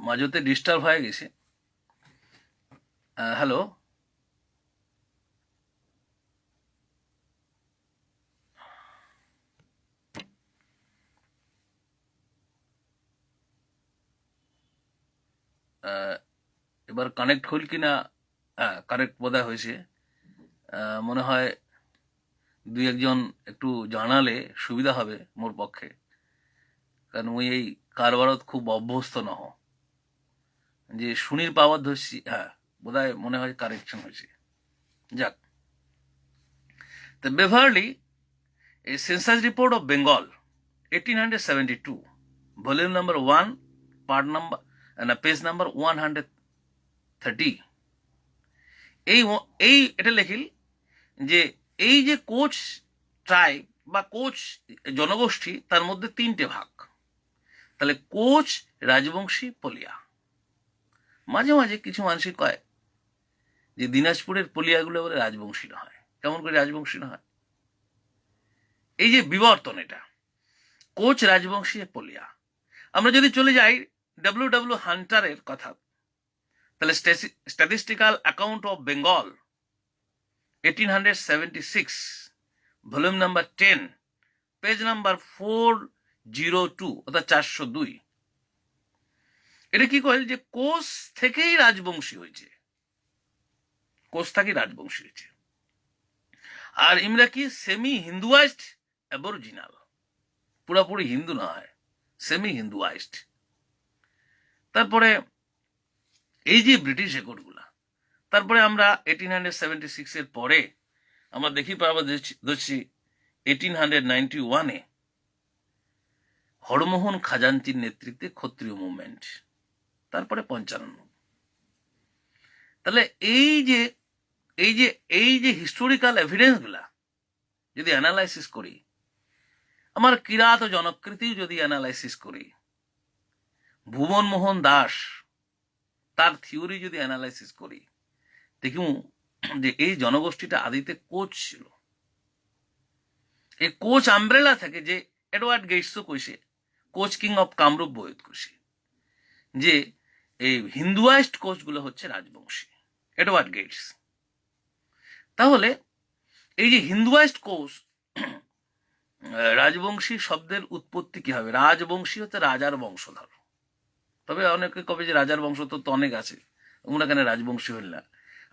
মাঝতে disturb হয়ে গেছে। Hello, এবার কানেক্ট হল কি না? হ্যাঁ, কানেক্ট বোধহয় হয়েছে। মনে হয় দুই একজন একটু জানালে সুবিধা হবে মোর পক্ষে, কারণ মুই এই কারবারত খুব অভ্যস্ত নহ। যে শুনির পাওয়ার ধরছি, হ্যাঁ বোধহয় মনে হয় কারেকশন হয়েছে। যাক, তো Beverly a census report of Bengal 1872, volume number 1, part number and page number 130, এই এই এটা লেখিল যে এই যে কোচ ট্রাইব বা কোচ জনগোষ্ঠী, তার মধ্যে তিনটে ভাগ। তাহলে কোচ, রাজবংশী, পলিয়া। মাঝে মাঝে কিছু মানুষই কয় যে দিনাজপুরের পলিয়াগুলো বলে রাজবংশী না হয়। কেমন করে রাজবংশী না হয়? এই যে বিবর্তন, এটা কোচ, রাজবংশী, পলিয়া। আমরা যদি চলে যাই ডব্লিউ হান্টারের কথা, তাহলে statistical account of Bengal 1876, volume number 10, page number 402 অর্থাৎ 402, এটা কি কয় যে কোচ থেকেই রাজবংশী হয়েছে, কোচ থেকেই রাজবংশী হয়েছে। আর ইমরা কি সেমি হিন্দুয়াইজড অ্যাবরিজিনাল, পুরাপুরি হিন্দু নয়, সেমি হিন্দুয়াইজড। তারপরে এই যে ব্রিটিশ রেকর্ডগুলা, তারপরে আমরা 1876 এর পরে আমরা দেখি পাবো দেখছি 1891-এ হরমোহন খাজাঞ্চির নেতৃত্বে ক্ষত্রিয় মুভমেন্ট, তারপরে 55। তাহলে এই যে এই যে এই যে হিস্টোরিক্যাল এভিডেন্স গুলা যদি অ্যানালাইসিস করি, আমার কিরাত ও জনকৃতি যদি অ্যানালাইসিস করি, ভুবন মোহন দাস তার থিওরি যদি অ্যানালাইসিস করি, দেখুন যে এই জনগোষ্ঠীটা আদিতে কোচ ছিল। এই কোচ আমব্রেলা থেকে, যে এডওয়ার্ড গেটসও কইছে, কোচ কিং অফ কামরূপ বইত কইছে যে এই হিন্দুয়াইজড কোচগুলো হচ্ছে রাজবংশী, এডওয়ার্ড গেটস। তাহলে এই যে হিন্দুয়াইজড কোচ, রাজবংশী শব্দের উৎপত্তি কি হবে? রাজবংশী হচ্ছে রাজার বংশধর। তবে অনেকে কবে যে রাজার বংশধর তো অনেক আছে, তোমরা কেন রাজবংশী হইল না?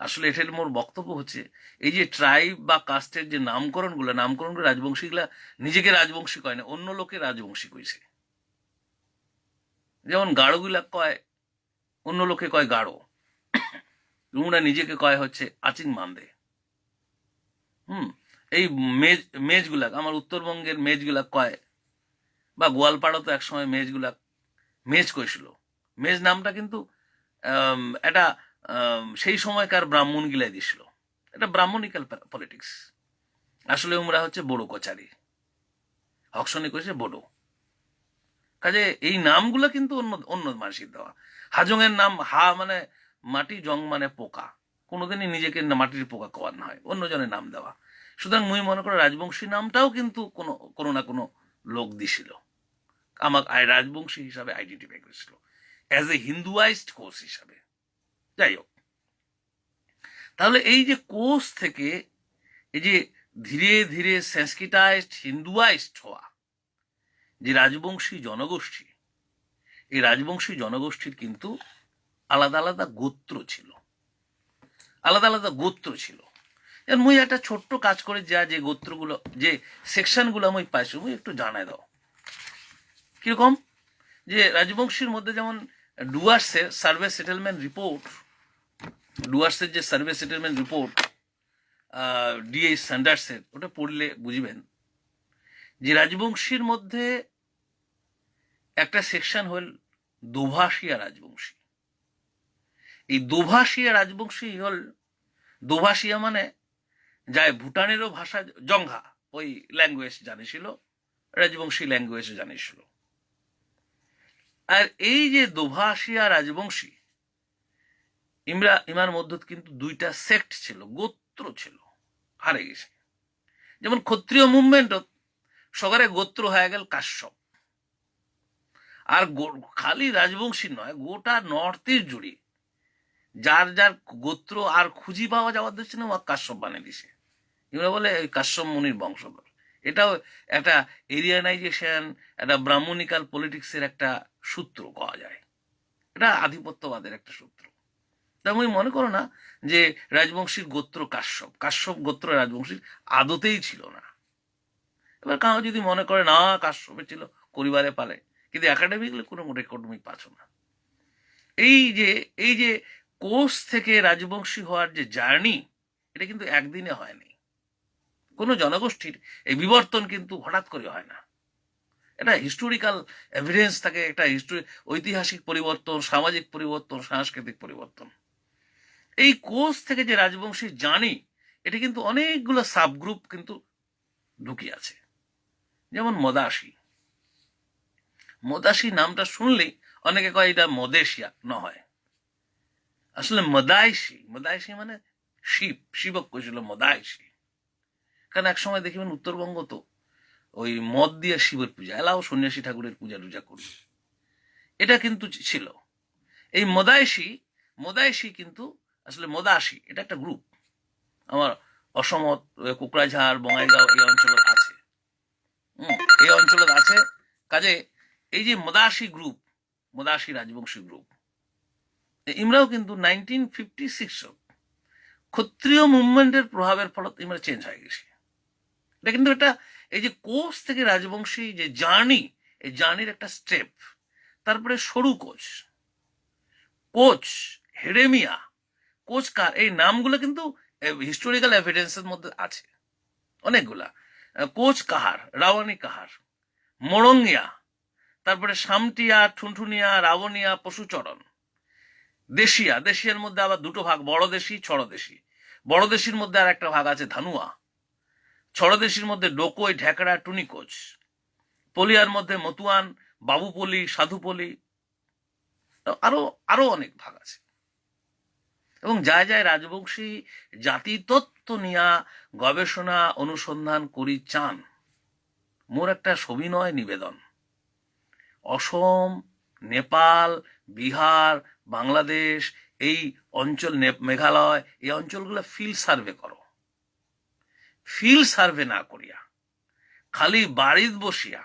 আসলে এটার মোর বক্তব্য হচ্ছে, এই যে ট্রাইব বা কাস্টের যে নামকরণগুলো রাজবংশীগুলা নিজেকে রাজবংশী কয় না, অন্য লোকে রাজবংশী কইছে। যেমন গাঢ়গুলা কয়, অন্য লোকে কয় গাঢ়, তোমরা নিজেকে কয় হচ্ছে আচিং মান্দে। এই মেজগুলা, আমার উত্তরবঙ্গের মেজগুলা কয়, বা গোয়ালপাড়া তো একসময় মেজগুলা মেজ কইছিল। মেজ নামটা কিন্তু এটা সেই সময়কার ব্রাহ্মণ গিলাই দিছিল, এটা ব্রাহ্মণিক্যাল পলিটিক্স। আসলে ওমরা হচ্ছে বড়ো কচারি, হকসনি কইছে বড়ো। কাজে এই নামগুলো কিন্তু অন্য অন্য মানুষের দেওয়া। হাজংয়ের নাম হা মানে মাটি, জং মানে পোকা, কোনোদিনই নিজেকে মাটির পোকা কওয়ার না হয়, অন্যজনের নাম দেওয়া। সুতরাং মুই মনে করো রাজবংশী নামটাও কিন্তু কোনো না কোনো লোক দিছিল, আমাকে রাজবংশী হিসাবে আইডেন্টিফাই করেছিল, অ্যাজ এ হিন্দুয়াইজড কোচ হিসাবে। যাই হোক, তাহলে এই যে কোচ থেকে এই যে ধীরে ধীরে সংস্কৃতাইজড, হিন্দুয়াইজড হওয়া যে রাজবংশী জনগোষ্ঠী, এই রাজবংশী জনগোষ্ঠীর কিন্তু আলাদা আলাদা গোত্র ছিল, আলাদা আলাদা গোত্র ছিল। মুই একটা ছোট্ট কাজ করে যে গোত্রগুলো, যে সেকশনগুলো আমি পাইছি, মুই একটু জানাই দাও কিরকম। যে রাজবংশীর মধ্যে যেমন ডুয়ার্সের সার্ভে সেটেলমেন্ট রিপোর্ট, ডুয়ার্সের যে সার্ভে সেটেলমেন্ট রিপোর্ট ডিএইচ স্যান্ডার্সের, ওটা পড়লে বুঝবেন যে রাজবংশীর মধ্যে একটা সেকশন হল দোভাষিয়া রাজবংশী। এই দোভাষিয়া রাজবংশী হল, দোভাষিয়া মানে যায় ভুটানেরও ভাষা, জংঘা ওই ল্যাঙ্গুয়েজ জানিছিল, রাজবংশী ল্যাঙ্গুয়েজ জানিছিল। আর এই যে দোভাষিয়া রাজবংশী, ইমার মধ্যে কিন্তু দুইটা সেক্ট ছিল, গোত্র ছিল, হারে গেছে। যেমন ক্ষত্রিয় মুভমেন্টত সকারে গোত্র হয়ে গেল কাশ্যপ, আর খালি রাজবংশী নয়, গোটা নর্থ ইস্ট জুড়ে যার যার গোত্র আর খুঁজি পাওয়া যাওয়ার দিচ্ছে না, কাশ্যপ বানিয়ে দিছে। এগুলো বলে ওই কাশ্যপ মুনির বংশধর। এটাও একটা এরিয়ানাইজেশন, একটা ব্রাহ্মণিকাল পলিটিক্সের একটা সূত্র পাওয়া যায়। এটা আধিপত্যবাদের একটা সূত্র। তা আমি মনে করো না যে রাজবংশীর গোত্র কাশ্যপ, কাশ্যপ গোত্র রাজবংশীর আদতেই ছিল না। এবার কাউ যদি মনে করে না কাশ্যপে ছিল, পরিবারে পালে, কিন্তু একাডেমিকলি কোনো রেকর্ড পাচ্ছ না। এই যে কোষ থেকে রাজবংশী হওয়ার যে জার্নি, এটা কিন্তু একদিনে হয়নি। কোনো জনগোষ্ঠীর এই বিবর্তন কিন্তু হঠাৎ করে হয় না। এটা হিস্টোরিক্যাল এভিডেন্স থাকে, একটা ঐতিহাসিক পরিবর্তন, সামাজিক পরিবর্তন, সাংস্কৃতিক পরিবর্তন। এই কোষ থেকে যে রাজবংশী জার্নি, এটা কিন্তু অনেকগুলো সাবগ্রুপ কিন্তু ঢুকিয়ে আছে। যেমন মদাসী। মদাসী নামটা শুনলেই অনেকে কয় এটা মদেশিয়া, নয়, আসলে মদাইশী। মদাইশী মানে শিব, শিবক কইছিল মদাইশী। কারণ এক সময় দেখবেন উত্তরবঙ্গ তো ওই মদ দিয়ে শিবের পূজা, এলাও সন্ন্যাসী ঠাকুরের পূজা টুজা করি, এটা কিন্তু ছিল। এই মদাইশী কিন্তু আসলে মদাসী, এটা একটা গ্রুপ আমার অসমত, কোকরাঝাড়, বঙ্গাইগাঁও এই অঞ্চলত আছে। এই অঞ্চলত আছে। কাজে এই যে মদাসী গ্রুপ, মদাসী রাজবংশী গ্রুপ, ইমরাও কিন্তু 1956 ক্ষত্রিয় মুভমেন্টের প্রভাবের ফলত ইমরা চেঞ্জ হয়ে গেছে। এটা কিন্তু একটা এই যে কোচ থেকে রাজবংশী যে জার্নি, এই জার্নির একটা স্টেপ। তারপরে সরু কোচ, হেরেমিয়া, কোচ কার, এই নামগুলো কিন্তু হিস্টোরিক্যাল এভিডেন্সের মধ্যে আছে অনেকগুলা। কোচ কাহার, রাওয়ানি কাহার, মোড়ঙ্গিয়া, তারপরে সামটিয়া, ঠুনঠুনিয়া, রাবণিয়া, পশুচরণ। দেশিয়ার মধ্যে আবার দুটো ভাগ, বড় দেশি, ছড়দেশি। বড় দেশির মধ্যে আর একটা ভাগ আছে ধানুয়া। ছড়দেশির মধ্যে ডোকই, ঢেকড়া, টুনিকোচ। পলিয়ার মধ্যে মতুয়ান, বাবুপলি, সাধুপলি, আরো আরো অনেক ভাগ আছে। এবং যায় যায় রাজবংশী জাতি তত্ত্ব নিয়া গবেষণা অনুসন্ধান করি চান, মোর একটা সবিনয় নিবেদন, অসম, নেপাল, বিহার, বাংলাদেশ, এই অঞ্চল, মেঘালয়, এই অঞ্চলগুলো ফিল্ড সার্ভে করো। ফিল্ড সার্ভে না করিয়া খালি বাড়িত বসিয়া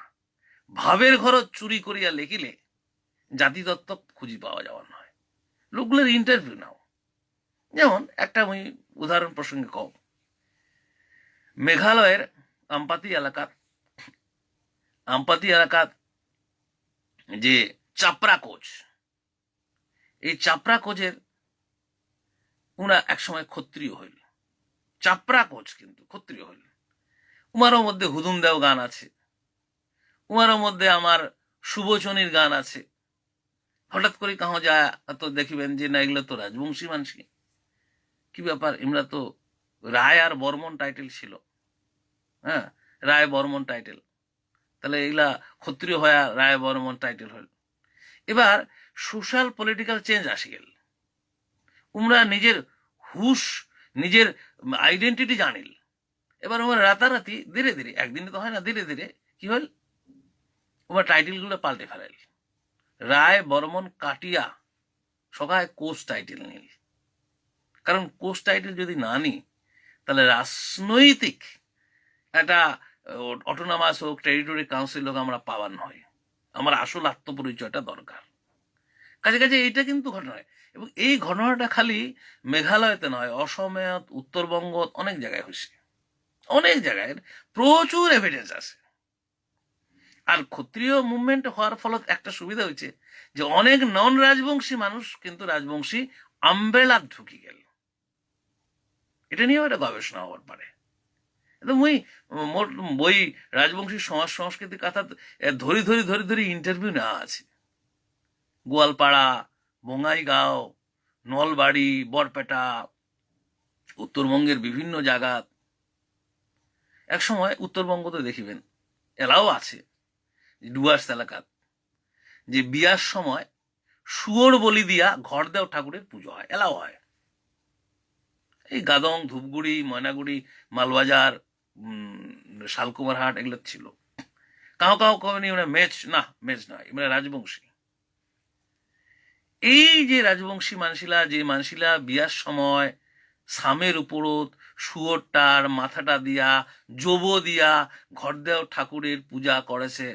ভাবের ঘর চুরি করিয়া লেখিলে জাতিতত্ত্ব খুঁজি পাওয়া যাওয়ার নয়। লোকগুলোর ইন্টারভিউ নাও। যেমন একটা আমি উদাহরণ প্রসঙ্গে কও, মেঘালয়ের আম্পাতি এলাকাত যে চাপড়া কোচ, এই চাপড়া কোচের উনারা একসময় ক্ষত্রিয় হইল। চাপড়া কোচ কিন্তু ক্ষত্রিয় হইল। উমারও মধ্যে হুদুম দেও গান আছে, উমারও মধ্যে আমার সুবচনীর গান আছে। হঠাৎ করে কাহ যায় তো দেখিবেন যে না এগুলো তো রাজবংশী মানসি। কি ব্যাপার, এমরা তো রায় আর বর্মন টাইটেল ছিল, হ্যাঁ, রায় বর্মন টাইটেল, তাহলে এগুলা ক্ষত্রিয় হয়ে রায় বর্মন টাইটেল হইল। এবার সোশ্যাল পলিটিক্যাল চেঞ্জ আসি গেল। উমরা নিজের হুশ, নিজের আইডেন্টিটি জানিল। এবার ওরা রাতারাতি ধীরে ধীরে, একদিনে তো হয় না, ধীরে ধীরে কি হল, ওরা টাইটেলগুলো পাল্টে ফেলাইল। রায় বর্মন কাটিয়া সবাই কোচ টাইটেল নিল। কারণ কোচ টাইটেল যদি না নি, তাহলে রাজনৈতিক একটা অটোনমাস হোক, টেরিটরি কাউন্সিল হোক আমরা পাওয়ার নয়। আমার আসল আত্মপরিচয়টা দরকার। কাজে কাজে এইটা কিন্তু ঘটনা। এবং এই ঘটনাটা খালি মেঘালয়তে নয়, অসমে, উত্তরবঙ্গ, অনেক জায়গায় হয়েছে। অনেক জায়গায় প্রচুর এভিডেন্স আছে। আর ক্ষত্রিয় মুভমেন্ট হওয়ার ফলত একটা সুবিধা হয়েছে যে অনেক নন রাজবংশী মানুষ কিন্তু রাজবংশী আমব্রেলা ঢুকি গেল। এটা নিয়েও একটা গবেষণা হওয়ার পারে। মুই মোর বই রাজবংশী সমাজ সংস্কৃতির কথা ধরি ইন্টারভিউ নেওয়া আছে। গোয়ালপাড়া, বঙ্গাইগাঁও, নলবাড়ি, বরপেটা, উত্তরবঙ্গের বিভিন্ন জায়গা। এক সময় উত্তরবঙ্গতে দেখিবেন এলাও আছে ডুয়ার্স এলাকাত যে বিয়ার সময় শুয়োর বলি দিয়া ঘর দেও ঠাকুরের পুজো হয়, এলাও হয়। এই গাদং, ধূপগুড়ি, ময়নাগুড়ি, মালবাজার, শালকুমারহাট এগুলো ছিল। কাউ কাউ কবেন ইমরা মেজ, না মেজ নয়, ইমরা রাজবংশী। এই যে রাজবংশী মানসিলা, যে মানসিলা বিয়ার সময় সামের উপরত শুয়োরটার মাথাটা দিয়া জব দিয়া ঘরদেও ঠাকুরের পূজা করেছে,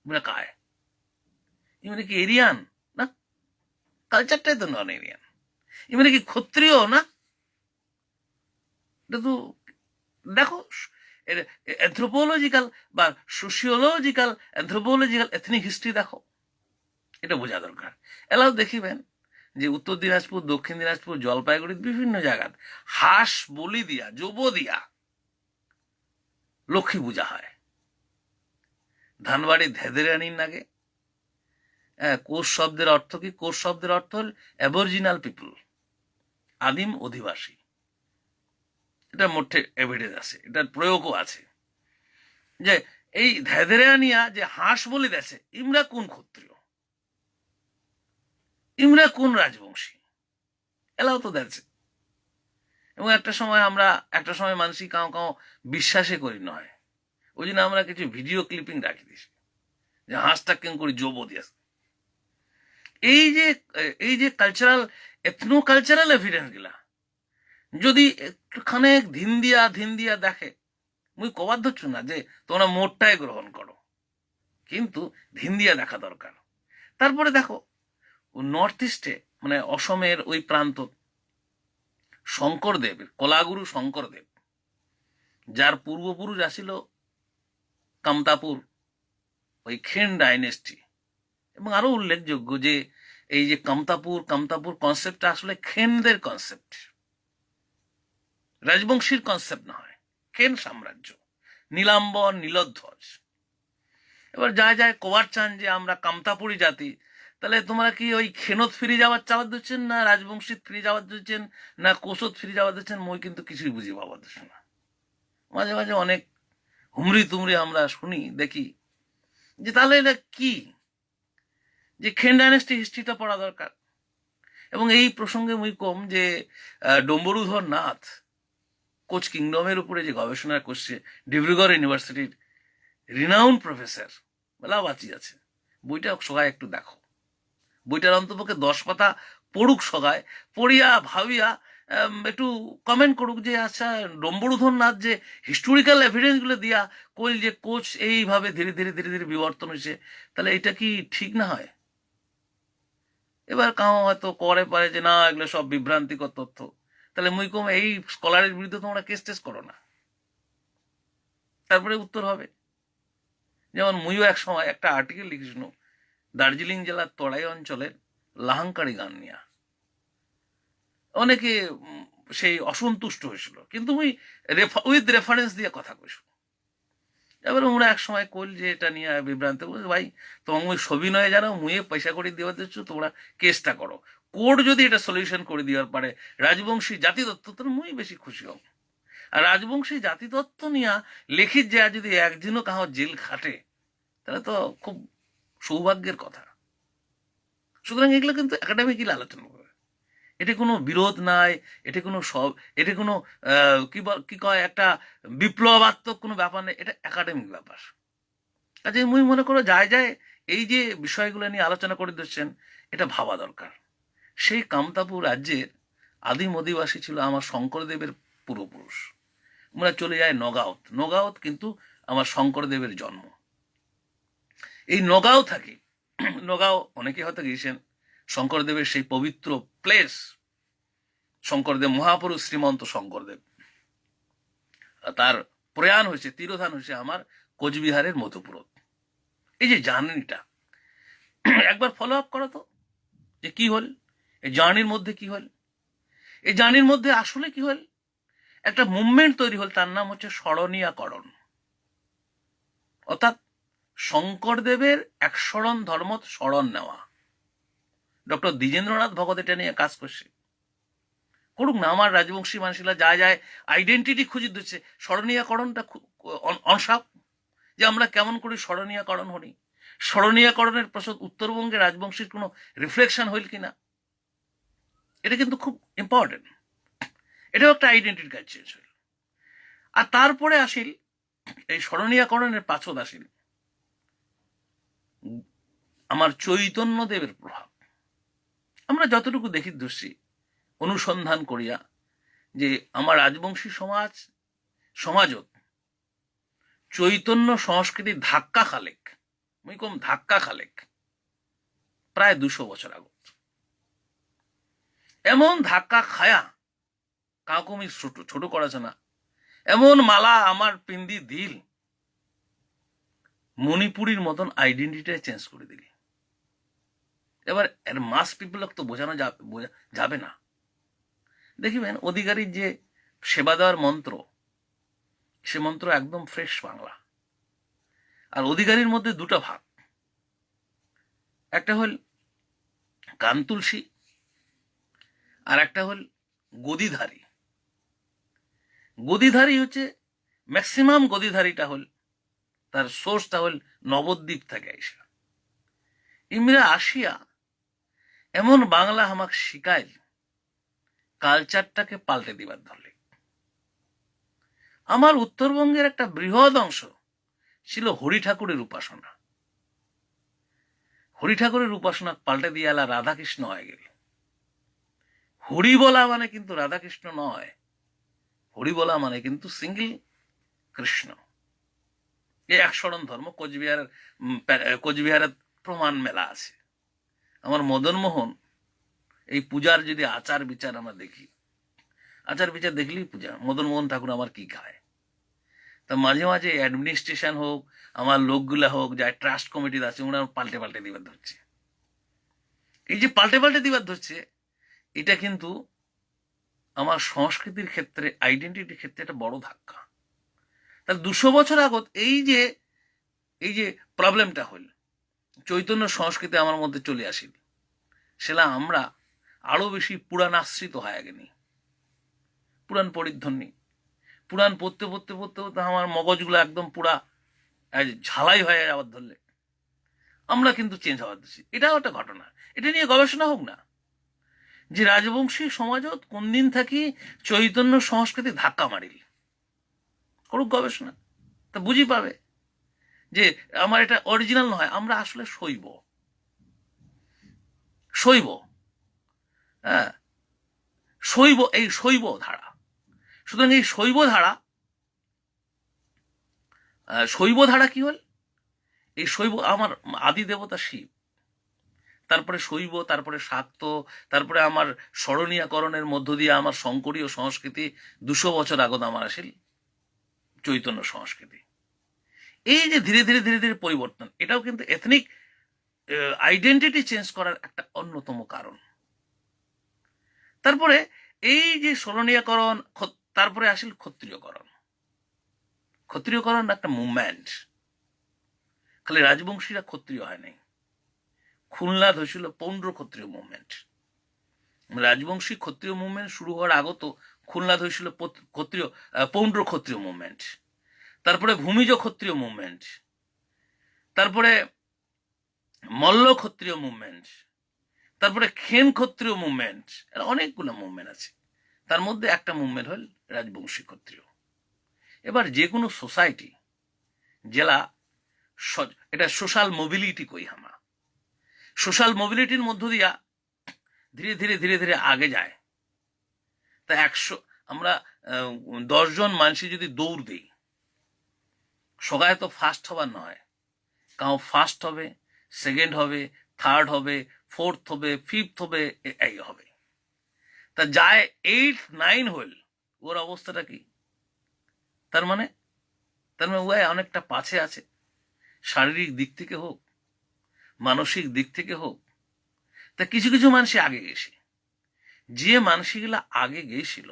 ইমরা কায়? ইমরা কি এরিয়ান? না, কালচারটাই তো নন এরিয়ান। ইমরা কি ক্ষত্রিয়? না, এটা তো দেখো অ্যানথ্রোপোলজিক্যাল বা সোশিওলজিক্যাল অ্যানথ্রোপোলজিক্যাল এথনিক হিস্ট্রি দেখো, এটা বোঝা দরকার। এলাও দেখিবেন যে উত্তর দিনাজপুর, দক্ষিণ দিনাজপুর, জলপাইগুড়ির বিভিন্ন জায়গায় হাঁস বলি দিয়া জব দিয়া লক্ষ্মী পূজা হয়। ধানবাড়ি ধেদেরানির নাগে কোষ শব্দের অর্থ কি? কোষ শব্দের অর্থ হল অ্যাবরিজিনাল পিপল, আদিম অধিবাসী। এটা মোটে এভিডেন্স আছে, এটার প্রয়োগও আছে যে এই ধেদেরানিয়া যে হাঁস বলি দেছে, ইমরা কোন ক্ষত্রিয়, ইমরা কোন রাজবংশী, এলাও তো দেখছে। এবং একটা সময় মানসিক কাউ কাউ বিশ্বাসে করি নয়, ওই জন্য আমরা কিছু ভিডিও ক্লিপিং রাখি দিছি যে হাঁসটা কেন করি জব দিয়েছে। এই যে কালচারাল এথনো কালচারাল এভিডেন্স গুলা যদি একটুখানে ধিন দিয়া দেখে, মুই কবার ধরছ না যে তোমরা মোটটাই গ্রহণ করো, কিন্তু ধিন দিয়া দেখা দরকার। তারপরে দেখো নর্থ ইস্টে মানে অসমের ওই প্রান্ত, শঙ্করদেব, কলাগুরু শঙ্করদেব, যার পূর্বপুরুষ আসিল কামতাপুর, ওই খেন ডাইনেস্টি। এবং আরো উল্লেখযোগ্য যে এই যে কামতাপুর কনসেপ্টটা আসলে খেনদের কনসেপ্ট, রাজবংশীর কনসেপ্ট না হয়, খেন সাম্রাজ্য, নীলাম্বর, নীলধ্বজ। এবার যায় কবার চান যে আমরা কামতাপুরি জাতি, তাহলে তোমরা কি ওই খেনত ফিরে যাওয়ার চাওয়ার দিচ্ছেন, না রাজবংশী ফিরে যাওয়ার দিচ্ছেন, না কোষত ফিরে যাওয়ার দিচ্ছেন? মই কিন্তু কিছুই বুঝি পাওয়ার দিচ্ছ না। মাঝে মাঝে অনেক হুমরি তুমরি আমরা শুনি, দেখি যে তাহলে এটা কি, যে খেন ডাইনেস্টি হিস্ট্রিটা পড়া দরকার। এবং এই প্রসঙ্গে মুই কম যে ডম্বরুধর নাথ কোচ কিংডমের উপরে যে গবেষণা করছে, ডিব্রুগড় ইউনিভার্সিটির রিনাউন প্রফেসর, বেলা বাঁচি আছে, বইটা সবাই একটু দেখো। বইটার অন্তপক্ষে 10 পাতা পড়ুক, সবাই পড়িয়া ভাবিয়া একটু কমেন্ট করুক যে আচ্ছা ডম্বরুধর নাথ যে হিস্টোরিক্যাল এভিডেন্স গুলো দিয়া কইল যে কোচ এইভাবে ধীরে ধীরে বিবর্তন হয়েছে, তাহলে এটা কি ঠিক না হয়? এবার কাউ হয়তো করে পারে যে না এগুলো সব বিভ্রান্তিকর তথ্য, তাহলে মুই কম এই স্কলারের বিরুদ্ধে তোমরা কেস টেস করো না, তারপরে উত্তর হবে। যেমন মুইও এক সময় একটা আর্টিকেল লিখেছিল দার্জিলিং জেলার তরাই অঞ্চলের লাহাঙ্কারি গান নিয়ে, অনেকে সেই অসন্তুষ্ট হয়েছিল, কিন্তু মুই উইথ রেফারেন্স দিয়ে কথা কইছিল। এবার আমরা এক সময় কইল যে এটা নিয়ে বিভ্রান্ত, ভাই তোমার মুই সবিনয়ে জানো, মুয়ে পয়সা করে দেওয়া দিচ্ছ, তোমরা কেসটা করো, কোর্ট যদি এটা সলিউশন করে দেওয়ার পারে রাজবংশী জাতিতত্ত্ব, তো মুই বেশি খুশি হব। আর রাজবংশী জাতিতত্ত্ব নিয়ে লিখিত যায় যদি একদিনও কাহ জেল খাটে, তাহলে তো খুব সৌভাগ্যের কথা। সুতরাং এগুলো কিন্তু একাডেমিক্যালি আলোচনা করে, এটি কোনো বিরোধ নাই, এটি কোনো কি কয় একটা বিপ্লবাত্মক কোনো ব্যাপার নেই, এটা একাডেমিক ব্যাপার। কাজে মুই মনে করো যায় এই যে বিষয়গুলো নিয়ে আলোচনা করে দিচ্ছেন, এটা ভাবা দরকার। সেই কামতাপুর রাজ্যের আদিম অধিবাসী ছিল আমার শঙ্করদেবের পূর্বপুরুষ। আমরা চলে যায় নগাঁওত কিন্তু আমার শঙ্করদেবের জন্ম এই নগাঁও থাকে। নগাঁও অনেকে হয়তো গিয়েছেন, শঙ্করদেবের সেই পবিত্র প্লেস, শঙ্করদেব মহাপুরুষ শ্রীমন্ত শঙ্করদেব, তার প্রয়াণ হয়েছে, তিরোধান হয়েছে আমার কোচবিহারের মধুপুরত। এই যে জার্নিটা একবার ফলো আপ করো তো, যে কি হল এই জার্নির মধ্যে, কি হল এই জার্নির মধ্যে, আসলে কি হল, একটা মুভমেন্ট তৈরি হল, তার নাম হচ্ছে স্মরণীয়াকরণ। অর্থাৎ শঙ্করদেবের একশরণ ধর্ম স্মরণ নেওয়া। ডক্টর দ্বিজেন্দ্রনাথ ভগত এটা নিয়ে কাজ করছে, করুক না। আমার রাজবংশী মানুষরা যায় আইডেন্টিটি খুঁজে দিচ্ছে, স্মরণীয়করণটা অনসাপ, যে আমরা কেমন করে স্মরণীয়করণ হই, স্মরণীয়করণের প্রসদ উত্তরবঙ্গে রাজবংশীর কোনো রিফ্লেকশন হইল কিনা, এটা কিন্তু খুব ইম্পর্টেন্ট। এটাও একটা আইডেন্টিটি কাজ চেঞ্জ হইল। আর তারপরে আসিল এই স্মরণীয়করণের পাছদ আসিল আমার চৈতন্যদেবের প্রভাব। আমরা যতটুকু দেখি দৃষ্টি অনুসন্ধান করিয়া যে আমার রাজবংশী সমাজত চৈতন্য সংস্কৃতির ধাক্কা খালেক, মুই কম ধাক্কা খালেক প্রায় 200 বছর আগত। এমন ধাক্কা খায়া কাউকে আমি ছোট করেছে না, এমন মালা আমার পিন্দি দিল, মণিপুরীর মতন আইডেন্টিটি চেঞ্জ করে দিল। এবার এর মাস পিপলক তো বোঝানো যাবে না। দেখিবেন অধিকারীর যে সেবা দেওয়ার মন্ত্র, সে মন্ত্র একদম ফ্রেশ বাংলা। আর অধিকারীর মধ্যে দুটো ভাগ, একটা হল কান তুলসী আর একটা হল গদিধারী। গদিধারী হচ্ছে ম্যাক্সিমাম গদিধারীটা হল তার সোর্সটা হল নবদ্বীপ থেকে আইসা। ইমরা আসিয়া এমন বাংলা আমাকে শিখাইল, কালচারটাকে পাল্টে দিবার ধরলে। আমার উত্তরবঙ্গের একটা বৃহৎ অংশ ছিল হরি ঠাকুরের উপাসনা। হরি ঠাকুরের উপাসনা পাল্টে দিয়ে এলা রাধাকৃষ্ণ হয়ে গেল। হরি বলা মানে কিন্তু রাধাকৃষ্ণ নয়, হরি বলা মানে কিন্তু সিঙ্গল কৃষ্ণ। এই একশরণ ধর্ম কোচবিহারের প্রমাণ মেলা আছে। আমার মদনমোহন এই পূজার যদি আচার বিচার আমরা দেখি, আচার বিচার দেখলেই পূজা, মদনমোহন ঠাকুর আমার কি খায়। তা মাঝে মাঝে অ্যাডমিনিস্ট্রেশন হোক, আমার লোকগুলা হোক, যা ট্রাস্ট কমিটি আছে, ওরা পাল্টে দিবার ধরছে। এই যে পাল্টে দিবার ধরছে, এটা কিন্তু আমার সংস্কৃতির ক্ষেত্রে, আইডেন্টিটির ক্ষেত্রে একটা বড় ধাক্কা। তাহলে 200 বছর আগত এই যে প্রবলেমটা হল, চৈতন্য সংস্কৃতি আমার মধ্যে চলে আসিল, সেটা আমরা আরো বেশি পুরাণ আশ্রিত হয়ে গেনি, পুরাণ পরিধ্বনি। পুরাণ পড়তে আমার মগজগুলো একদম পুরা ঝালাই হয়ে যাওয়ার ধরলে আমরা কিন্তু চেঞ্জ হওয়ার দিচ্ছি। এটাও একটা ঘটনা, এটা নিয়ে গবেষণা হোক না যে রাজবংশী সমাজত কোন দিন থাকি চৈতন্য সংস্কৃতি ধাক্কা মারিল, করুক গবেষণা, তা বুঝি পাবে যে আমার এটা অরিজিনাল নয়, আমরা আসলে শৈব। হ্যাঁ, এই শৈব ধারা। সুতরাং এই শৈব ধারা কি হল? এই শৈব আমার আদি দেবতা শিব, তারপরে শৈব, তারপরে শাক্ত, তারপরে আমার স্মরণীয়করণের মধ্য দিয়ে আমার শঙ্করীয় সংস্কৃতি 200 বছর আগত আমার আসিল চৈতন্য সংস্কৃতি। এই যে ধীরে ধীরে পরিবর্তন, এটাও কিন্তু এথনিক আইডেন্টিটি চেঞ্জ করার একটা অন্যতম কারণ। তারপরে এই যে স্মরণীয়করণ, তারপরে আসিল ক্ষত্রিয়করণ একটা মুভমেন্ট। খালি রাজবংশীরা ক্ষত্রিয় হয় নাই, খুলনাত হয়েছিল পৌন্ড্র ক্ষত্রিয় মুভমেন্ট। রাজবংশী ক্ষত্রিয় মুভমেন্ট শুরু হওয়ার আগত খুলনাত হয়েছিল পৌন্ড্র ক্ষত্রিয় মুভমেন্ট, তারপরে ভূমিজ ক্ষত্রিয় মুভমেন্ট, তারপরে মল্ল ক্ষত্রিয় মুভমেন্ট, তারপরে খেন ক্ষত্রিয় মুভমেন্ট। অনেকগুলো মুভমেন্ট আছে, তার মধ্যে একটা মুভমেন্ট হল রাজবংশী ক্ষত্রিয়। এবার যে কোনো সোসাইটি, জেলা, এটা সোশ্যাল মোবিলিটি কই আমরা, সোশ্যাল মোবিলিটির মধ্য দিয়া ধীরে ধীরে আগে যায়। তা আমরা 10 জন মানুষ যদি দৌড় দিই, সবাই তো ফার্স্ট হবার নয়, কাউ ফার্স্ট হবে, সেকেন্ড হবে, থার্ড হবে, ফোর্থ হবে, ফিফথ হবে, এই হবে। তা যায় 8, 9 হল, ওর অবস্থাটা কি? তার মানে ও অনেকটা পাছে আছে, শারীরিক দিক থেকে হোক, মানসিক দিক থেকে হোক। তা কিছু মানুষ আগে গেছে, যে মানুষগুলা আগে গেছিল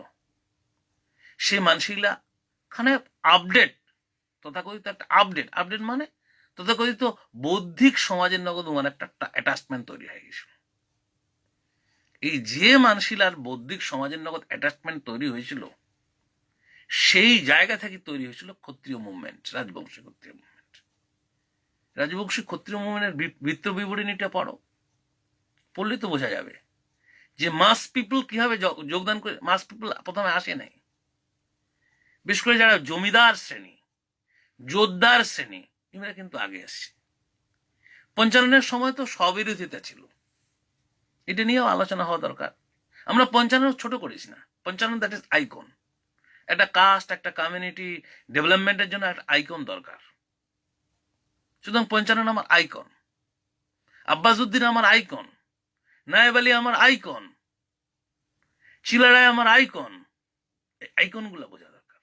সে মানুষগুলা খানে আপডেট, তথাকথিত একটা আপডেট মানে তথাকথিত বৌদ্ধিক সমাজের নগদ মানে একটা অ্যাটাচমেন্ট তৈরি হয়ে গেছিল। এই যে মানুষগুলার বৌদ্ধিক সমাজের নগদ অ্যাটাচমেন্ট তৈরি হয়েছিল, সেই জায়গা থেকে তৈরি হয়েছিল ক্ষত্রিয় মুভমেন্ট, রাজবংশী ক্ষত্রিয় মুভমেন্ট। রাজবংশী ক্ষত্রিয় মুভমেন্টের বৃত্ত বিবরণীটা পড়লে তো বোঝা যাবে যে মাস পিপল কিভাবে যোগদান করে। মাস পিপল প্রথমে আসে নাই, বিশেষ করে যারা জমিদার শ্রেণী, যোদ্ধার শ্রেণী, এরা কিন্তু আগে আসছে। পঞ্চাননের সময় তো স্ববিরোধিতা ছিল, এটা নিয়েও আলোচনা হওয়া দরকার। আমরা পঞ্চানন ছোট করিস না, পঞ্চানন দ্যাট ইজ আইকন। একটা কাস্ট, একটা কমিউনিটি ডেভেলপমেন্টের জন্য একটা আইকন দরকার। সুতরাং পঞ্চানন আমার আইকন, আব্বাসউদ্দিন আমার আইকন, নায়েব আলী আমার আইকন, চিলারায় আমার আইকন। আইকনগুলো বোঝা দরকার।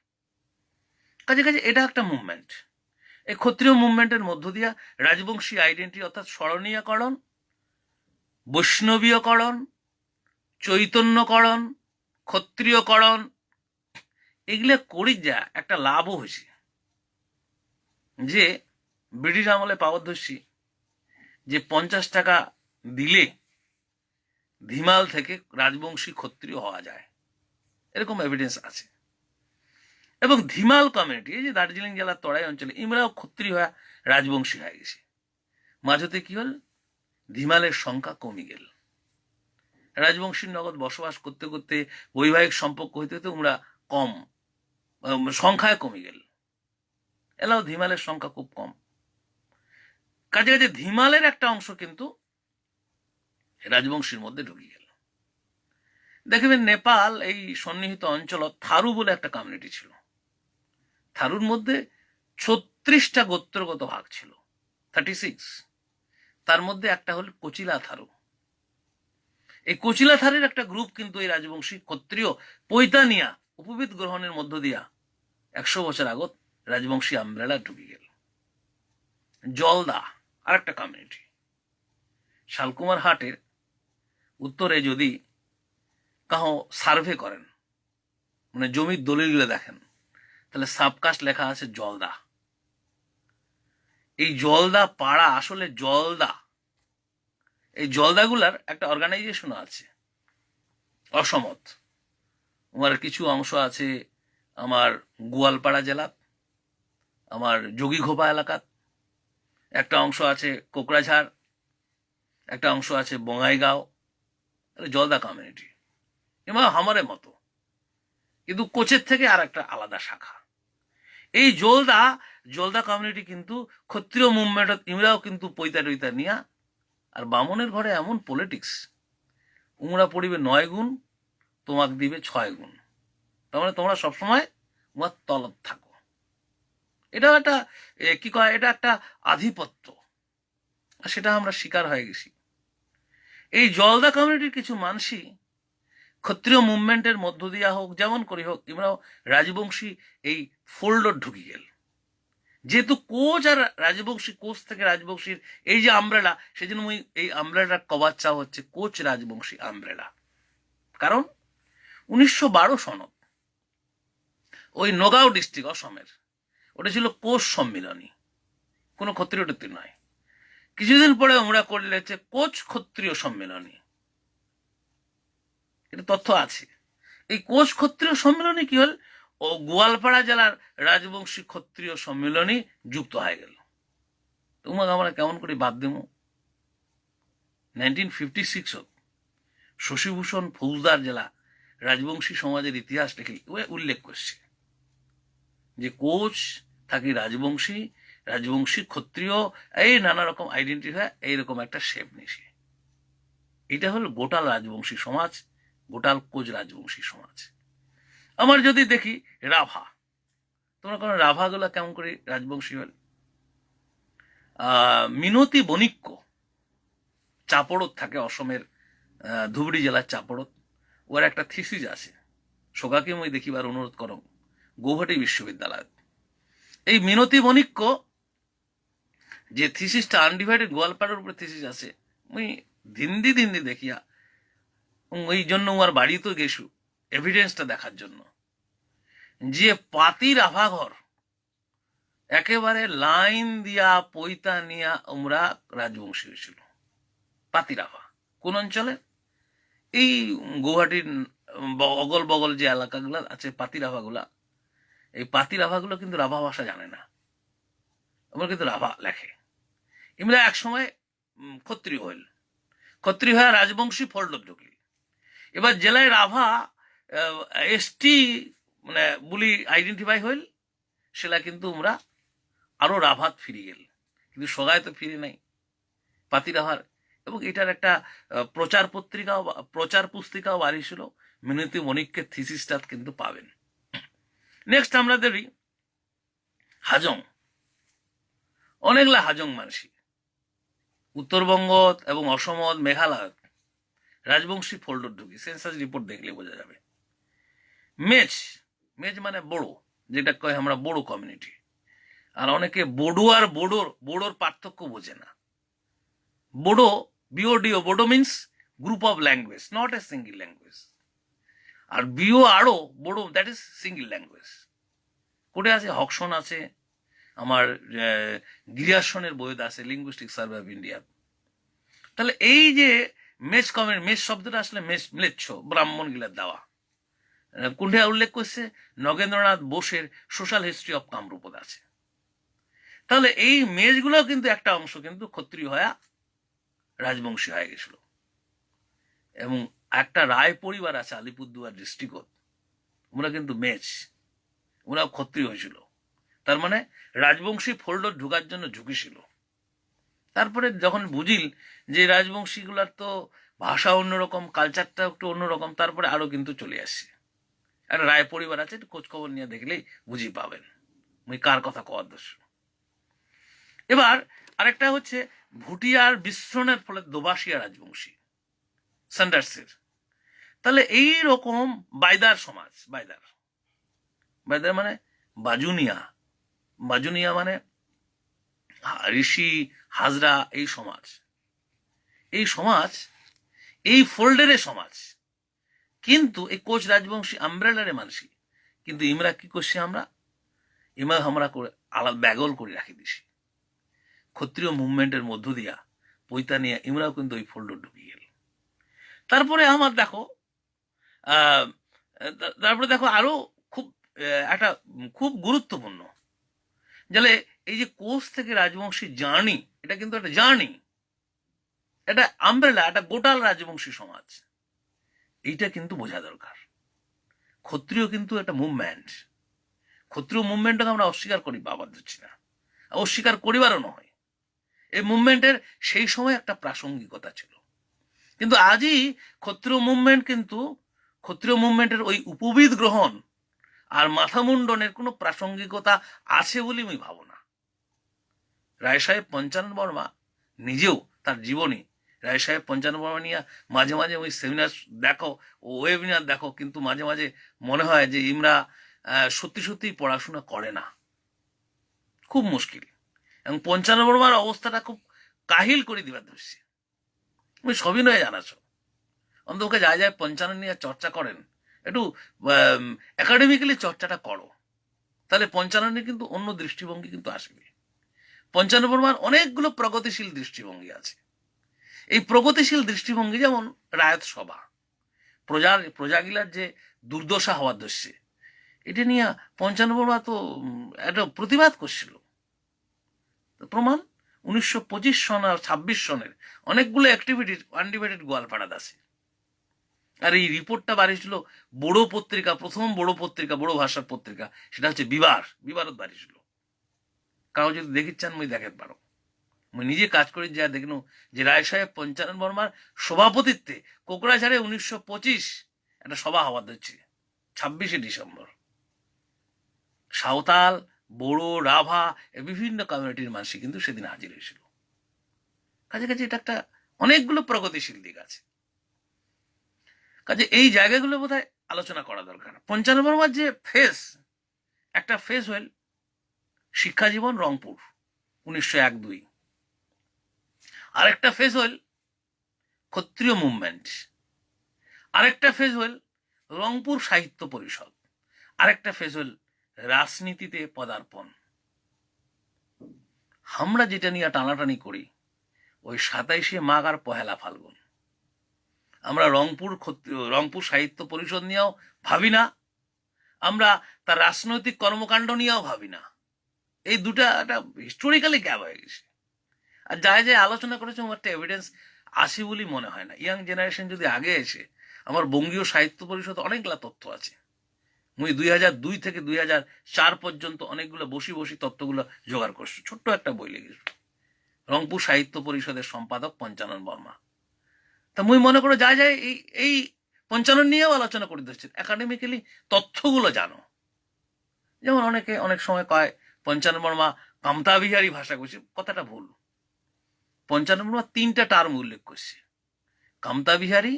কাজে কাজে এটা একটা মুভমেন্ট। এই ক্ষত্রিয় মুভমেন্টের মধ্য দিয়া রাজবংশী আইডেন্টিটি অর্থাৎ স্মরণীয়করণ, বৈষ্ণবীয়করণ, চৈতন্যকরণ, ক্ষত্রিয়করণ, এগুলো করি যা একটা লাভও হয়েছে যে ব্রিটিশ আমলে পাওয়ারদর্শী যে 50 টাকা দিলে ধিমাল থেকে রাজবংশী ক্ষত্রিয় হওয়া যায়, এরকম এভিডেন্স আছে। এবং ধিমাল কমিউনিটি, এই যে দার্জিলিং জেলার তরাই অঞ্চলে, ইমরাও ক্ষত্রিয় হয়ে রাজবংশী হয়ে গেছে। মাঝতে কি হল, ধিমালের সংখ্যা কমে গেল। রাজবংশীর নগদ বসবাস করতে করতে বৈবাহিক সম্পর্ক হইতে হইতে আমরা কম সংখ্যায় কমে গেল। এলাও ধিমালের সংখ্যা খুব কম। কাজে কাজে ধিমালের একটা অংশ কিন্তু রাজবংশীর মধ্যে ঢুকে গেল। দেখবেন নেপাল এই সন্নিহিত অঞ্চল থারু বলে একটা কমিউনিটি ছিল। থারুর মধ্যে 36টা গোত্রগত ভাগ ছিল, 36। তার মধ্যে একটা হল কোচিলা থারু। এই কোচিলা থারের একটা গ্রুপ কিন্তু এই রাজবংশী ক্ষত্রিয় পৈতানিয়া উপবিদ গ্রহণের মধ্য দিয়া 100 বছর আগত রাজবংশী আমব্রেলা ঢুকে গেল। জলদা আর একটা কমিউনিটি। শালকুমার হাটের উত্তরে যদি কাহ সার্ভে করেন, মানে জমির দলিলগুলো দেখেন, তাহলে সাবকাস্ট লেখা আছে জলদা। এই জলদা পাড়া আসলে জলদা, এই জলদাগুলার একটা অর্গানাইজেশন আছে অসমত। আমার কিছু অংশ আছে আমার গোয়ালপাড়া জেলাত, আমার যোগীঘোপা এলাকাত, একটা অংশ আছে কোকরাঝাড়, একটা অংশ আছে বঙ্গাইগাঁও। জলদা কমিউনিটি এমা হামারের মতো, কিন্তু কোচের থেকে আর একটা আলাদা শাখা। এই জলদা কমিউনিটি কিন্তু ক্ষত্রিয় মুভমেন্ট, ইমরাও কিন্তু পৈতা টৈতা নিয়া। আর বামনের ঘরে এমন পলিটিক্স, উমরা পড়িবে 9 গুণ, তোমাকে দিবে 6 গুণ। তার মানে তোমরা সবসময় উমার তলত থাকো। এটা একটা কি কয়, এটা একটা আধিপত্য, সেটা আমরা শিকার হয়ে গেছি। এই জলদা কমিউনিটির কিছু মানুষই ক্ষত্রিয় মুভমেন্টের মধ্য দিয়া হোক, যেমন করি হোক, ইমরাও রাজবংশী এই ফোল্ডর ঢুকি গেল। যেহেতু কোচ আর রাজবংশী, কোচ থেকে রাজবংশীর এই যে আমব্রেলা, সেই জন্য এই আমব্রেলার কভার চা হচ্ছে কোচ রাজবংশী আমব্রেলা। কারণ 1912 সনদ, ওই নগাঁও ডিস্ট্রিক্ট অসমের, ওটা ছিল কোচ সম্মিলনী, কোনো ক্ষত্রিয় টত্রিয় নয়। কিছুদিন পরে আমরা করলে হচ্ছে কোচ ক্ষত্রিয় সম্মিলনী, এটা তথ্য আছে। এই কোচ ক্ষত্রিয় সম্মিলনী কি হল, ও গোয়ালপাড়া জেলার রাজবংশী ক্ষত্রিয় সম্মিলনী যুক্ত হয়ে গেল। তোমাকে আমরা কেমন করে বাদ দেব? 1956 শশীভূষণ ফৌজদার জেলা রাজবংশী সমাজের ইতিহাস লিখে উল্লেখ করছে যে কোচ থাকি রাজবংশী ক্ষত্রিয়, এই নানা রকম আইডেন্টি হয়, এইরকম একটা শেপ নিছে। এটা হল গোটাল রাজবংশী সমাজ, গোটাল কোচ রাজবংশী সমাজ। আমার যদি দেখি রাভা, তোমরা কোনো রাভাগুলা কেমন করে রাজবংশী হল? মিনতি বণিক্য চাপড়ত থাকে, অসমের ধুবড়ি জেলার চাপড়ত। ওর একটা থিসিস আছে, সোগাকে মই দেখিবার অনুরোধ করো গৌহাটি বিশ্ববিদ্যালয়। এই মিনতি বণিক্য যে থিসিসটা আনডিভাইডেড গোয়ালপাড়ার উপরে থিসিস আছে, মুই দিন্দি দেখিয়া ওই জন্য আমার বাড়িতে গেছু এভিডেন্সটা দেখার জন্য, যে পাতির আভাঘর একেবারে লাইন দিয়া পৈতা নিয়া আমরা রাজবংশী হয়েছিল। পাতির আভা কোন অঞ্চলে? এই গৌহাটির অগল বগল যে এলাকাগুলো আছে পাতির আভাগুলা, এই পাতির আভাগুলো কিন্তু রাভা ভাষা জানে না, আমরা কিন্তু রাভা লেখে। এমরা এক সময় ক্ষত্রিয় হইল, ক্ষত্রিয় হয়ে রাজবংশী ফোল্ডর ঢুকিল। এবার জেলায় রাভা এসটি মানে বলি আইডেন্টিফাই হইল, সেটা কিন্তু আমরা আরো রাভাত ফিরে গেল, কিন্তু সগায় তো ফিরে নাই। পাতিরাহার, এবং এটার একটা প্রচার পুস্তিকাও বাড়িয়েছিল। মিনতি মনিককে থিসিসটা কিন্তু পাবেন। নেক্সট আমরা দেখি হাজং। অনেকগুলা হাজং মানসি উত্তরবঙ্গ এবং অসমত মেঘালয় রাজবংশী ফোল্ডর ঢুকি, সেন্সাস রিপোর্ট দেখলে বোঝা যাবে। মেজ, মেজ মানে বড়ো, যেটা কয় আমরা বড়ো কমিউনিটি। আর অনেকে বড়ো আর বোড়োর পার্থক্য বোঝে না। Bodo, B O D O, Bodo means group of language, not a single language. আর B O R O Bodo, that is single language. কোটে আছে, হকসন আছে, আমার গিরিয়াসনের বইতে আছে, লিঙ্গুইস্টিক সার্ভে অফ ইন্ডিয়া। তাহলে এই যে মেজ কমিউনিটি, মেজ শব্দটা আসলে মেজ ম্লেচ্ছ, ব্রাহ্মণ গিলার দেওয়া। কুণ্ঠে উল্লেখ করছে নগেন্দ্রনাথ বোসের সোশ্যাল হিস্ট্রি অফ কামরূপদ আছে। তাহলে এই মেজগুলো কিন্তু একটা অংশ কিন্তু ক্ষত্রিয় হয়ে রাজবংশী হয়ে গেছিল। এবং একটা রায় পরিবার আছে আলিপুরদুয়ার ডিস্ট্রিক্ট, ওরা কিন্তু মেজ, ওরা ক্ষত্রিয় হয়েছিল। তার মানে রাজবংশী ফোল্ডর ঢুকার জন্য ঝুঁকি ছিল। তারপরে যখন বুঝিল যে রাজবংশীগুলার তো ভাষা অন্যরকম, কালচারটা একটু অন্যরকম, তারপরে আরো কিন্তু চলে আসছে। একটা রায় পরিবার আছে, একটু খোঁজ খবর নিয়ে দেখলেই বুঝি পাবেন মুই কার কথা কওয়ার দোষ। এবার আরেকটা হচ্ছে ভুটিয়ার বিস্ফোরণের ফলে দোবাসিয়া রাজবংশী সান্ডার্সের। তাহলে এই রকম বাইদার সমাজ, বাইদার মানে বাজুনিয়া, বাজুনিয়া মানে ঋষি হাজরা, এই সমাজ, এই ফোল্ডারের সমাজ। কিন্তু এই কোচ রাজবংশী আমব্রেলারে মানসি, কিন্তু ইমরা কি করছি, আমরা করে আলাদা ব্যাগল করে রাখি দিছি। ক্ষত্রিয় মুভমেন্টের মধ্য দিয়া পৈতা নিয়ে ইমরাও কিন্তু ওই ফোল্ডার ঢুকিয়ে গেল। তারপরে আমার দেখো আরো খুব একটা খুব গুরুত্বপূর্ণ, যাহলে এই যে কোচ থেকে রাজবংশী জার্নি, এটা কিন্তু একটা জার্নি, এটা আমব্রেলা, একটা গোটাল রাজবংশী সমাজ। এইটা কিন্তু বোঝা দরকার। ক্ষত্রিয় কিন্তু একটা মুভমেন্ট, ক্ষত্রিয় মুভমেন্টটাকে আমরা অস্বীকার করি, বাবার দিচ্ছি না, অস্বীকার করিবারও নয়। এই মুভমেন্টের সেই সময় একটা প্রাসঙ্গিকতা ছিল, কিন্তু আজই ক্ষত্রিয় মুভমেন্টের ওই উপবিদ গ্রহণ আর মাথা মুন্ডনের কোনো প্রাসঙ্গিকতা আছে বলে আমি ভাবো না। রায় সাহেব পঞ্চানন বর্মা নিজেও তার জীবনী, রায় সাহেব পঞ্চানন বর্মা নিয়ে মাঝে মাঝে ওই সেমিনার দেখো, ও ওয়েবিনার দেখো, কিন্তু মাঝে মাঝে মনে হয় যে ইমরা সত্যি সত্যি পড়াশোনা করে না, খুব মুশকিল। এবং পঞ্চানন বর্মার অবস্থাটা খুব কাহিল করে দিবার ধরছে, তুমি সবই নয় জানাছো। অন্তত ওকে যায় যায় পঞ্চানন নিয়ে চর্চা করেন, একটু একাডেমিক্যালি চর্চাটা করো, তাহলে পঞ্চাননের কিন্তু অন্য দৃষ্টিভঙ্গি কিন্তু আসবে। পঞ্চানন বর্মার অনেকগুলো প্রগতিশীল দৃষ্টিভঙ্গি আছে। এই প্রগতিশীল দৃষ্টিভঙ্গি যেমন রায়ত সভা, প্রজাগিলার যে দুর্দশা হওয়ার ধরছে, এটা নিয়ে পঞ্চানন বর্মা তো একটা প্রতিবাদ করছিল। প্রমাণ 1925 সন আর 26 সনের অনেকগুলো অ্যাক্টিভিটি আনডিভাইডেড গোয়ালপাড়াত আছে। আর এই রিপোর্টটা বাড়িয়েছিল বড়ো পত্রিকা, প্রথম বড়ো পত্রিকা, বড়ো ভাষার পত্রিকা, সেটা হচ্ছে বিবারত বাড়িয়েছিল। কারো যদি দেখির চান মুই দেখে পারো, মুই নিজে কাজ করি, যা দেখনু যে রায় সাহেব পঞ্চানন বর্মার সভাপতিত্বে কোকড়াঝাড়ে 1925 একটা সভা হওয়া হচ্ছে 26শে ডিসেম্বর। সাঁওতাল, বড়ো, রাভা, বিভিন্ন কমিউনিটির মানুষ কিন্তু সেদিন হাজির হয়েছিল। কাছাকাছি এটা একটা অনেকগুলো প্রগতিশীল দিক আছে। কাজে এই জায়গাগুলো বোধহয় আলোচনা করা দরকার। পঞ্চানন বর্মার যে একটা ফেজ হল শিক্ষা জীবন রংপুর 1901-2, আরেকটা ফেজ হল ক্ষত্রিয় মুভমেন্ট, আরেকটা ফেজ হল রংপুর সাহিত্য পরিষদ, আরেকটা ফেজ হল রাজনীতিতে পদার্পণ। আমরা যেটা নিয়ে টানাটানি করি ওই 27শে মাঘ আর 1 ফাল্গুন, আমরা রংপুর সাহিত্য পরিষদ নিয়েও ভাবি না, আমরা তার রাজনৈতিক কর্মকাণ্ড নিয়েও ভাবি না। এই দুটা একটা হিস্টোরিক্যালি গ্যাপ হয়ে গেছে। আর যাই যাই আলোচনা করেছে আমার একটা এভিডেন্স আসি বলেই মনে হয় না। ইয়াং জেনারেশন যদি আগে এসে, আমার বঙ্গীয় সাহিত্য পরিষদ অনেকগুলা তথ্য আছে, মুই 2002 থেকে 2004 পর্যন্ত অনেকগুলো বসি তথ্যগুলো জোগাড় করছি, ছোট্ট একটা বই লেগেছিল। রংপুর সাহিত্য পরিষদের সম্পাদক পঞ্চানন বর্মা। তা মুই মনে করো যায় যায় এই পঞ্চানন নিয়েও আলোচনা করে দিচ্ছেন একাডেমিক্যালি তথ্যগুলো জানো। যেমন অনেকে অনেক সময় কয় পঞ্চানন বর্মা কামতা বিহারী ভাষা কইছে, কথাটা ভুল। পঞ্চানন বর্মা 3টা টার্ম উল্লেখ করছে, কামতা বিহারী,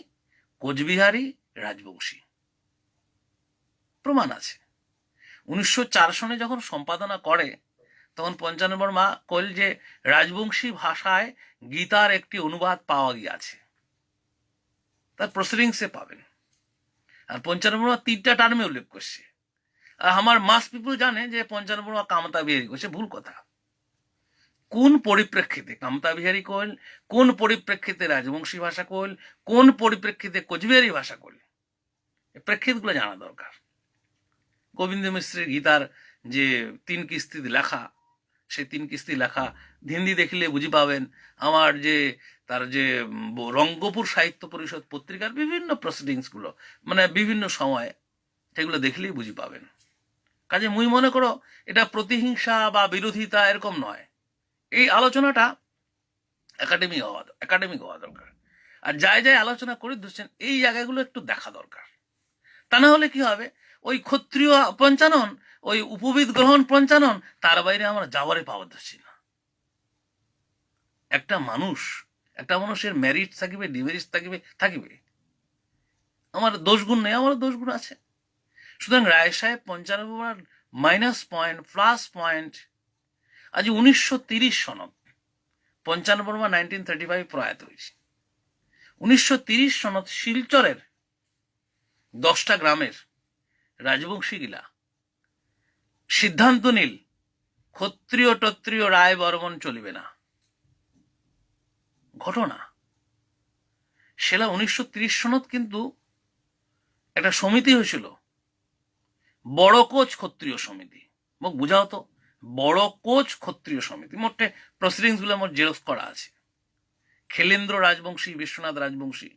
কোচবিহারী, রাজবংশী। প্রমাণ আছে। 1904 সনে যখন সম্পাদনা করে তখন পঞ্চানন বর্মা কইল যে রাজবংশী ভাষায় গীতার একটি অনুবাদ পাওয়া গিয়াছে, তার প্রসিডিংসে পাবেন। আর পঞ্চানন বর্মা 3টা টার্মে উল্লেখ করছে। আর আমার মাস পিপুল জানে যে পঞ্চানন বর্মা কামতা বিহারী করছে, ভুল কথা। কোন পরিপ্রেক্ষিতে কামতা বিহারী কইল, কোন পরিপ্রেক্ষিতে রাজবংশী ভাষা কইল, কোন পরিপ্রেক্ষিতে কোচবিহারী ভাষা কইল, এই প্রেক্ষিতগুলো জানা দরকার। গোবিন্দ মিশ্রের গীতার যে 3 কিস্তিতে লেখা, সেই 3 কিস্তি লেখা হিন্দি দেখলে বুঝি পাবেন। আমার যে তার যে রঙ্গপুর সাহিত্য পরিষদ পত্রিকার বিভিন্ন প্রসিডিংস গুলো, মানে বিভিন্ন সময়ে, সেগুলো দেখলেই বুঝি পাবেন। কাজে মুই মনে করো এটা প্রতিহিংসা বা বিরোধিতা এরকম নয়। এই আলোচনাটা একাডেমিক হওয়া দরকার। আর যাই যাই আলোচনা করে দিচ্ছেন এই জায়গাগুলো একটু দেখা দরকার। তা না হলে কি হবে, ওই ক্ষত্রিয় পঞ্চানন, ওই উপবিদ গ্রহণ পঞ্চানন, তার বাইরে আমরা যাওয়ারে পাওয়া যাচ্ছি না। একটা মানুষের মেরিট থাকিবে, ডিমেরিট থাকিবে। আমার দোষগুণ নেই, আমার দোষগুণ আছে। সুতরাং রায় সাহেব 95 মাইনাস পয়েন্ট প্লাস পয়েন্ট। আজ 1930 সনত, পঞ্চানন বর্মা 1935 প্রয়াত হয়েছে। 1930 সনত শিলচরের 10টা গ্রামের রাজবংশী গিলা সিদ্ধান্ত নিল ক্ষত্রিয় টত্রিয় রায় বর্মন চলিবে না। ঘটনা সেলা 1930 সনত কিন্তু একটা সমিতি হয়েছিল, বড় কোচ ক্ষত্রিয় সমিতি। মোক বুঝাও তো, বড় কোচ ক্ষত্রিয় সমিতি। মোটে প্রসিডিংস গুলো আমার জেরক্স করা আছে। খেলেন্দ্র রাজবংশী, বিশ্বনাথ রাজবংশী,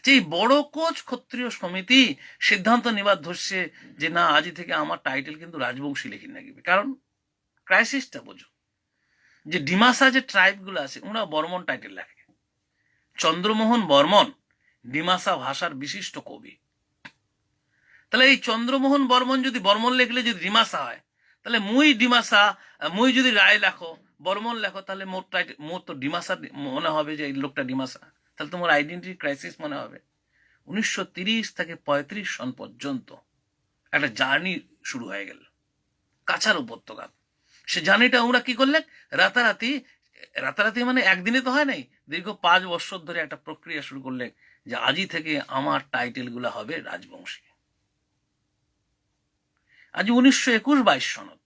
যে বড় কোচ ক্ষত্রিয় সমিতি সিদ্ধান্ত নিবার ধরছে যে না, আজ থেকে আমার টাইটেল কিন্তু রাজবংশী লিখি নাকি। কারণ ক্রাইসিসটা বোঝো, যে ডিমাসা যে ট্রাইব গুলো আছে ওরা বর্মন টাইটেল লেখে। চন্দ্রমোহন বর্মন ডিমাসা ভাষার বিশিষ্ট কবি। তাহলে এই চন্দ্রমোহন বর্মন যদি বর্মন লেখলে যদি ডিমাসা হয়, তাহলে মুই যদি রায় লেখো, বর্মন লেখো, তাহলে মোর তো ডিমাসা মনে হবে, যে এই লোকটা ডিমাসা। তাহলে তোমার আইডেন্টিটি ক্রাইসিস মনে হবে। 1930 থেকে 35 সন পর্যন্ত একটা জার্নি শুরু হয়ে গেল কাছাড় উপত্যকা। সে জার্নিটা ওরা কি করলেন, রাতারাতি মানে একদিনে তো হয় নাই, দীর্ঘ 5 বছর ধরে একটা প্রক্রিয়া শুরু করলে যে আজই থেকে আমার টাইটেল গুলা হবে রাজবংশী। আজ 1921-22 সনত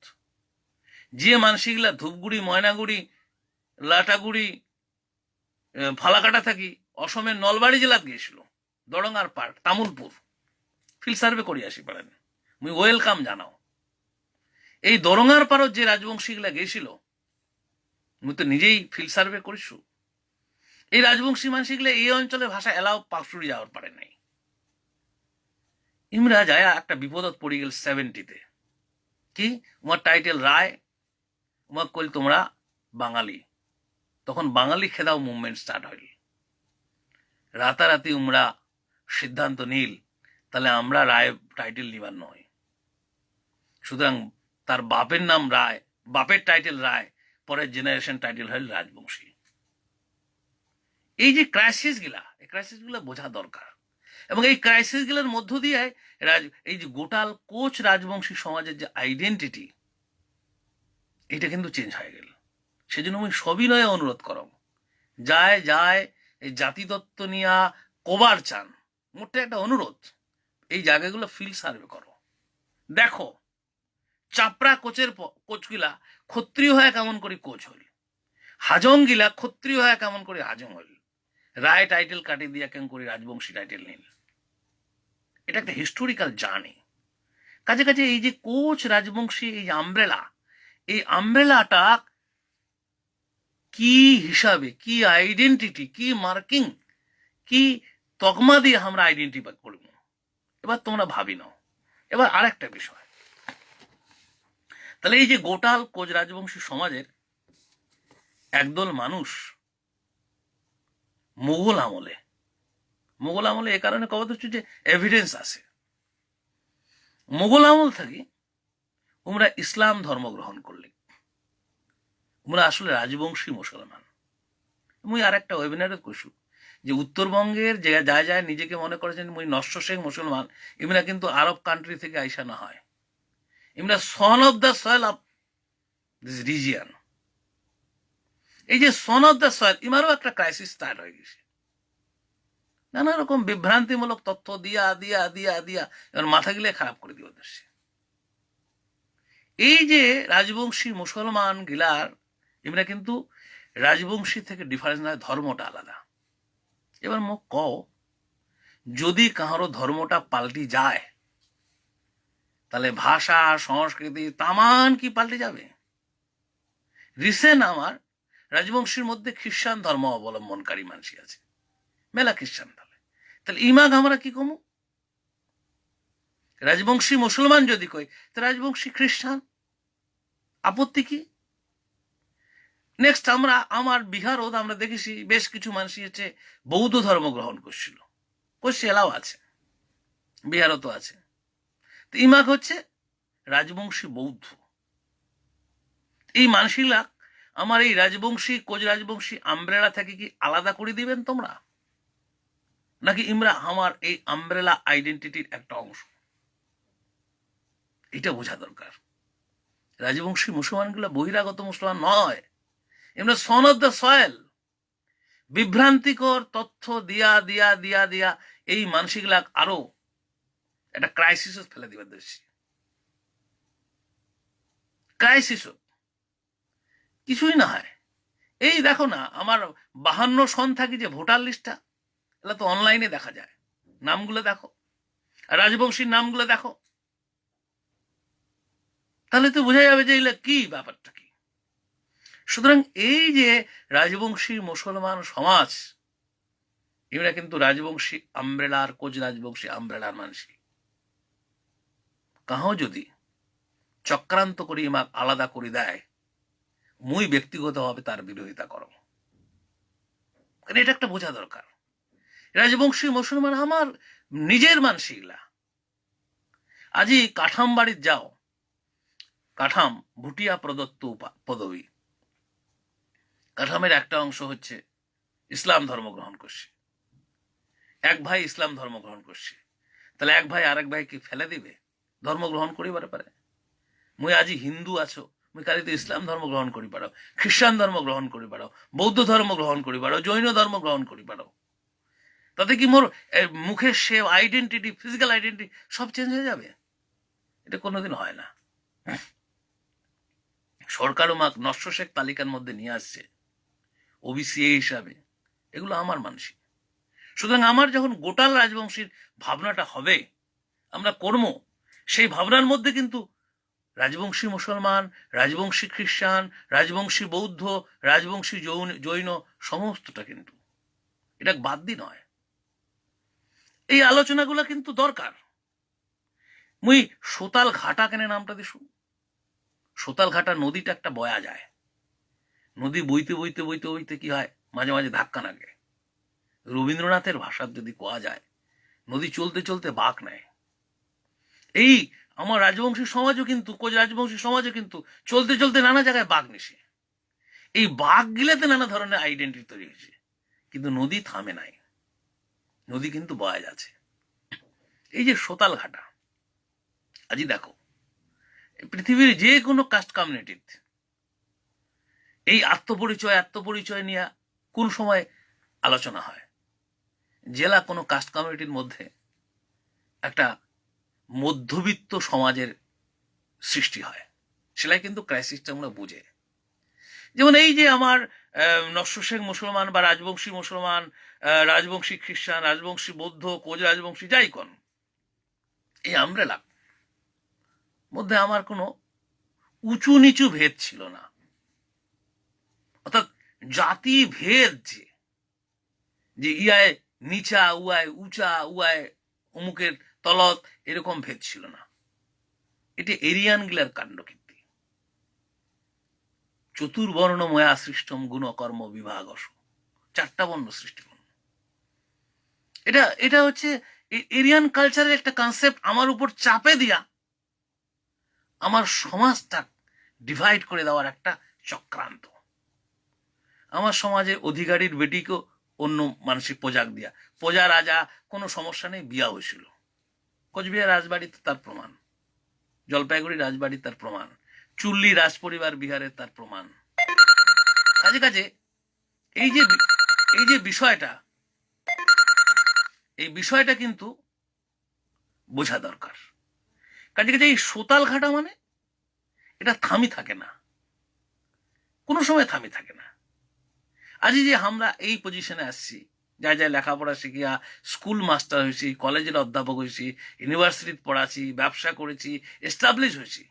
যে মানসিগুলা ধূপগুড়ি, ময়নাগুড়ি, লাটাগুড়ি, ফালাকাটা থাকি অসমের নলবাড়ি জেলাত গিয়েছিল, দরঙ্গার পার্ক, তামুলপুর ফিল্ড সার্ভে করি আসি পারেন, মুই ওয়েলকাম জানাও। এই দরঙ্গার পারত যে রাজবংশীগুলা গিয়েছিল, মুই তো নিজেই ফিল্ড সার্ভে করিছু। এই রাজবংশী মানসিগুলা এই অঞ্চলে ভাষা এলাও পাকসুরি যাওয়ার পারে নাই। ইমরা যায় একটা বিপদত পড়ি গেল 70-তে। কি তোমার টাইটেল রায়, তোমার কইল তোমরা বাঙালি। তখন বাঙালি খেদাও মুভমেন্ট স্টার্ট হইল। রাতারাতি উমরা সিদ্ধান্ত নিল তাহলে আমরা রায় টাইটেল নিবার নয়। সুতরাং তার বাপের নাম রায়, বাপের টাইটেল রায়, পরের জেনারেশন টাইটেল হইল রাজবংশী। এই যে ক্রাইসিস গুলা বোঝা দরকার। এবং এই ক্রাইসিস গুলোর মধ্য দিয়ে এই যে গোটাল কোচ রাজবংশী সমাজের যে আইডেন্টিটি, এটা কিন্তু চেঞ্জ হয়ে গেল। সেজন্য আমি সবিনয়ে অনুরোধ করব, যায় এই জাতিতত্ত্ব নিয়া কবার চান, মোটে একটা অনুরোধ, এই জায়গাগুলো ফিল্ড সার্ভে করো, দেখো চাপড়া কোচগুলা ক্ষত্রিয় হয়ে কেমন করে কোচ হইল, হাজং গিলা ক্ষত্রিয় হয়ে কেমন করে হাজং হইল, রায় টাইটেল কাটি দিয়া কেমন করে রাজবংশী টাইটেল নিল। এটা একটা হিস্টোরিক্যাল জার্নি। কাজে এই যে কোচ রাজবংশী, এই যে এই আমব্রেলাটা কি হিসাবে, কি আইডেন্টিটি, কি মার্কিং, কি তকমা দিয়ে আমরা আইডেন্টিফাই করব, এবার তোমরা ভাবি নাও। এবার আর একটা বিষয়, তাহলে এই যে গোটাল কোচ রাজবংশী সমাজের একদল মানুষ মোগল আমলে এ কারণে কথা হচ্ছে যে এভিডেন্স আছে মোগল আমল থেকে তোমরা ইসলাম ধর্ম গ্রহণ করলে তোমরা আসলে রাজবংশী মুসলমান। মুই আর একটা ওয়েবিনারে কইসু যে উত্তরবঙ্গের যে যায় নিজেকে মনে করেছেন মুই নস্য শেখ মুসলমান, এমরা কিন্তু আরব কান্ট্রি থেকে আইসা না হয়, এমরা son of the soil of this region. এই যে সন অফ দ্য সয়েল, ইমারও একটা ক্রাইসিস স্টার্ট হয়ে গেছে। নানা রকম বিভ্রান্তিমূলক তথ্য দিয়া দিয়া দিয়া দিয়া এবার মাথা গিলে খারাপ করে দিয়ে ওদের। এই যে রাজবংশী মুসলমান গিলার, এমরা কিন্তু রাজবংশী থেকে ডিফারেন্স নয়, ধর্মটা আলাদা। এবার মোক কও, যদি কাহারো ধর্মটা পাল্টি যায় তাহলে ভাষা সংস্কৃতি তামান কি পাল্টে যাবে? রিসেন্ট আমার রাজবংশীর মধ্যে খ্রিস্টান ধর্ম অবলম্বনকারী মানুষ আছে, মেলা খ্রিস্টান। তাহলে ইমাগ আমরা কি কমু? রাজবংশী মুসলমান যদি কই তো রাজবংশী খ্রিস্টান, আপত্তি কি? নেক্সট আমার বিহারও আমরা দেখেছি বেশ কিছু মানুষ হচ্ছে বৌদ্ধ ধর্ম গ্রহণ করছিল, এলাও আছে, বিহারও তো আছে। তো ইমাগ হচ্ছে রাজবংশী বৌদ্ধ। এই মানুষগুলা আমার এই রাজবংশী কোচ রাজবংশী আমব্রেলা থেকে কি আলাদা করে দিবেন তোমরা, নাকি ইমরা আমার এই আমব্রেলা আইডেন্টিটির একটা অংশ? এটা বোঝা দরকার। রাজবংশী মুসলমানগুলো বহিরাগত মুসলমান নয়, এমরা সন অফ দ্য সয়েল। বিভ্রান্তিকর তথ্য দিয়া দিয়া দিয়া দিয়া এই মানসিকগুলা আরো একটা ক্রাইসিস ফেলে দিবার দর্শী। ক্রাইসিস কিছুই না হয়। এই দেখো না, আমার 52 সন থাকি যে ভোটার লিস্টটা, এগুলো তো অনলাইনে দেখা যায়, নামগুলো দেখো, রাজবংশীর নামগুলো দেখো, তাহলে তো বোঝা যাবে যে এগুলো কি, ব্যাপারটা কি। সুতরাং এই যে রাজবংশী মুসলমান সমাজ, এরা কিন্তু রাজবংশী আমব্রেলার কোচ রাজবংশী আমব্রেলার মানুষই। কাহো যদি চক্রান্ত করি আমাকে আলাদা করে দেয়, মুই ব্যক্তিগতভাবে তার বিরোধিতা করো, কারণ এটা একটা বোঝা দরকার। রাজবংশী মুসলমান আমার নিজের মানসিকলা। আজি কাঠাম বাড়ির যাও, কাঠাম ভুটিয়া প্রদত্ত পদবী, কাঠামের একটা অংশ হচ্ছে ইসলাম ধর্ম গ্রহণ করছে, এক ভাই ইসলাম ধর্ম গ্রহণ করছে, তাহলে এক ভাই আরেক ভাই কি ফেলে দিবে ধর্ম গ্রহণ করিবার পারে? মুই আজি হিন্দু আছো, মুই কালি তো ইসলাম ধর্ম গ্রহণ করি পারো, খ্রিস্টান ধর্ম গ্রহণ করি পারো, বৌদ্ধ ধর্ম গ্রহণ করি পারো, জৈন ধর্ম গ্রহণ করি পারো, তাতে কি মোর মুখের সে আইডেন্টিটি, ফিজিক্যাল আইডেন্টিটি সব চেঞ্জ হয়ে যাবে? এটা কোনোদিন হয় না। সরকারও মাক নস্য শেখ তালিকার মধ্যে নিয়ে আসছে ওবিসি হিসাবে, এগুলো আমার মানসিক। সুতরাং আমার যখন গোটাল রাজবংশীর ভাবনাটা হবে, আমরা কর্ম, সেই ভাবনার মধ্যে কিন্তু রাজবংশী মুসলমান, রাজবংশী খ্রিস্টান, রাজবংশী বৌদ্ধ, রাজবংশী জৈন সমস্তটা কিন্তু এটা বাদ দি নয়। এই আলোচনাগুলো কিন্তু দরকার। মুই সোতাল ঘাটা কেন নামটা দিছু? সোতাল ঘাটা নদীটা একটা বয়া যায়, নদী বইতে বইতে বইতে বইতে কি হয়, মাঝে মাঝে ধাক্কা লাগে। রবীন্দ্রনাথের ভাষার যদি কোয়া যায়, নদী চলতে চলতে বাঁক নেয়। এই আমার রাজবংশী সমাজও কিন্তু, কোচ রাজবংশী সমাজও কিন্তু চলতে চলতে নানা জায়গায় বাঘ নিছে। এই বাঘ গিলাতে নানা ধরনের আইডেন্টিটি তৈরি হয়েছে, কিন্তু নদী থামে নাই, নদী কিন্তু বয়া যাচ্ছে। এই যে সোতাল ঘাটা, আজই দেখো পৃথিবীর যে কোনো কাস্ট কমিউনিটির এই আত্মপরিচয় নিয়ে কোন সময় আলোচনা হয়? জেলা কোনো কাস্ট কমিউনিটির মধ্যে একটা মধ্যবিত্ত সমাজের সৃষ্টি হয়, সেলাই কিন্তু ক্রাইসিসটা আমরা বুঝে। যেমন এই যে আমার নস্য শেখ মুসলমান বা রাজবংশী মুসলমান, রাজবংশী খ্রিস্টান, রাজবংশী বৌদ্ধ, কোচ রাজবংশী যাই কোন, এই আমব্রেলা মধ্যে আমার কোনো উঁচু নিচু ভেদ ছিল না। অর্থাৎ জাতি ভেদ যে ইয়ায় নিচা, উয়ায় উঁচা, উয়ায় অমুকের তলত, এরকম ভেদ ছিল না। এটি এরিয়ান গিলার কাণ্ড কীর্তি। চতুর্বর্ণময়া সৃষ্টম গুণকর্ম বিভাগস, 4টা বর্ণ সৃষ্টি করুন। এটা এটা হচ্ছে এরিয়ান কালচারের একটা কনসেপ্ট আমার উপর চাপে দিয়া আমার সমাজটা ডিভাইড করে দেওয়ার একটা চক্রান্ত। আমার সমাজে অধিকারীর বেটিকেও অন্য মানসিক পোজাক দিয়া, প্রজা রাজা, কোনো সমস্যা নেই, বিয়া হয়েছিল। কোচবিহার রাজবাড়িতে তার প্রমাণ, জলপাইগুড়ি রাজবাড়ি তার প্রমাণ, চুল্লি রাজপরিবার বিহারের তার প্রমাণ। কাজে কাজে এই যে বিষয়টা, এই বিষয়টা কিন্তু বোঝা দরকার। কাজে কাজে এই সোতাল ঘাটা মানে এটা থামি থাকে না, কোনো সময় থামি থাকে না। আজ যে আমরা এই পজিশনে আসছি, যা যা লেখাপড়া শিখিয়া স্কুল মাস্টার হয়েছি, কলেজের অধ্যাপক হয়েছি, ইউনিভার্সিটিতে পড়াছি, ব্যবসা করেছি, এস্টাবলিশ হয়েছি,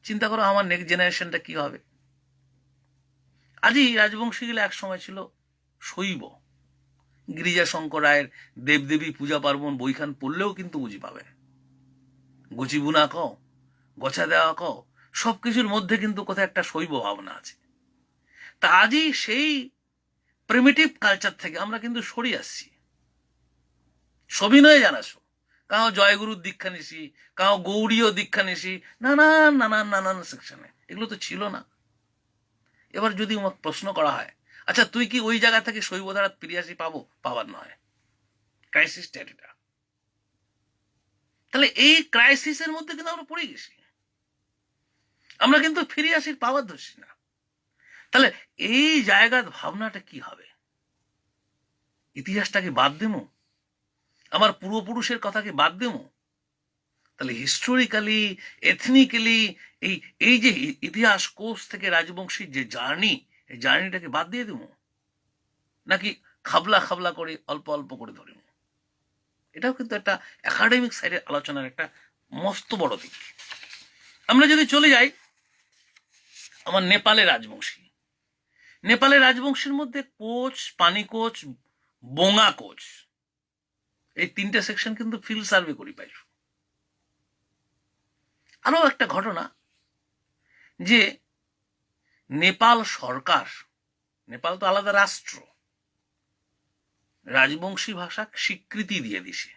চিন্তা করো আমার নেক্সট জেনারেশনটা কি হবে। আজই রাজবংশীগুলো এক সময় ছিল শৈব। গিরিজাশঙ্কর রায়ের দেবদেবী পূজা পার্বণ বইখান পড়লেও কিন্তু বুঝি পাবেন। গুচি বুনা ক, গোছা দেওয়া ক, সবকিছুর মধ্যে কিন্তু কোথায় একটা শৈব ভাবনা আছে। তা আজই সেই প্রিমিটিভ কালচার থেকে আমরা কিন্তু সরে আসছি। সবিনয়ে জানাছো, কাউ জয়গুরুর দীক্ষা নিছি, কাউ গৌড়ীয় দীক্ষা নিছি, নানান নানান নানান সেকশনে, এগুলো তো ছিল না। এবার যদি আমাকে প্রশ্ন করা হয়, আচ্ছা তুই কি ওই জায়গা থেকে শৈব ধারা ফিরে আসি পাবো? পাবার নয়, ক্রাইসিস এটা। তাহলে এই ক্রাইসিসের মধ্যে কিন্তু আমরা পড়ে গেছি, আমরা কিন্তু ফিরে আসি পাওয়ার ধরছি না। তাহলে এই জায়গার ভাবনাটা কি হবে? ইতিহাসটাকে বাদ দেবো? আমার পূর্বপুরুষের কথাকে বাদ দেবো? তাহলে হিস্টোরিক্যালি, এথনিক্যালি এই এই যে ইতিহাস কোষ থেকে রাজবংশীর যে জার্নি, এই জার্নিটাকে বাদ দিয়ে দেবো, নাকি খাবলা খাবলা করে অল্প অল্প করে ধরে? এটাও কিন্তু একটা একাডেমিক সাইডের আলোচনার একটা মস্ত বড় দিক। আমরা যদি চলে যাই আমার নেপালের রাজবংশী, নেপালের রাজবংশীর মধ্যে কোচ, পানি কোচ, বোঙা কোচ, এই 3টে সেকশন কিন্তু ফিল্ড সার্ভে করি পাই। আরো একটা ঘটনা, যে নেপাল সরকার, নেপাল তো আলাদা রাষ্ট্র, রাজবংশী ভাষা স্বীকৃতি দিয়ে দিছে।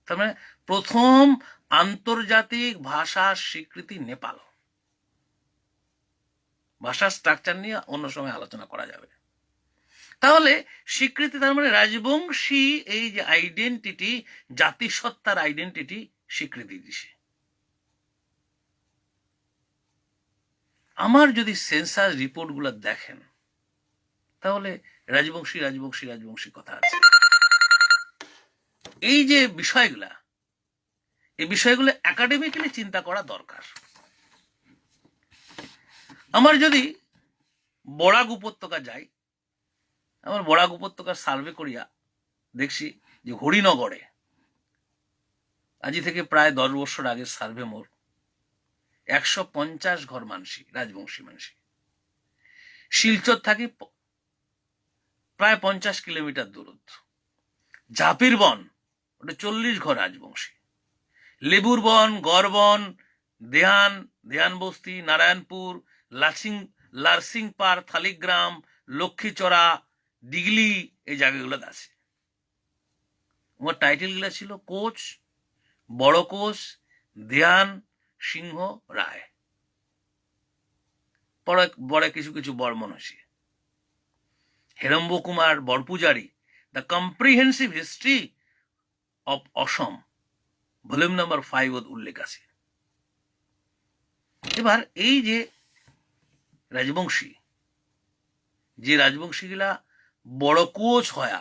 তার মানে প্রথম আন্তর্জাতিক ভাষার স্বীকৃতি নেপাল। ভাষার স্ট্রাকচার নিয়ে অন্য সময় আলোচনা করা যাবে। তাহলে স্বীকৃতি, তার মানে রাজবংশী এই যে আইডেন্টিটি, জাতিসত্তার আইডেন্টিটি স্বীকৃতি দিছে। আমার যদি সেন্সাস রিপোর্ট গুলো দেখেন, তাহলে রাজবংশী রাজবংশী রাজবংশী কথা আছে। এই যে বিষয়গুলা, এই বিষয়গুলো একাডেমিক্যালি চিন্তা করা দরকার। আমার যদি বরাক উপত্যকা যাই, আমার বরাক উপত্যকার সার্ভে করিয়া দেখছি যে হরিনগরে, আজি থেকে প্রায় 10 বছর আগে সার্ভে মোর, 150 ঘর মানসি, রাজবংশী মানসি। শিলচর থাকি প্রায় 50 কিলোমিটার দূরত্ব। জাপির বন, ওটা 40 ঘর রাজবংশী। লেবুর বন, গড়বন, দেহান বস্তি, নারায়ণপুর, লারসিংপার, থালিগ্রাম, লক্ষ্মীচড়া, ডিগলি, এই জায়গাগুলো আছে। আমার টাইটেলগুলো ছিল কোচ, বড় কোচ, দেহান সিংহ রায়, পরে কিছু কিছু বর্মন হয়েছে। Heramba Kumar Borpujari, the comprehensive history of Assam, volume number 5 উল্লেখ আছে। এবার এই যে রাজবংশী, যে রাজবংশীগুলা বড় কোচ হয়া,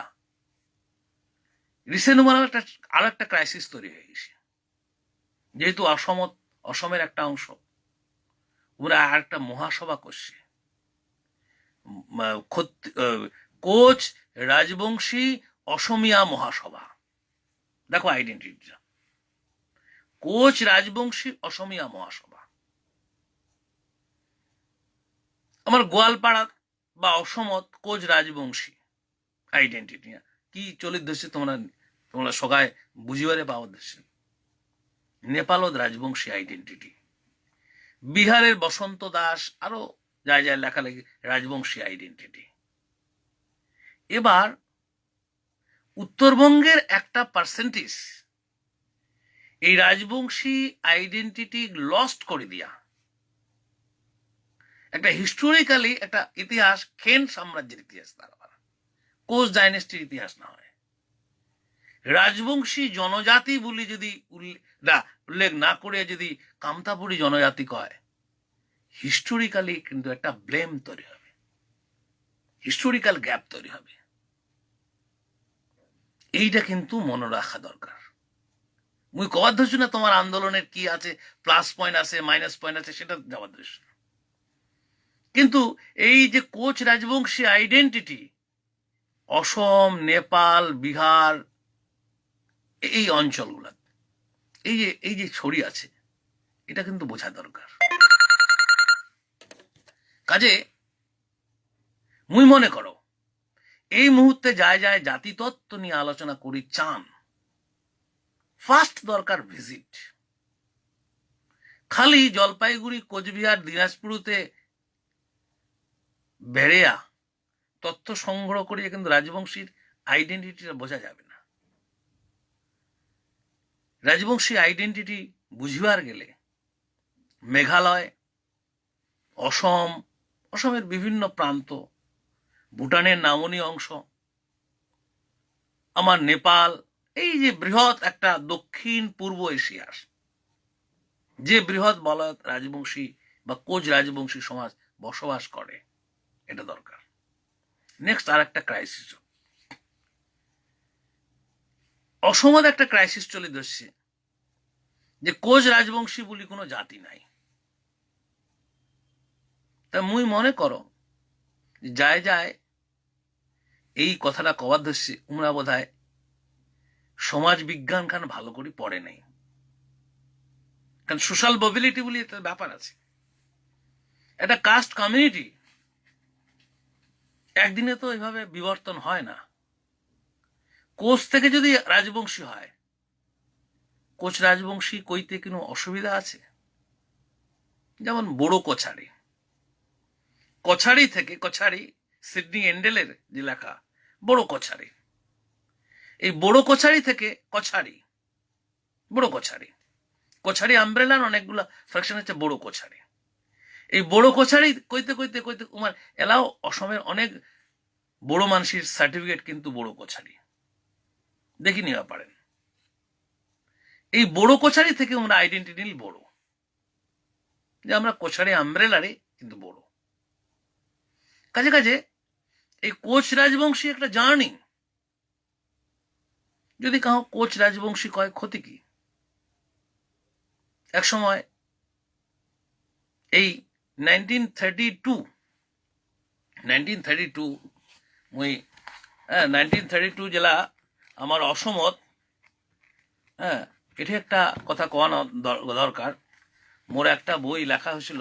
রিসেন্ট আর একটা ক্রাইসিস তৈরি হয়ে গেছে। যেহেতু অসমের একটা অংশ, ওরা আর একটা মহাসভা করছে, কোচ রাজবংশী অসমিয়া মহাসভা। দেখো আইডেন্টিটিটা, কোচ রাজবংশী অসমিয়া মহাসভা। আমার গোয়ালপাড়া বা অসমত কোচ রাজবংশী আইডেন্টিটি কি চলিত ধরছে, তোমরা সবাই বুঝিবারে পাওয়া ধরছে। নেপালত রাজবংশী আইডেন্টিটি, বিহারের বসন্ত দাস, আরো যায় যায় লেখালেখি রাজবংশী আইডেন্টিটি। এবার উত্তরবঙ্গের একটা পার্সেন্টেজ এই রাজবংশী আইডেন্টিটি লস্ট করে দিয়া একটা হিস্টোরিক্যালি একটা ইতিহাস, খেন সাম্রাজ্যের ইতিহাস, তার কোচ ডাইনেস্টির ইতিহাস না হয়। রাজবংশী জনজাতি বলে যদি উল্লেখ না করে যদি কামতাপুরী জনজাতি কয়, হিস্টোরিক্যালি কিন্তু একটা ব্লেম তৈরি হবে, হিস্টোরিক্যাল গ্যাপ তৈরি হবে। এইটা কিন্তু মনে রাখা দরকার। মুই কবার ধরছি না তোমার আন্দোলনের কি আছে, প্লাস পয়েন্ট আছে মাইনাস পয়েন্ট আছে, সেটা যাওয়ার ধরছি না। কিন্তু এই যে কোচ রাজবংশী আইডেন্টিটি অসম, নেপাল, বিহার এই অঞ্চলগুলো এই যে ছড়িয়ে আছে, এটা কিন্তু বোঝা দরকার। কাজে মুই মনে করো এই মুহূর্তে যায় যায় জাতিতত্ত্ব নিয়ে আলোচনা করি চান, ফার্স্ট দরকার ভিজিট। খালি জলপাইগুড়ি, কোচবিহার, দিনাজপুরতে বেড়েয়া তথ্য সংগ্রহ করিয়ে কিন্তু রাজবংশীর আইডেন্টিটিটা বোঝা যাবে না। রাজবংশী আইডেন্টিটি বুঝিবার গেলে মেঘালয়, অসমের বিভিন্ন প্রান্ত, ভুটানের নামনি অংশ, আমার নেপাল, এই যে বৃহৎ একটা দক্ষিণ পূর্ব এশিয়ার যে বৃহৎ বলয় রাজবংশী বা কোচ রাজবংশী সমাজ বসবাস করে, এটা দরকার। নেক্সট আর একটা ক্রাইসিস, অসমত একটা ক্রাইসিস চলে ধরছে যে কোচ রাজবংশী বলি কোনো জাতি নাই। তা মুই মনে করো যায় যায় এই কথাটা কবার ধরছে, উমরা বোধ হয় সমাজ বিজ্ঞান খান ভালো করে পড়ে নাই। কারণ সোশ্যাল মোবিলিটি বলে একটা ব্যাপার আছে। একটা কাস্ট কমিউনিটি একদিনে তো এইভাবে বিবর্তন হয় না। কোচ থেকে যদি রাজবংশী হয়, কোচ রাজবংশী কইতে কোনো অসুবিধা আছে? যেমন বড় কোছারি, কোছারি সিডনি এন্ডেলের যে লেখা বড় কোছারি, এই বড় কোছারি থেকে বড় কোছারি আমব্রেলার অনেকগুলো ফ্র্যাকশন হচ্ছে বড় কোছারি। এই বড় কোছারি কইতে কইতে কইতে তোমার এলাও অসমের অনেক বড় মানুষের সার্টিফিকেট কিন্তু বড় কোছারি দেখি নিতে পারেন। এই বড় কোছারি থেকে আমরা আইডেন্টিটি নিল বড়, যে আমরা কোছারি আমব্রেলারে কিন্তু বড়। কাজে কাজে এই কোচ রাজবংশী একটা জার্নি। যদি কাহ কোচ রাজবংশী কয় ক্ষতি কি? এক সময় এই 1932 মুই 1932 জেলা আমার অসমত, এটি একটা কথা কোয়ানো দরকার। মোর একটা বই লেখা হয়েছিল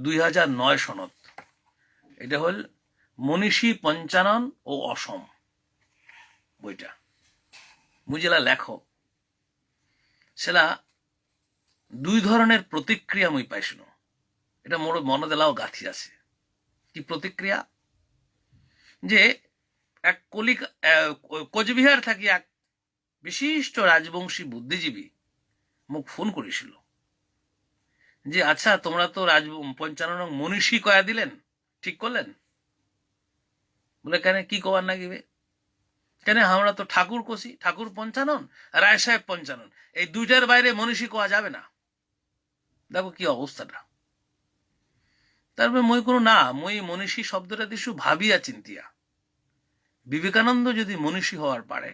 2009 সনত। এটা হল মনীষী পঞ্চানন ও অসম বইটা। মুই জেলা লেখক, সেটা দুই ধরনের প্রতিক্রিয়া মুই পাইছিল। এটা মোর মনে দিলাও গাঁথি আছে। কি প্রতিক্রিয়া? যে এক কোচবিহার থাকি এক বিশিষ্ট রাজবংশী বুদ্ধিজীবী মোক ফোন করেছিল যে আচ্ছা তোমরা তো 55 মনীষী কয়া দিলেন, ঠিক করলেন? বলে কেন, কি কবার না গিবে? কেন আমরা তো ঠাকুর কষি, ঠাকুর 55 রায় সাহেব 55, এই দুইটার বাইরে মনীষী কোয়া যাবে না। দেখো কি অবস্থাটা। তারপরে মই কোনো না, মই মনীষী শব্দটা দিশু ভাবিয়া চিন্তিয়া। বিবেকানন্দ যদি মনীষী হওয়ার পারে,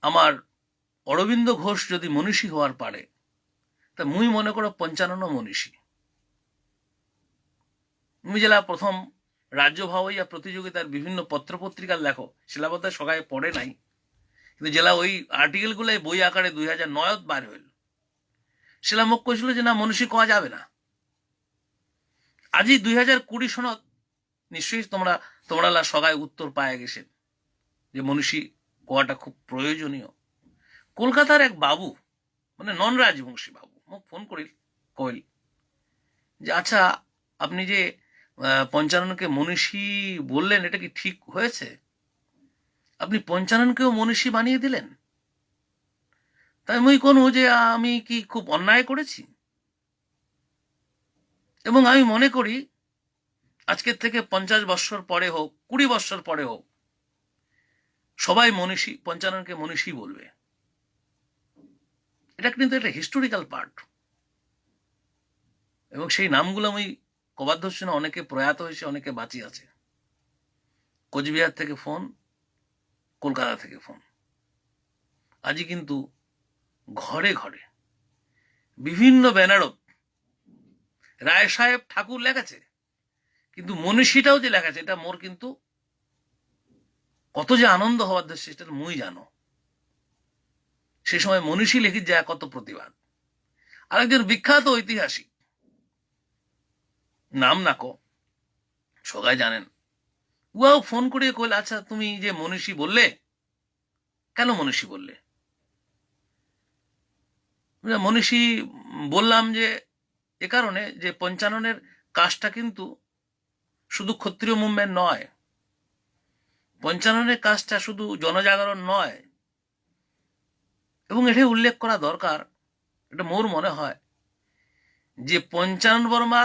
আমার অরবিন্দ ঘোষ যদি মনীষী হওয়ার পারে, তা মুই মনে করো 55 মনীষী। মুই জেলা প্রথম রাজ্য ভাওয়াইয়া প্রতিযোগিতার বিভিন্ন পত্রপত্রিকার লেখো, সেটা বোধ হয় সবাই পড়ে নাই, কিন্তু জেলা ওই আর্টিকেলগুলাই বই আকারে 2009 বার হইল। সেটা মোক কইছিল যে না, মনীষী কোয়া যাবে না। আজি 2020 সনত নিশ্চয়ই তোমরা সবাই উত্তর পায় গেছেন যে মনীষী কোয়াটা খুব প্রয়োজনীয়। কলকাতার এক বাবু, মানে নন রাজবংশী বাবু, মোক ফোন করিল, কইল যে আচ্ছা, আপনি যে পঞ্চাননকে মনীষী বললেন, এটা কি ঠিক হয়েছে? আপনি পঞ্চাননকেও মনীষী বানিয়ে দিলেন। তাই আমি কোনো যে আমি কি খুব অন্যায় করেছি? এবং আমি মনে করি আজকের থেকে 50 বৎসর পরে হোক, 20 বৎসর পরে হোক, সবাই মনীষী, পঞ্চাননকে মনীষী বলবে। এটা কিন্তু একটা হিস্টোরিক্যাল পার্ট। এবং সেই নামগুলো আমি কবার ধরছি না, অনেকে প্রয়াত হয়েছে, অনেকে বাঁচি আছে। কোচবিহার থেকে ফোন, কলকাতা থেকে ফোন, আজই কিন্তু ঘরে ঘরে বিভিন্ন ব্যানারত রায় সাহেব ঠাকুর লেখাছে, কিন্তু মনীষীটাও যে লেখাছে, এটা মোর কিন্তু কত যে আনন্দ হওয়ার দেশ, সেটা মুই জানো। সে সময় মনীষী লেখি যায় কত প্রতিবাদ। আরেকজন বিখ্যাত ঐতিহাসিক, নাম নাকো, সবাই জানেন, উহাও ফোন করে কইল, আচ্ছা তুমি যে মনীষী বললে, কেন মনীষী বললে? মনীষী বললাম যে এ কারণে যে পঞ্চাননের কাজটা কিন্তু শুধু ক্ষত্রিয় মুভমেন্ট নয়, পঞ্চাননের কাজটা শুধু জনজাগরণ নয়। এবং এটা উল্লেখ করা দরকার, এটা মোর মনে হয় যে পঞ্চানন বর্মা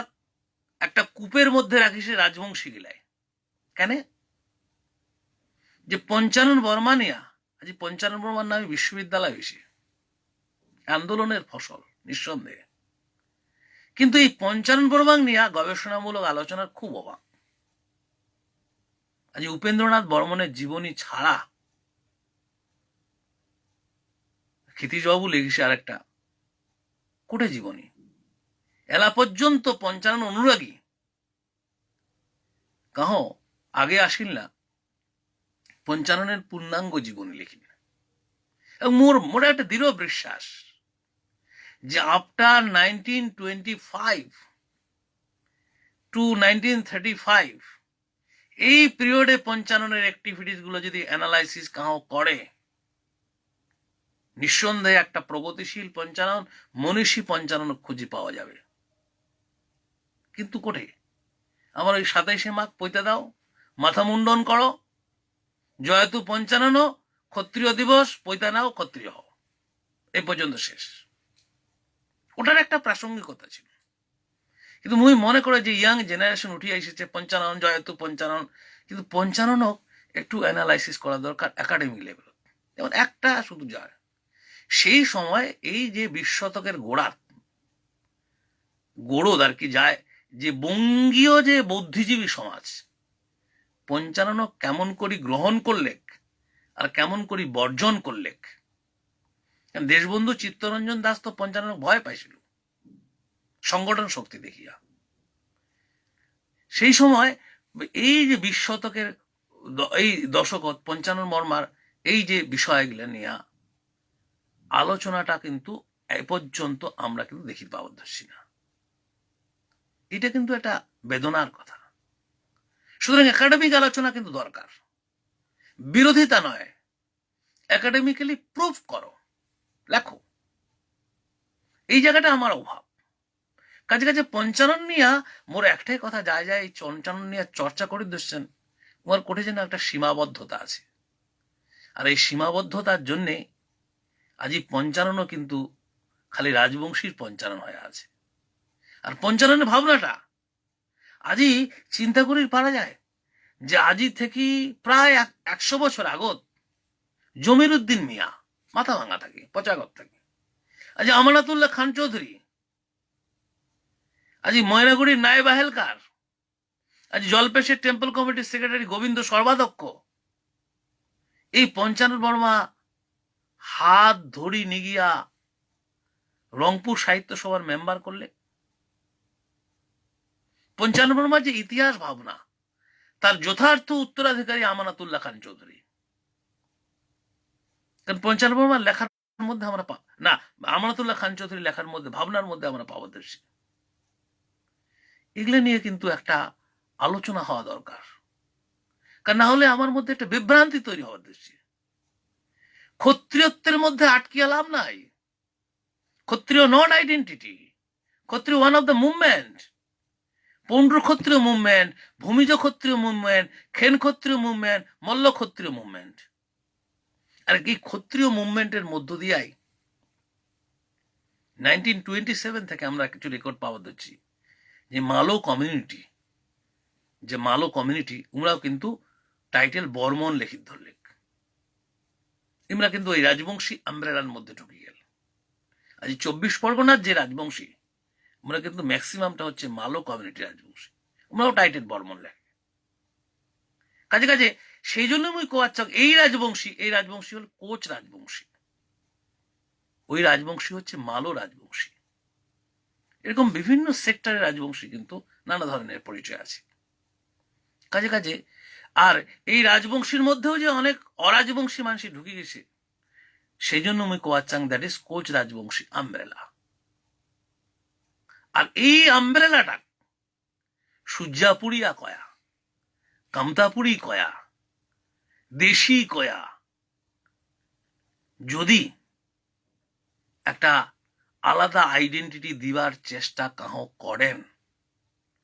একটা কূপের মধ্যে রাখি সে রাজবংশী গিলায়। কেন? যে পঞ্চানন বর্মা নিয়া আজ পঞ্চানন বর্মার নামে বিশ্ববিদ্যালয় হয়েছে, আন্দোলনের ফসল নিঃসন্দেহে। কিন্তু এই পঞ্চানন বর্মা নিয়ে গবেষণামূলক আলোচনার খুব অভাব। আজ উপেন্দ্রনাথ বর্মনের জীবনী ছাড়া ক্ষিতীশবাবু লিখেছে আরেকটা কোটে জীবনী, এলা পর্যন্ত পঞ্চানন অনুরাগী কাহ আগে আসিল না পঞ্চাননের পূর্ণাঙ্গ জীবনী লিখিবে। এবং মোর একটা দৃঢ় বিশ্বাস যে আফটার 1925 টু 1935 এই পিরিয়ডে পঞ্চাননের অ্যাক্টিভিটিস গুলো যদি অ্যানালাইসিস কাহ করে, নিঃসন্দেহে একটা প্রগতিশীল পঞ্চানন, মনীষী পঞ্চানন খুঁজে পাওয়া যাবে। কিন্তু কোটে আমার ওই 27শে মাঘ পৈতে দাও, মাথা মুন্ডন করো, জয়তু পঞ্চানন, ক্ষত্রিয় দিবস, পৈতা নাও, ক্ষত্রিয় হও, এই পর্যন্ত শেষ। ওটার একটা প্রাসঙ্গিকতা ছিল। কিন্তু মুই মনে করে যে ইয়াং জেনারেশন উঠিয়ে এসেছে পঞ্চানন, জয়তু পঞ্চানন, কিন্তু পঞ্চাননও একটু অ্যানালাইসিস করা দরকার একাডেমিক লেভেল। যেমন একটা শুধু যায়, সেই সময় এই যে 20 শতকের গোড়দ আর কি যায়, যে বঙ্গীয় যে বুদ্ধিজীবী সমাজ পঞ্চানন কেমন করি গ্রহণ করলেক আর কেমন করি বর্জন করলেক। দেশবন্ধু চিত্তরঞ্জন দাস তো পঞ্চানন ভয় পাইছিল সংগঠন শক্তি দেখিয়া। সেই সময় এই যে 20 শতকের এই দশকত পঞ্চানন বর্মার এই যে বিষয়গুলো নিয়ে আলোচনাটা কিন্তু এ পর্যন্ত আমরা কিন্তু দেখি পাওয়া যাচ্ছি না। এটা কিন্তু একটা বেদনার কথা। সুতরাং একাডেমিক আলোচনা কিন্তু দরকার, বিরোধিতা নয়, একাডেমিক্যালি প্রুফ করো, লেখো। এই জায়গাটা আমার অভাব। কাছে কাছে পঞ্চানন নিয়া মোর একটাই কথা যায় যায়, এই পঞ্চানন নিয়ে চর্চা করে দিচ্ছেন তোমার কোটে যেন একটা সীমাবদ্ধতা আছে। আর এই সীমাবদ্ধতার জন্যে আজই পঞ্চাননও কিন্তু খালি রাজবংশীর পঞ্চানন হয়ে আছে। আর পঞ্চাননের ভাবনাটা আজই চিন্তা করি পারা যায় যে আজি থেকে প্রায় 100 বছর আগত জমির উদ্দিন মিয়া মাথা ভাঙা থাকে, পচাগত থাকে, আজ আমানাতুল্লাহ খান চৌধুরী, আজি ময়নাগুড়ির নায়েব আহেলকার, আজ জলপেশের টেম্পল কমিটির সেক্রেটারি গোবিন্দ সর্বাধ্যক্ষ, এই পঞ্চানন বর্মা হাত ধরি নিগিয়া রংপুর সাহিত্য সভার মেম্বার করলে। পঞ্চানন বর্মার যে ইতিহাস ভাবনা, তার যথার্থ উত্তরাধিকারী আমানাতুল্লাহ খান চৌধুরী। কারণ পঞ্চানন বর্মার লেখার মধ্যে আমরা না, আমানাতুল্লাহ খান চৌধুরী লেখার মধ্যে, ভাবনার মধ্যে আমরা পাবদর্শী। এগুলো নিয়ে কিন্তু একটা আলোচনা হওয়া দরকার, কারণ না হলে আমার মধ্যে একটা বিভ্রান্তি তৈরি হওয়ার দৃষ্টি। ক্ষত্রিয়ত্বের মধ্যে আটকিয়া লাভ নাই। ক্ষত্রিয় নট আইডেন্টিটি, ক্ষত্রিয় one of the movement. Paundra ক্ষত্রিয় মুভমেন্ট, ভূমিজ ক্ষত্রিয় মুভমেন্ট, খেন ক্ষত্রিয় মুভমেন্ট, মল্ল ক্ষত্রিয় মুভমেন্ট। আর এই ক্ষত্রিয় মুভমেন্টের মধ্য দিয়াই 1927 থেকে আমরা কিছু রেকর্ড পাওয়া দিচ্ছি যে মালো কমিউনিটি উমরাও কিন্তু টাইটেল বর্মন লেখিত ধরলেক। ইমরা কিন্তু ওই রাজবংশী আমব্রেলার মধ্যে ঢুকে গেল। আজ 24 পরগনার যে রাজবংশী, আমরা কিন্তু ম্যাক্সিমামটা হচ্ছে মালো কমিউনিটি রাজবংশী, আমরাও টাইটেল বর্মন লেখে। কাজে কাজে সেই জন্য আমি কোয়াচ্ছক এই রাজবংশী হল কোচ রাজবংশী, ওই রাজবংশী হচ্ছে মালো রাজবংশী। এরকম বিভিন্ন সেক্টরের রাজবংশী কিন্তু নানা ধরনের পরিচয় আছে। কাজে কাজে আর এই রাজবংশীর মধ্যেও যে অনেক অরাজবংশী মানুষ ঢুকে গেছে, সেই জন্য আমি কোয়াচ্ছাং that is Koch Rajbongshi umbrella. আর এই আমব্রেলাটা সূর্যাপুরিয়া কয়া, কামতাপুরি কয়া, দেশি কয়া যদি একটা আলাদা আইডেন্টিটি দিবার চেষ্টা কাহ করেন,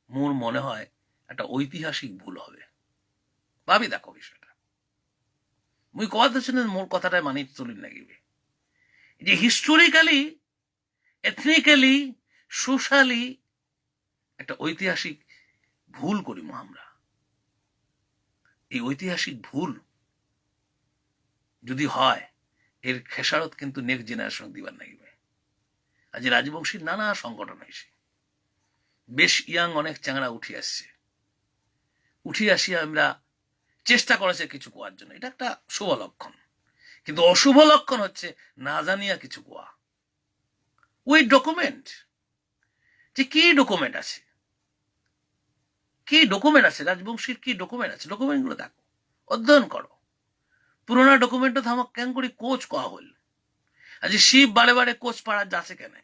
মোর মনে হয় একটা ঐতিহাসিক ভুল হবে। ভাবি দেখো বিষয়টা, মুই কথা শুনেন মোর কথাটা মানি চলিন লাগিবে যে হিস্টোরিক্যালি, এথনিক্যালি, সোশ্যালি একটা ঐতিহাসিক ভুল করিম আমরা। এই ঐতিহাসিক ভুল যদি হয়, এর খেসারত কিন্তু নেক্সট জেনারেশন দিবার লাগিবে। আজ রাজবংশীর নানা সংগঠন হয়েছে, বেশ ইয়াং অনেক চ্যাংড়া উঠে আসিয়া আমরা চেষ্টা করেছে কিছু কোয়ার জন্য, এটা একটা শুভ লক্ষণ। কিন্তু অশুভ লক্ষণ হচ্ছে না জানিয়া কিছু কোয়া। ওই ডকুমেন্ট, যে কি ডকুমেন্ট আছে, রাজবংশীর কি ডকুমেন্ট আছে, ডকুমেন্টগুলো দেখো, অধ্যয়ন করো। পুরোনো ডকুমেন্টও তো আমার কেন করি কোচ কোয়া হল। আজ শিব বারে বারে কোচ পাড়ার যাচ্ছে কেন?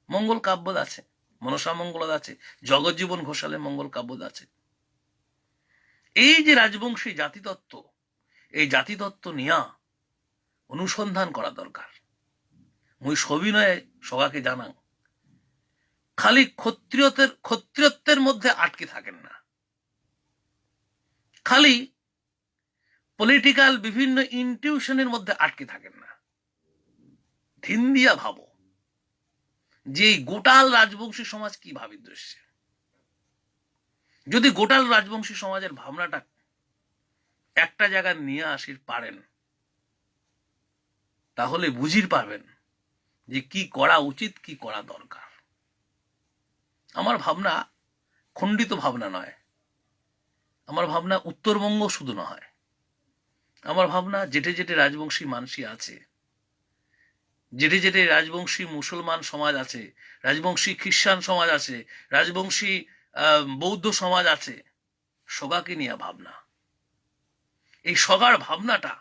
মঙ্গল কাব্যদ আছে, মনসা মঙ্গলদ আছে, জগজ্জীবন ঘোষালের মঙ্গল কাব্যদ আছে। এই যে রাজবংশী জাতিতত্ত্ব, এই জাতিতত্ত্ব নিয়া অনুসন্ধান করা দরকার। মুই সবিনয়ে সবাকে জানাং, খালি ক্ষত্রিয়ত্বের মধ্যে আটকে থাকেন না, খালি পলিটিক্যাল বিভিন্ন ইনটিউশনের মধ্যে আটকে থাকেন না। ধিন দিয়া ভাবো যে গোটাল রাজবংশী সমাজ কি ভাবিদৃশ্য। যদি গোটাল রাজবংশী সমাজের ভাবনাটা একটা জায়গায় নিয়ে আসির পারেন, তাহলে বুঝির পারবেন যে কি করা উচিত, কি করা দরকার। আমার ভাবনা খণ্ডিত ভাবনা নয়, আমার ভাবনা উত্তরবঙ্গ শুধু নয়, আমার ভাবনা যেটে যেটে রাজবংশী মানসী আছে, যেটে যেটে রাজবংশী মুসলমান সমাজ আছে, রাজবংশী খ্রিস্টান সমাজ আছে, রাজবংশী বৌদ্ধ সমাজ আছে, সগাকে নিয়ে ভাবনা। এই সগার ভাবনাটা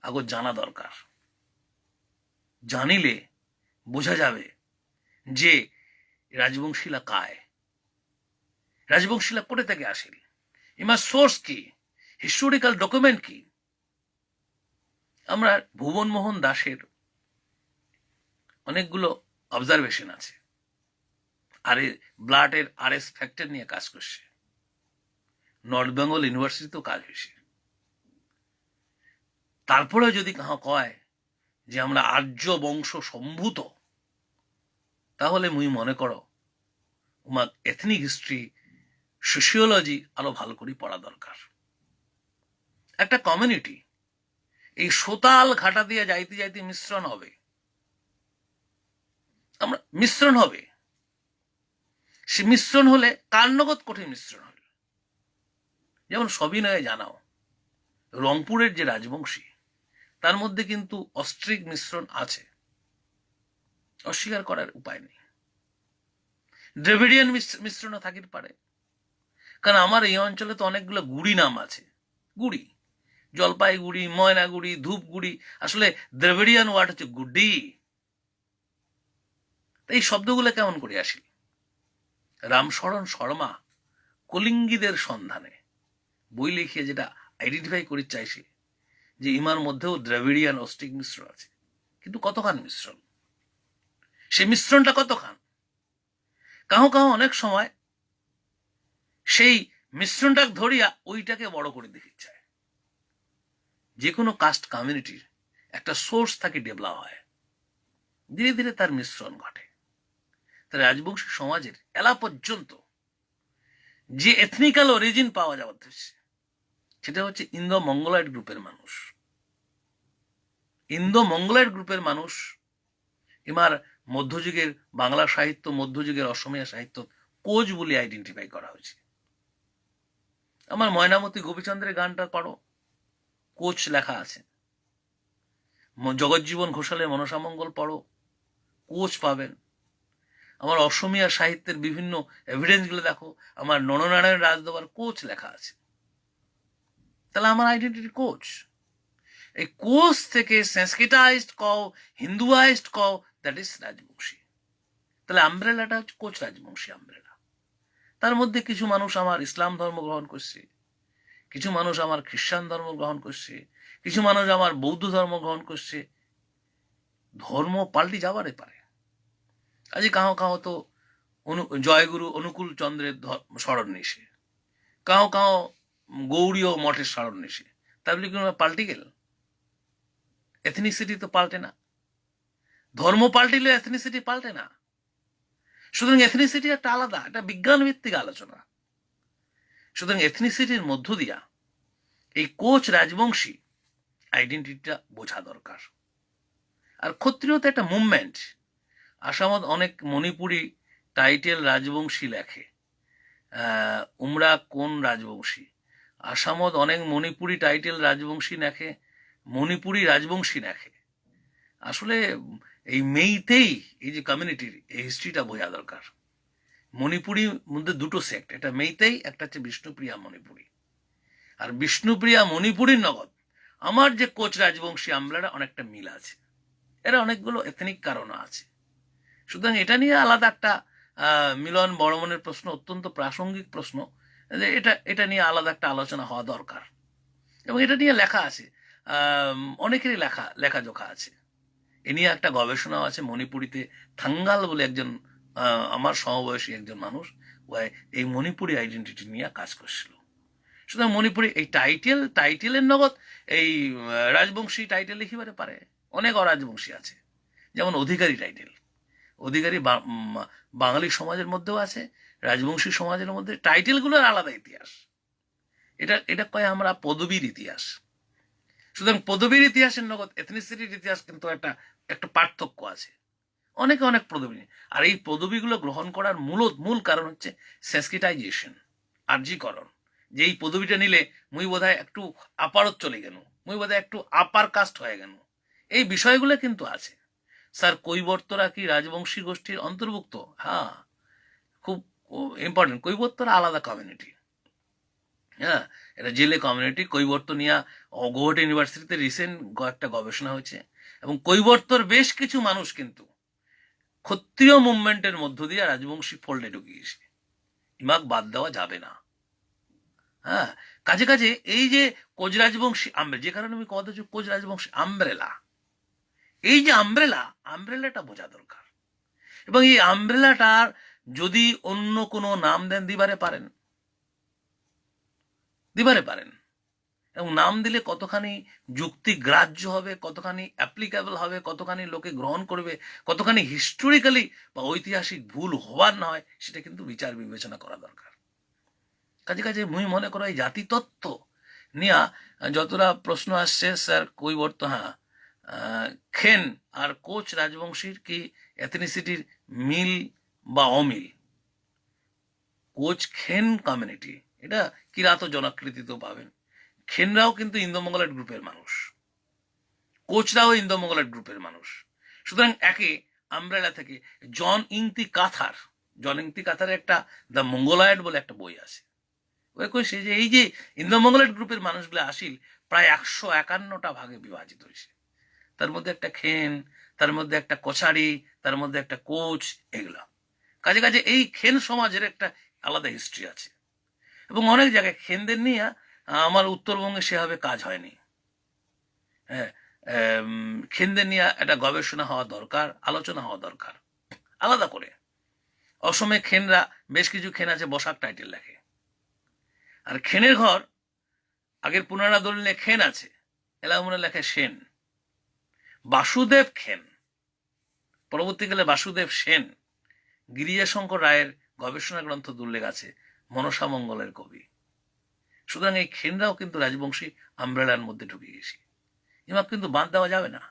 আগর জানা দরকার। জানিলে বোঝা যাবে যে রাজবংশীলা কায়, রাজবংশীলা কোথা থেকে আসিল, ইমার সোর্স কি, হিস্টোরিক্যাল ডকুমেন্ট কি। আমরা ভুবন মোহন দাসের অনেকগুলো অবজারভেশন আছে, আর ব্লাডের RS ফ্যাক্টর নিয়ে কাজ করছে, নর্থ বেঙ্গল ইউনিভার্সিটিতেও কাজ হয়েছে। তারপরে যদি কয় যে আমরা আর্য বংশ সম্ভূত, তাহলে মুই মনে করো উমার এথনিক হিস্ট্রি, সোশিওলজি আরো ভালো করে পড়া দরকার। একটা কমিউনিটি এই সোতাল ঘাটা দিয়ে যাইতে যাইতে মিশ্রণ হবে, সে মিশ্রণ হলে কার্ণগত কঠিন মিশ্রণ হল। যেমন সবিনয়ে জানাও, রংপুরের যে রাজবংশী, তার মধ্যে কিন্তু অস্ট্রিক মিশ্রণ আছে, অস্বীকার করার উপায় নেই। দ্রাবিড়িয়ান মিশ্রণও থাকিতে পারে, কারণ আমার এই অঞ্চলে তো অনেকগুলো গুড়ি নাম আছে। গুড়ি, জলপাইগুড়ি, ময়নাগুড়ি, ধূপগুড়ি, আসলে দ্রাবিড়িয়ান ওয়ার্ড হচ্ছে গুড্ডি। এই শব্দগুলো কেমন করে আসি? রামশরণ শর্মা কলিঙ্গীদের সন্ধানে বই লিখিয়ে যেটা আইডেন্টিফাই করে চাইছে যে ইমার মধ্যেও দ্রাবিড়িয়ান অস্ট্রিক মিশ্রণ আছে, কিন্তু কতখান মিশ্রণ, সে মিশ্রণটা কতখান? কাহো কাহো অনেক সময় সেই মিশ্রণটাকে ধরিয়া ওইটাকে বড় করে দেখতে চায়। যে কোনো কাস্ট কমিউনিটির একটা সোর্স থাকে ডেভেলপ হয়, ধীরে ধীরে তার মিশ্রণ ঘটে। তাই রাজবংশী সমাজের এলা পর্যন্ত যে এথনিক্যাল অরিজিন পাওয়া যাচ্ছে সেটা হচ্ছে ইন্দো মঙ্গোলয়েড গ্রুপের মানুষ। ইন্দো মঙ্গোলয়েড গ্রুপের মানুষ এবার মধ্যযুগের বাংলা সাহিত্য, মধ্যযুগের অসমীয়া সাহিত্য কোচ বলে আইডেন্টিফাই করা হয়েছে। আমার ময়নামতি গোপীচন্দ্রের গানটা পড়ো, কোচ লেখা আছে। জগজ্জীবন ঘোষালের মনসামঙ্গল পড়ো, কোচ পাবেন। আমার অসমীয়া সাহিত্যের বিভিন্ন এভিডেন্সগুলো দেখো, আমার নরনারায়ণ রাজদেবার কোচ লেখা আছে। তাহলে আমার আইডেন্টিটি কোচ। এই কোচ থেকে সংস্কৃতাইজড কও, হিন্দুয়াইজড কও, দ্যাট ইজ রাজবংশী। তাহলে আমব্রেলাটা হচ্ছে কোচ রাজবংশী আমব্রেলা। তার মধ্যে কিছু মানুষ আমার ইসলাম ধর্ম গ্রহণ করছে, কিছু মানুষ আমার খ্রিস্টান ধর্ম গ্রহণ করছে, কিছু মানুষ আমার বৌদ্ধ ধর্ম গ্রহণ করছে। ধর্ম পাল্টে যাবারে পারে। আজ কাহো কাহো তো জয়গুরু অনুকূল চন্দ্রের স্মরণ নিশে, কাহো কাহো গৌড়ীয় মঠের স্মরণ নিশে, তাহলে কি পাল্টে গেল? এথনিসিটি তো পাল্টে না। ধর্ম পাল্টিলে এথনিসিটি পাল্টে না। সুতরাং এথনিসিটি একটা আলাদা, একটা বিজ্ঞান ভিত্তিক আলোচনা। সুতরাং এথনিসিটির মধ্য দিয়া এই কোচ রাজবংশী আইডেন্টিটিটা বোঝা দরকার। আর ক্ষত্রিয় তো একটা মুভমেন্ট। আসামত অনেক মণিপুরি টাইটেল রাজবংশী লেখে, উমরা কোন রাজবংশী। আসামত অনেক মণিপুরি টাইটেল রাজবংশী লেখে, মণিপুরি রাজবংশী লেখে। আসলে এই মেইতেই এই যে কমিউনিটির এই হিস্ট্রিটা বোঝা দরকার। মণিপুরির মধ্যে দুটো সেক্ট, একটা মেইতেই, একটা হচ্ছে বিষ্ণুপ্রিয়া মণিপুরি। আর বিষ্ণুপ্রিয়া মণিপুরীর নগদ আমার যে কোচ রাজবংশী আমলারা অনেকটা মিল আছে। এরা অনেকগুলো এথনিক কারণও আছে। সুতরাং এটা নিয়ে আলাদা একটা মিলন বর্মনের প্রশ্ন, অত্যন্ত প্রাসঙ্গিক প্রশ্ন, যে এটা নিয়ে আলাদা একটা আলোচনা হওয়া দরকার। এবং এটা নিয়ে লেখা আছে, অনেকেরই লেখাজোখা আছে। এ নিয়ে একটা গবেষণাও আছে। মণিপুরিতে থাঙ্গাল বলে একজন আমার সমবয়সী একজন মানুষ এই মণিপুরি আইডেন্টিটি নিয়ে কাজ করছিল। সুতরাং মণিপুরি এই টাইটেলের নগদ এই রাজবংশী টাইটেল লিখিবারে পারে। অনেক অরাজবংশী আছে, যেমন অধিকারী টাইটেল। অধিকারী বাঙালি সমাজের মধ্যেও আছে, রাজবংশী সমাজের মধ্যে টাইটেলগুলোর আলাদা ইতিহাস। এটা কয় আমরা পদবীর ইতিহাস। সুতরাং পদবীর ইতিহাসের নগদ এথনিসিটির ইতিহাস কিন্তু একটা পার্থক্য আছে। অনেকে অনেক পদবী, আর এই পদবীগুলো গ্রহণ করার মূল কারণ হচ্ছে সেন্সিটাইজেশন, আর্যিকরণ। যে এই পদবীটা নিলে মুই বোধহয় একটু আপারত চলে গেল, মুই বোধহয় একটু আপার কাস্ট হয়ে গেল। এই বিষয়গুলো কিন্তু আছে। স্যার কৈবর্তরা কি রাজবংশী গোষ্ঠীর অন্তর্ভুক্ত? হ্যাঁ, খুব ইম্পর্টেন্ট। কৈবর্তরা আলাদা কমিউনিটি। হ্যাঁ, এটা জেলে কমিউনিটি। কৈবর্ত নিয়ে গৌহাটি ইউনিভার্সিটিতে রিসেন্ট একটা গবেষণা হয়েছে, এবং কৈবর্তর বেশ কিছু মানুষ কিন্তু ক্ষত্রিয় মুভমেন্টের মধ্য দিয়ে রাজবংশী ফোল্ডে ঢুকিয়েছে। ইমাক বাদ দেওয়া যাবে না। হ্যাঁ, কাজে কাজে এই যে কোচ রাজবংশী যে কারণে আমি কথা হচ্ছে কোচ রাজবংশী আমব্রেলা, এই যে আমব্রেলাটা বোঝা দরকার। এবং এই আমব্রেলাটার যদি অন্য কোনো নাম দেন দিবারে পারেন, এবং নাম দিলে কতখানি যুক্তি গ্রাহ্য হবে, কতখানি অ্যাপ্লিকেবল হবে, কতখানি লোকে গ্রহণ করবে, কতখানি হিস্টোরিক্যালি বা ঐতিহাসিক ভুল হওয়ার নয়, সেটা কিন্তু বিচার বিবেচনা করা দরকার। কাজে কাজে মুই মনে করো এই জাতিতত্ত্ব নিয়ে যতটা প্রশ্ন আসছে, স্যার কৈবর্ত, হ্যাঁ, খেন আর কোচ রাজবংশীর কি এথনিসিটির মিল বা অমিল? কোচ খেন কমিউনিটি এটা কিরাত জনাকৃতিতেও পাবেন। খেনরাও কিন্তু ইন্দো মঙ্গোলয়েড গ্রুপের মানুষ, কোচরাও ইন্দো মঙ্গোলয়েড গ্রুপের মানুষ। সুতরাং একে আমব্রেলা থেকে জন ইংতি কাথার একটা দ্য মঙ্গোলয়েড বলে একটা বই আছে। ওই কইছে যে এই যে ইন্দো মঙ্গোলয়েড গ্রুপের মানুষগুলো আসিল প্রায় 151টা ভাগে বিভাজিত হয়েছে। তার মধ্যে একটা খেন, তার মধ্যে একটা কোছারি, তার মধ্যে একটা কোচ, এগুলো। কাজে কাজে এই খেন সমাজের একটা আলাদা হিস্ট্রি আছে। এবং অনেক জায়গায় খেনদের নিয়ে আমার উত্তরবঙ্গে সেভাবে কাজ হয়নি। হ্যাঁ, খেনদের নিয়ে একটা গবেষণা হওয়া দরকার, আলোচনা হওয়া দরকার আলাদা করে। অসমে খেনরা বেশ কিছু খেন আছে বসাক টাইটেল লেখে। আর খেনের ঘর আগের পুনরা দলিলে খেন আছে, এলা মনে লেখে সেন। বাসুদেব খেন, পরবর্তীকালে বাসুদেব সেন গিরিজাশঙ্কর রায়ের গবেষণা গ্রন্থ উল্লেখ আছে মনসা মঙ্গলের কবি। সুতরাং এই খেনরাও কিন্তু রাজবংশী আমব্রেলার মধ্যে ঢুকে গেছি, এবার কিন্তু বাদ দেওয়া যাবে না।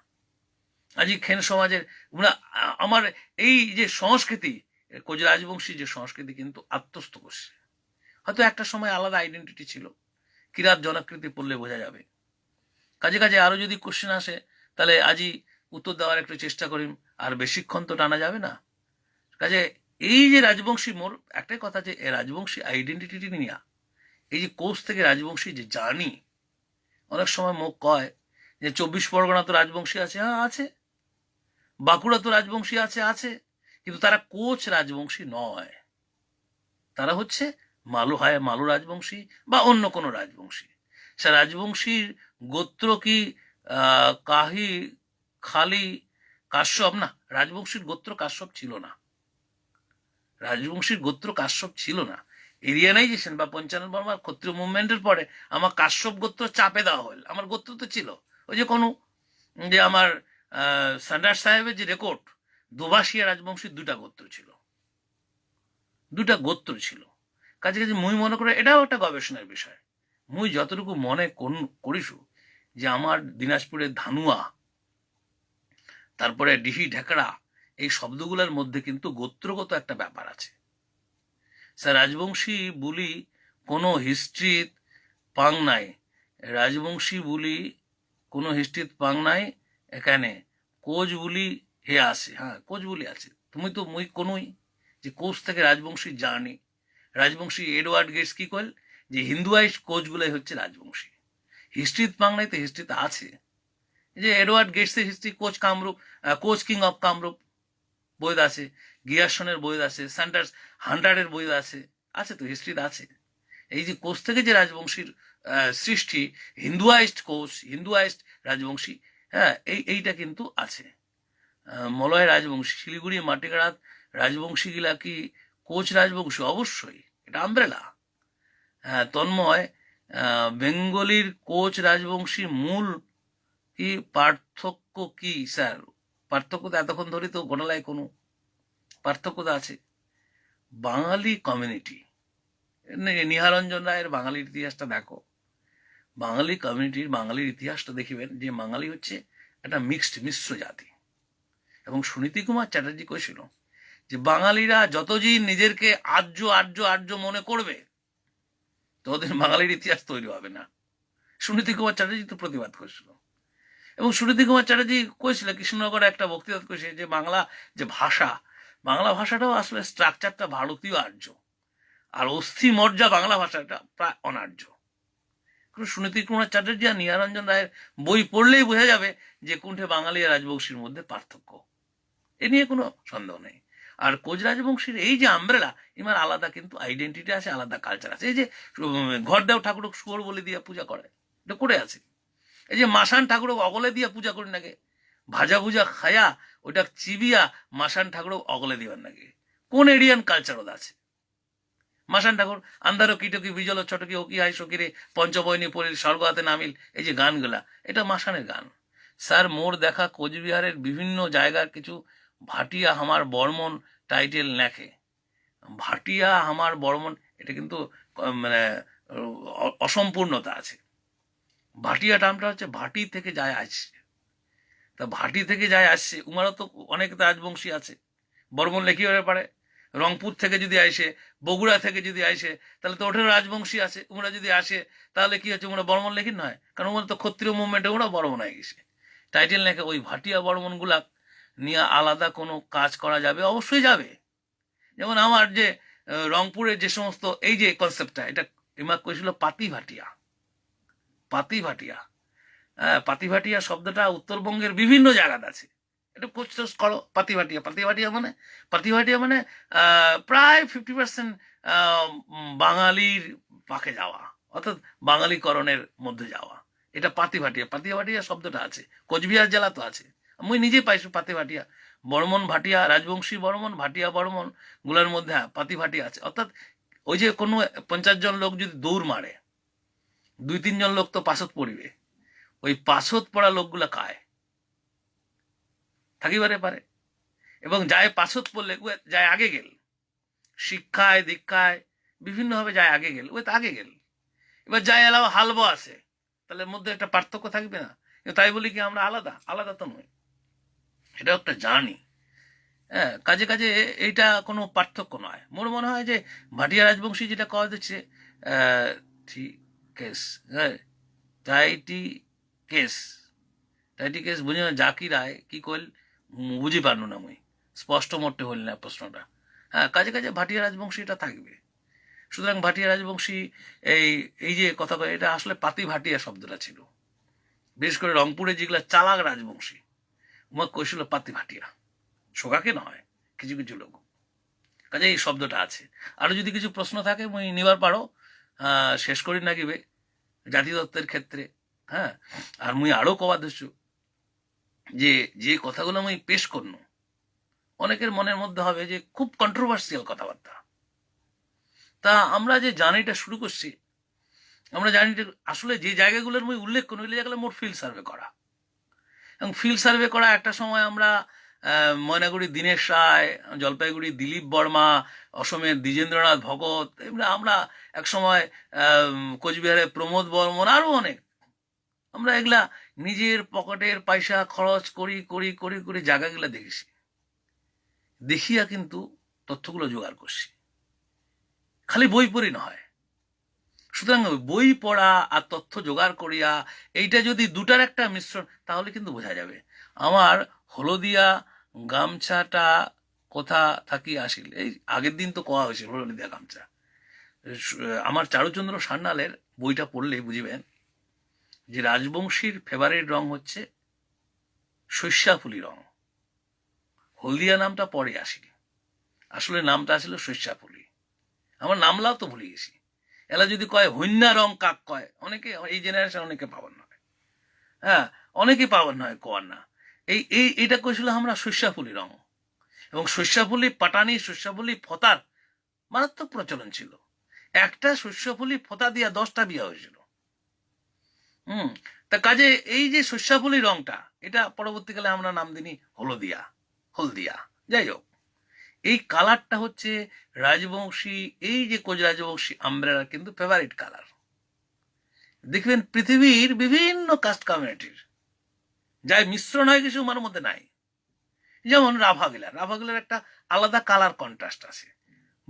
আজ খেন সমাজের আমার এই যে সংস্কৃতি, কোচ রাজবংশী যে সংস্কৃতি কিন্তু আত্মস্থ করছে। হয়তো একটা সময় আলাদা আইডেন্টিটি ছিল, কিরাত জনাকৃতি পড়লে বোঝা যাবে। কাজে কাজে আরো যদি কোশ্চেন আসে তাহলে আজই উত্তর দেওয়ার একটু চেষ্টা করি, আর বেশিক্ষণ তো টানা যাবে না। কাজে এই যে রাজবংশী, মোর একটাই কথা যে রাজবংশী আইডেন্টিটি নিয়ে এই যে কোচ থেকে রাজবংশী যে জার্নি, অনেক সময় মুখ কয় যে 24 পরগনা তো রাজবংশী আছে, হ্যাঁ আছে, বাঁকুড়া তো রাজবংশী আছে আছে, কিন্তু তারা কোচ রাজবংশী নয়, তারা হচ্ছে মালু রাজবংশী বা অন্য কোনো রাজবংশী। সে রাজবংশীর গোত্র কি কাহি, খালি, কাশ্যপ না, রাজবংশীর গোত্র কাশ্যপ ছিল না, রাজবংশীর গোত্র কাশ্যপ ছিল না। এরিয়ানাইজেশন বা পঞ্চানন বর্মার ক্ষত্রিয় মুভমেন্টের পরে আমার কাশ্যপ গোত্র চাপে দেওয়া হল। আমার গোত্র তো ছিল ওই যে কোনো যে আমার সান্ডার সাহেবের যে রেকর্ড, দোভাষিয়া রাজবংশীর দুটা গোত্র ছিল। কাজে কাজে মুই মনে করে এটাও একটা গবেষণার বিষয়। মুই যতটুকু মনে করিসু যে আমার দিনাজপুরের ধানুয়া, তারপরে ডিহি ঢেকড়া, এই শব্দগুলোর মধ্যে কিন্তু গোত্রগত একটা ব্যাপার আছে। স্যার রাজবংশী বলি কোনো হিস্ট্রিত পাং নাই, রাজবংশী বলি কোনো হিস্ট্রিত পাং নাই, এখানে কোচ বলি হে আছে, হ্যাঁ কোচ বলি আছে। তুমি তো মুই কোনোই যে কোচ থেকে Rajbanshi journey, Rajbanshi Edward Gates কি কল যে হিন্দুয়াইজ কোচগুলাই হচ্ছে রাজবংশী। হিস্ট্রিত পাং নাই তো হিস্ট্রিতে আছে, যে এডওয়ার্ড গেটসের history Koch Kamrup, Koch king of Kamrup বইদ আছে, গিয়াসনের বইদ আছে, স্যান্ডার্স হান্টারের বইদ আছে, আছে তো হিস্ট্রিতে আছে। এই যে কোচ থেকে যে রাজবংশীর সৃষ্টি, হিন্দুয়াইজড রাজবংশী, হ্যাঁ এইটা কিন্তু আছে। মলয় রাজবংশী, শিলিগুড়ি মাটিগাড়াত রাজবংশী গিলা কি কোচ রাজবংশী? অবশ্যই, এটা আমব্রেলা। হ্যাঁ তন্ময়, বেঙ্গলির কোচ রাজবংশীর মূল কি পার্থক্য কি স্যার? পার্থক্য তো এতক্ষণ ধরে তো ঘটনায় কোনো পার্থক্য তো আছে। বাঙালি কমিউনিটি, নিহারঞ্জন রায়ের বাঙালির ইতিহাসটা দেখো, বাঙালি কমিউনিটির বাঙালির ইতিহাসটা দেখিবেন যে বাঙালি হচ্ছে একটা মিশ্র জাতি। এবং সুনীতি কুমার চ্যাটার্জি কইছিল যে বাঙালিরা যতদিন নিজেরকে আর্য মনে করবে ততদিন বাঙালির ইতিহাস তৈরি হবে না। সুনীতি কুমার চ্যাটার্জি তো প্রতিবাদ করেছিল। এবং সুনীতি কুমার চ্যাটার্জি কইছিল কৃষ্ণনগরে একটা বক্তৃতা করেছে যে বাংলা ভাষাটাও আসলে স্ট্রাকচারটা ভারতীয় আর্য, আর অস্থি মর্যা বাংলা ভাষাটা প্রায় অনার্য। সুনীতি কুমার চ্যাটার্জি আর নিহারঞ্জন রায়ের বই পড়লেই বোঝা যাবে যে কোনঠে বাঙালি আর রাজবংশীর মধ্যে পার্থক্য, এ নিয়ে কোনো সন্দেহ নেই। আর কোচ রাজবংশীর এই যে আমব্রেলা, এবার আলাদা কিন্তু আইডেন্টিটি আছে, আলাদা কালচার আছে। এই যে ঘরদেও ঠাকুর শুয়োর বলে দিয়ে পূজা করে, এটা করে আছে। এই যে মাসান ঠাকুর অগলে দিয়ে পূজা করি নাকি, ভাজা ভুজা খায়া ওটা চিবিয়া মাসান ঠাকুর অগলে দিবার নাকি, কোন এরিয়ান কালচার ওদের আছে? মাসান ঠাকুর আন্ধারো কিটকি বিজল ছটকি হকি হাই সকিরে পঞ্চবয়নী পরীর স্বর্গ হাতে নামিল, এই যে গানগুলা, এটা মাসানের গান। স্যার মোর দেখা কোচবিহারের বিভিন্ন জায়গার কিছু ভাটিয়া হামার বর্মন টাইটেল লেখে, ভাটিয়া হামার বর্মন, এটা কিন্তু মানে অসম্পূর্ণতা আছে। ভাটিয়া টার্মটা হচ্ছে ভাটি থেকে যায় আসছে, তা ভাটি থেকে যায় আসছে, উমারও তো অনেক রাজবংশী আছে, বর্মন লেখি হতে পারে। রংপুর থেকে যদি আসে, বগুড়া থেকে যদি আসে, তাহলে তো ওঠের রাজবংশী আছে। উমরা যদি আসে তাহলে কি হচ্ছে, উমরা বর্মন লেখি নয়, কারণ উমরা তো ক্ষত্রিয় মুভমেন্টে ওরা বর্মন হয়ে গেছে। টাইটেল লেখে ওই ভাটিয়া বর্মনগুলা নিয়ে আলাদা কোনো কাজ করা যাবে? অবশ্যই যাবে। যেমন আমার যে রংপুরের যে সমস্ত এই যে কনসেপ্টটা, এটা ইমাক করেছিল পাতি ভাটিয়া। হ্যাঁ পাতিভাটিয়া শব্দটা উত্তরবঙ্গের বিভিন্ন জায়গাতে আছে, এটা কোচ করো। পাতিভাটিয়া মানে প্রায় 50% বাঙালির পাকে যাওয়া, অর্থাৎ বাঙালিকরণের মধ্যে যাওয়া, এটা পাতিভাটিয়া শব্দটা আছে। কোচবিহার জেলা তো আছে, আমি নিজে পাইছি পাতিভাটিয়া বর্মন ভাটিয়া, রাজবংশী বর্মন, ভাটিয়া বর্মন গুলার মধ্যে পাতি ভাটিয়া আছে। অর্থাৎ ওই যে কোনো 50 জন লোক যদি দৌড় মারে, 2-3 জন লোক তো পাশত পড়িবে, ওই পাশত পড়া লোকগুলা কায় থাকিবারে পারে। এবং যায় পাশত পড়লে যায় আগে গেল, শিক্ষায় দীক্ষায় বিভিন্নভাবে যায় আগে গেল, ওই তো আগে গেল। এবার যায় এলাও হালবো আছে, তাহলে মধ্যে একটা পার্থক্য থাকবে না? কিন্তু তাই বলি কি আমরা আলাদা? আলাদা তো নয়, এটা একটা জার্নি। হ্যাঁ, কাজে কাজে এইটা কোনো পার্থক্য নয়। মোর মনে হয় যে ভাটিয়া রাজবংশী যেটা কওয়া যাচ্ছে কেস, হ্যাঁ, টাইটি কেস, টাইটি কেস বুঝি না জাকি রায় কি কইল বুঝি পারনু না, মুই স্পষ্ট মরতে হইল না প্রশ্নটা। হ্যাঁ, কাজে কাজে ভাটিয়া রাজবংশী এটা থাকবে। সুতরাং ভাটিয়া রাজবংশী এই এই যে কথা কয়, এটা আসলে পাতি ভাটিয়া শব্দটা ছিল। বিশেষ করে রংপুরে যেগুলা চালাক রাজবংশী উমা কইছিল পাতি ভাটিয়া, শোকাকে নয়, কিছু কিছু লোক। কাজে এই শব্দটা আছে। আরো যদি কিছু প্রশ্ন থাকে মুই নিবার পারো, শেষ করি নাকিবে জাতিতত্ত্বের ক্ষেত্রে। হ্যাঁ, আর মুই আরো কবা দিচ্ছু যে যে কথাগুলো মুই পেশ করনু, অনেকের মনের মধ্যে হবে যে খুব কন্ট্রোভার্সিয়াল কথাবার্তা। তা আমরা যে জার্নিটা শুরু করছি, আমরা জার্নিটা আসলে যে জায়গাগুলোর মুই উল্লেখ করুন, ওই জায়গাগুলো মোর ফিল্ড সার্ভে করা। এবং ফিল্ড সার্ভে করা একটা সময় আমরা ময়নাগুড়ি দীনেশ রায়, জলপাইগুড়ি দিলীপ বর্মা, অসমের দ্বিজেন্দ্রনাথ ভগত, এমনি আমরা এক সময় কোচবিহারে প্রমোদ বর্মন, আরো অনেক, আমরা এগুলা নিজের পকেটের পয়সা খরচ করি করি করি করে জায়গাগুলা দেখেছি, দেখিয়া কিন্তু তথ্যগুলো জোগাড় করছি। খালি বই পড়ি নয়। সুতরাং বই পড়া আর তথ্য জোগাড় করিয়া এইটা যদি দুটার একটা মিশ্রণ, তাহলে কিন্তু বোঝা যাবে। আমার হলদিয়া গামছাটা কোথা থাকি আসিল, এই আগের দিন তো কোয়া হয়েছিল হলদিয়া গামছা। আমার চারুচন্দ্র সান্যালের বইটা পড়লেই বুঝবেন যে রাজবংশীর ফেভারিট রং হচ্ছে শস্যাফুলি রং। হলদিয়া নামটা পরে আসিল, আসলে নামটা আসলে শস্যাফুলি। আমার নামলাও তো ভুলে গেছি। এলা যদি কয় হন্যা রং কাক কয়, অনেকে এই জেনারেশন অনেকে পাবেন নয়। হ্যাঁ, অনেকে পাবেন নয় কোয়ার না। এইটা কইছিল আমরা শস্যাফুলি রং। এবং শস্যাফুলি পাটানি, শস্যাফুলি ফতার মারাত্মক প্রচলন ছিল। একটা শস্যফুলি ফোঁতা দিয়া 10টা বিয়া হয়েছিল। তা কাজে এই যে শস্যাফুলি রংটা, এটা পরবর্তীকালে আমরা নাম দিনি হলদিয়া, হলদিয়া। যাই হোক, এই কালারটা হচ্ছে রাজবংশী, এই যে কোচ রাজবংশী আমব্রেলার কিন্তু ফেভারিট কালার। দেখবেন পৃথিবীর বিভিন্ন কাস্ট কমিউনিটির যাই মিশ্রণ হয় কিছু আমার মধ্যে নাই। যেমন রাভাগিলার একটা আলাদা কালার কন্ট্রাস্ট আছে,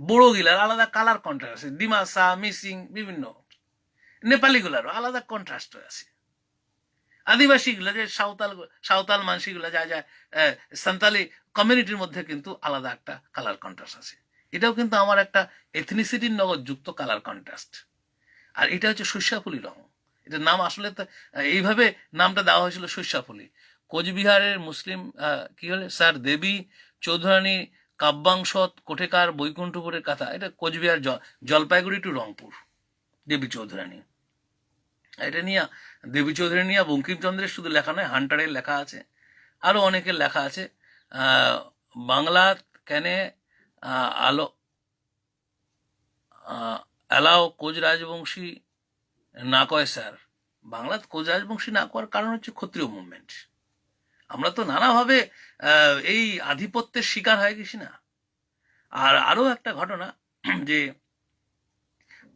বড়ো গিলার আলাদা কালার কন্ট্রাস্ট আছে, ডিমাসা, মিসিং, বিভিন্ন নেপালি গুলারও আলাদা কন্ট্রাস্ট আছে। আদিবাসী গুলা যে সাঁওতাল মানসিগুলা যা যা সান্তালি কমিউনিটির মধ্যে কিন্তু আলাদা একটা কালার কন্ট্রাস্ট আছে। এটাও কিন্তু আমার একটা এথনিসিটির নগদ যুক্ত কালার কন্ট্রাস্ট। আর এটা হচ্ছে শস্যাফুলি রং। এটার নাম আসলে তো এইভাবে নামটা দেওয়া হয়েছিল শস্যাফুলি। কোচবিহারের মুসলিম কি হলে স্যার দেবী চৌধুরানী কাব্যাংশত কোঠেকার বৈকুণ্ঠপুরের কথা, এটা কোচবিহার জলপাইগুড়ি টু রংপুর দেবী চৌধুরানী। এটা নিয়ে দেবী চৌধুরী নিয়ে বঙ্কিমচন্দ্রের শুধু লেখা নয়, হান্টারের লেখা আছে, আরো অনেকের লেখা আছে। বাংলা কেনে আলো অ্যালাও কোচ রাজবংশী না কয় স্যার, বাংলা কোচ রাজবংশী না করার কারণ হচ্ছে ক্ষত্রিয় মুভমেন্ট। আমরা তো নানাভাবে এই আধিপত্যের শিকার হয়ে গেছি না। আর আরো একটা ঘটনা যে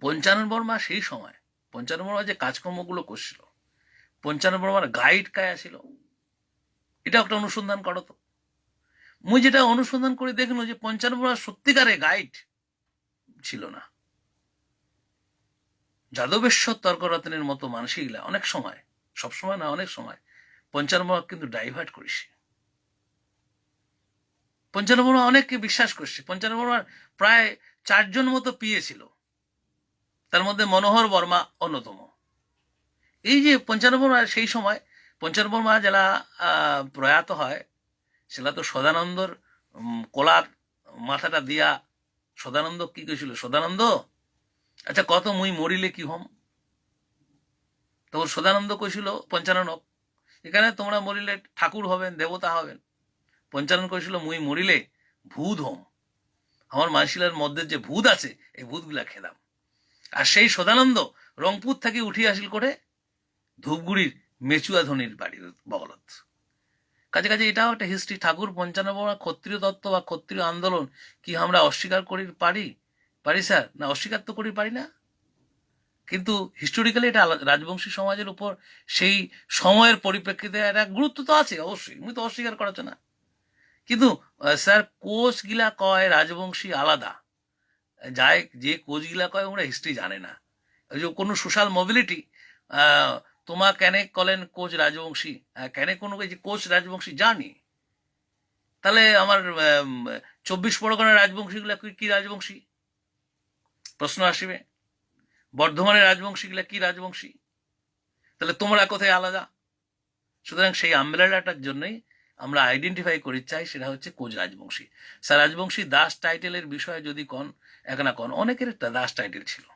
পঞ্চানন বর্মা সেই সময়, পঞ্চানন বর্মা যে কাজকর্মগুলো করছিল, পঞ্চানন বর্মার গাইড কায়া ছিল, এটা একটা অনুসন্ধান করো তো। মুই যেটা অনুসন্ধান করে দেখলো যে পঞ্চানন বর্মা সত্যিকারে গাইড ছিল না। যাদবেশ্বর তর্করত্নের মতো মানসিকলা অনেক সময়, সবসময় না অনেক সময় পঞ্চানন বর্মা কিন্তু ডাইভার্ট করেছে। পঞ্চানন বর্মা অনেককে বিশ্বাস করছে। পঞ্চানন বর্মার প্রায় 4 জন মতো পিএ ছিল, তার মধ্যে মনোহর বর্মা অন্যতম। এই যে পঞ্চানন বর্মা সেই সময়, পঞ্চানন বর্মা যারা প্রয়াত হয় সেটা তো সদানন্দর কলার মাথাটা দিয়া, সদানন্দ কি কইছিল, সদানন্দ আচ্ছা কত মুই মরিলে কি হম, তখন সদানন্দ কইছিল পঞ্চাননক, এখানে তোমরা মরিলে ঠাকুর হবেন, দেবতা হবেন, পঞ্চানন করেছিল মুই মরিলে ভূত হোম, আমার মানশিলার মধ্যে যে ভূত আছে এই ভূতগুলা খেদাম। আর সেই সদানন্দ রংপুর থেকে উঠি আসিল করে ধূপগুড়ির মেচুয়া ধনির বাড়ির বগলত। কাজে কাজে এটাও একটা হিস্ট্রি। ঠাকুর পঞ্চানন বর্মা ক্ষত্রিয় তত্ত্ব বা ক্ষত্রিয় আন্দোলন কি আমরা অস্বীকার করি পারি স্যার? না, অস্বীকার তো করি পারি না। কিন্তু হিস্টোরিক্যালি এটা রাজবংশী সমাজের উপর সেই সময়ের পরিপ্রেক্ষিতে একটা গুরুত্ব তো আছে অবশ্যই, মুই তো অস্বীকার করাচ্ছে না। কিন্তু স্যার কোচ গিলা কয় রাজবংশী আলাদা, যায় যে কোচ গিলা কয় ওরা হিস্ট্রি জানে না। ওই যে কোনো সোশ্যাল মোবিলিটি তোমা কেনে কলেন কোচ রাজবংশী, কেনে কোনো যে কোচ রাজবংশী জানি, তাহলে আমার 24 পরগনার রাজবংশীগুলা কি রাজবংশী প্রশ্ন আসবে। বর্ধমানের রাজবংশীগুলা কি রাজবংশী, তাহলে তোমরা কোথায় আলাদা? সুতরাং সেই আমব্রেলাটার জন্যই আমরা আইডেন্টিফাই করি চাই, সেটা হচ্ছে কোচ রাজবংশী। স্যার রাজবংশী দাস টাইটেলের বিষয়ে যদি কন একনা কন, অনেকের একটা দাস টাইটেল ছিল।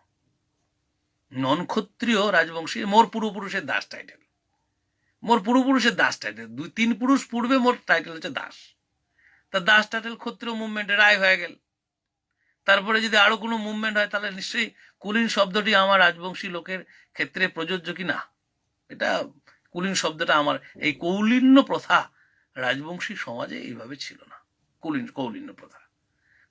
নন ক্ষত্রিয় রাজবংশী মোর পূর্বপুরুষের দাস টাইটেল, মোর পূর্বপুরুষের দাস টাইটেল, 2-3 পুরুষ পূর্বে মোর টাইটেল হচ্ছে দাস। তা দাস টাইটেল ক্ষত্রিয় মুভমেন্টের রায় হয়ে গেল। তারপরে যদি আরো কোনো মুভমেন্ট হয় তাহলে নিশ্চয়ই কুলীন শব্দটি আমার রাজবংশী লোকের ক্ষেত্রে প্রযোজ্য কি না? এটা কুলীন শব্দটা আমার, এই কৌলিন্য প্রথা রাজবংশী সমাজে এইভাবে ছিল না। কৌলিন্য প্রথা,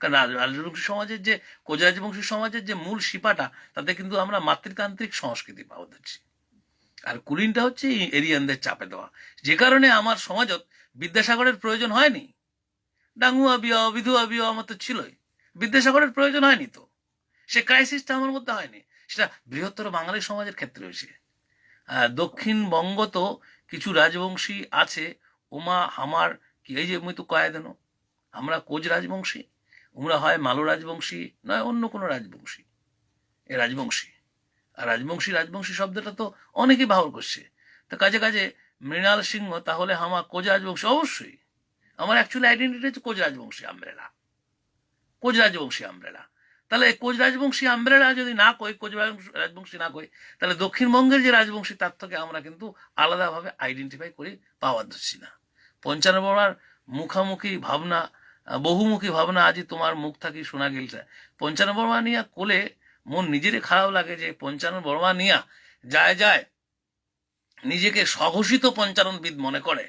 কারণ রাজবংশী সমাজের যে কোচ রাজবংশী সমাজের যে মূল শিপাটা, তাতে কিন্তু আমরা মাতৃতান্ত্রিক সংস্কৃতি পাওয়া যাচ্ছি। আর কুলীনটা হচ্ছে এরিয়ানদের চাপে দেওয়া, যে কারণে আমার সমাজত বিদ্যাসাগরের প্রয়োজন হয়নি। ডাঙ্গুয়া বিয়া বিধুয়া বিয়া আমার তো ছিলই, বিদ্যাসাগরের প্রয়োজন হয়নি তো। সে ক্রাইসিসটা আমার মধ্যে হয়নি, সেটা বৃহত্তর বাঙালি সমাজের ক্ষেত্রে হয়েছে। দক্ষিণবঙ্গ তো কিছু রাজবংশী আছে, ওমা হামার কি এই যে মুই তো কয়া দেন, আমরা কোচ রাজবংশী, ওমরা হয় মালো রাজবংশী, নয় অন্য কোনো রাজবংশী। এ রাজবংশী আর রাজবংশী শব্দটা তো অনেকেই ব্যবহার করছে। তো কাজে কাজে মৃণাল সিংহ তাহলে আমার কোচ রাজবংশী, অবশ্যই আমার অ্যাকচুয়ালি আইডেন্টিটি হচ্ছে coach Rajbongshi umbrella, coach Rajbongshi umbrella. তাহলে কোচ রাজবংশী আমব্রেলা যদি না কই, কোচ রাজবংশী না কই, তাহলে দক্ষিণবঙ্গের যে রাজবংশী তার থেকে আমরা কিন্তু আলাদাভাবে আইডেন্টিফাই করে পাওয়া যাচ্ছি না। পঞ্চানন বর্মার মুখামুখি ভাবনা, বহুমুখী ভাবনা আজি তোমার মুখ থাকি শোনা গেলছে। পঞ্চানন বর্মা নিয়া কোলে মন নিজেরই খারাপ লাগে যে পঞ্চানন বর্মা নিয়া যায় যায় নিজেকে স্বঘোষিত পঞ্চাননবিদ মনে করে।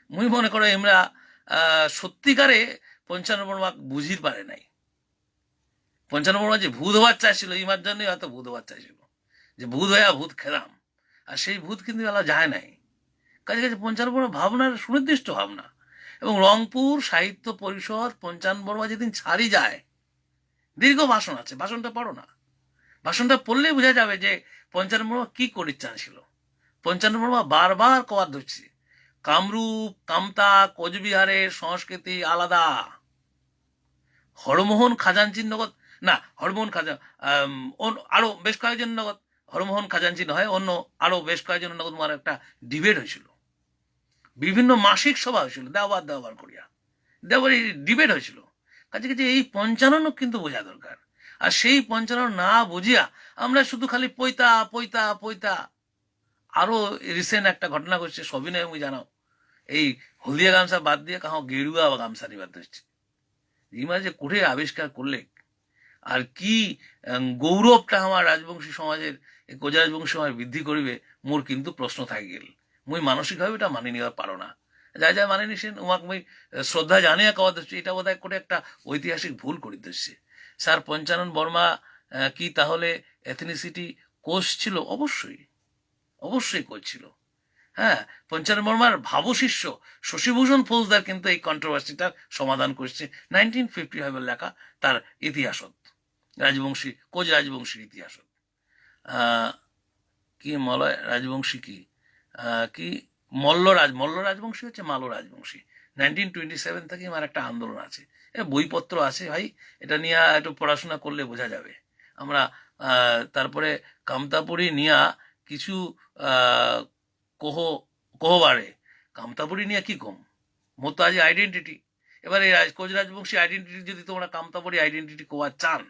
মুই মনে করে এমরা সত্যিকারে পঞ্চানন বর্মা বুঝির পারে নাই। পঞ্চানন বর্মা যে ভূত হওয়ার চাইছিল, ইমার জন্যই হয়তো ভূত হওয়ার চাইছিল, যে ভূত হইয়া ভূত খেলাম, আর সেই ভূত কিন্তু এলা যায় নাই। কাজে কাজে পঞ্চানন বর্মা ভাবনার সুনির্দিষ্ট ভাবনা। এবং রংপুর সাহিত্য পরিষদ পঞ্চানন বর্মা যেদিন ছাড়ি যায়, দীর্ঘ ভাষণ আছে, ভাষণটা পড়ো না, ভাষণটা পড়লেই বোঝা যাবে যে পঞ্চানন বর্মা কি করির চাইছিল। পঞ্চানন বর্মা বারবার কওয়ার ধরছে কামরূপ কামতা কোচবিহারের সংস্কৃতি আলাদা। হরমোহন খাজানচির নগদ না, হরমোহন খাজান আরো বেশ কয়েকজন নগদ, হরমোহন খাজানচি নয়, অন্য আরো বেশ কয়েকজন নগদ আমার একটা ডিবেট হয়েছিল, বিভিন্ন মাসিক সভা হয়েছিল, দেওয়ার করিয়া দেওয়ার ডিবেট হয়েছিল। কাজে কাজে এই পঞ্চাননও কিন্তু বোঝা দরকার। আর সেই পঞ্চানন না বুঝিয়া আমরা শুধু খালি পৈতা পৈতা পৈতা। আরো রিসেন্ট একটা ঘটনা ঘটছে, সবিনয় মুই জানাও, এই হলদিয়া গামছা বাদ দিয়ে কাহ গেরুয়া গামছা নিবাদ হচ্ছে। ইমা যে কোঠে আবিষ্কার করলে, আর কি গৌরবটা আমার রাজবংশী সমাজের কোচ রাজবংশী সমাজ বৃদ্ধি করিবে, মোর কিন্তু প্রশ্ন থাকি গেল। মুই মানসিকভাবে এটা মানি নিবার পারো না। যা যা মানে নিছেন উমাক মুই শ্রদ্ধা জানিয়া কওয়া দিচ্ছি, এটা বোধ হয় করে একটা ঐতিহাসিক ভুল করে দিচ্ছে। স্যার পঞ্চানন বর্মা কি তাহলে এথনিসিটি কোচ ছিল? অবশ্যই অবশ্যই কোচ ছিল। হ্যাঁ, পঞ্চানন বর্মার ভাবশিষ্য শশীভূষণ ফৌজদার কিন্তু এই কন্ট্রোভার্সিটার সমাধান করছে 1955 লেখা তার ইতিহাসত, রাজবংশী কোচ রাজবংশীর ইতিহাসত। কি মলয় রাজবংশী কি মল্ল রাজবংশী হচ্ছে মালো রাজবংশী। 1927 থেকে আমার একটা আন্দোলন আছে, বইপত্র আছে ভাই, এটা নিয়ে একটু পড়াশোনা করলে বোঝা যাবে। আমরা তারপরে কামতাপুরি নিয়া কিছু কোহবারে কামতাপুরি নিয়ে কি কম মতো আজ আইডেন্টিটি। এবারে কোচ রাজবংশী আইডেন্টিটি যদি তোমরা কামতাপুরি আইডেন্টিটি কোয়া চান,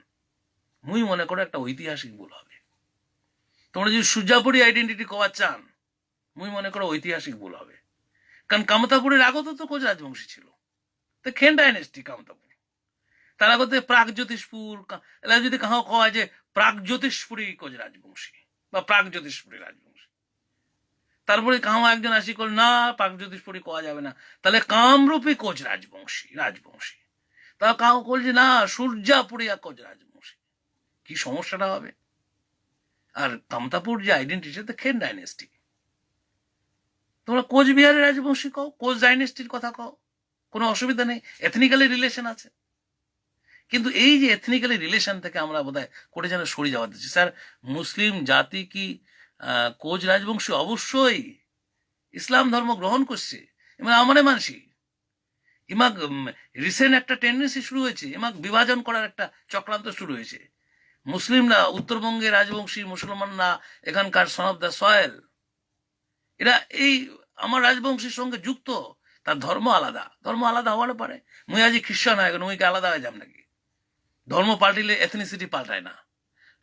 মুই মনে করো একটা ঐতিহাসিক ভুল হবে। তোমরা যদি সুজাপুরি আইডেন্টিটি কোয়া চান, মুই মনে করো ঐতিহাসিক ভুল হবে। কারণ কামতাপুরের আগত তো কোচ রাজবংশী ছিল, তো খেন ডাইনেস্টি কামতাপুর তারা করতে প্রাগজ্যোতিষপুর এলা যদি কাহ কয় যে প্রাগজ্যোতিষপুরী কোচ রাজবংশী বা প্রাগজ্যোতিষপুরী রাজবংশী, তারপরে কাহ একজন আসি করল না প্রাগজ্যোতিষপুরী কওয়া যাবে না, তাহলে কামরূপী কোচ রাজবংশী তা কাহ করল যে না সূর্যাপুরিয়া কোচ রাজবংশী। কি সমস্যাটা হবে? আর কামতাপুর যে আইডেন্টিটি সেটা খেন ডাইনেস্টি। তোমরা কোচবিহারের রাজবংশী কও, কোচ ডাইনেস্টির কথা কও, কোনো অসুবিধা নেই, এথনিক্যালি রিলেশন আছে। কিন্তু এই যে এথনিক্যালি রিলেশন থেকে আমরা বোধহয় করে যেন সরে যাওয়া দিচ্ছি। স্যার মুসলিম জাতি কি কোচ রাজবংশী? অবশ্যই ইসলাম ধর্ম গ্রহণ করছে, এবং আমারে মানসি ইমাক রিসেন্ট একটা টেন্ডেন্সি শুরু হয়েছে, ইমাক বিভাজন করার একটা চক্রান্ত শুরু হয়েছে। মুসলিমরা উত্তরবঙ্গে রাজবংশী, মুসলমানরা এখানকার সন অফ দ্য সয়েল, এরা এই আমার রাজবংশীর সঙ্গে যুক্ত, তার ধর্ম আলাদা হওয়ার পারে। মুই আজি খ্রিস্টান হয়ে গেল, মুইকে আলাদা হয়ে যাম নাকি? ধর্ম পাল্টিলে এথনিসিটি পাল্টায় না।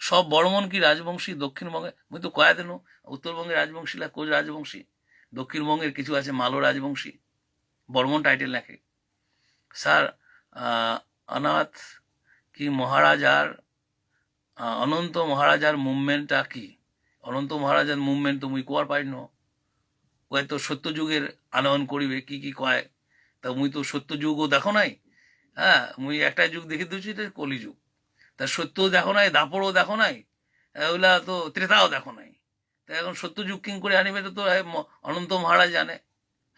সব বর্মন কি রাজবংশী? দক্ষিণবঙ্গে মুই তো কয়া দেন উত্তরবঙ্গের রাজবংশীরা কোচ রাজবংশী, দক্ষিণবঙ্গের কিছু আছে মালো রাজবংশী, বর্মন টাইটেল লেখে। স্যার অনাথ কি মহারাজার অনন্ত মহারাজার মুভমেন্টটা কি? অনন্ত মহারাজার মুভমেন্ট তো মুই কোয়ার পাই ন, ওই তো সত্যযুগের আনয়ন করিবে কি কি কয়, তা মুই তো সত্যযুগও দেখো নাই। হ্যাঁ, মুই একটা যুগ দেখে দিচ্ছি, এটা কলিযুগ। তা সত্যও দেখো নাই, দাপড়ও দেখো নাই, ওগুলা তো ত্রেতাও দেখো নাই। তা এখন সত্যযুগ কিং করে আনিবে তো অনন্ত মহারাজ জানে।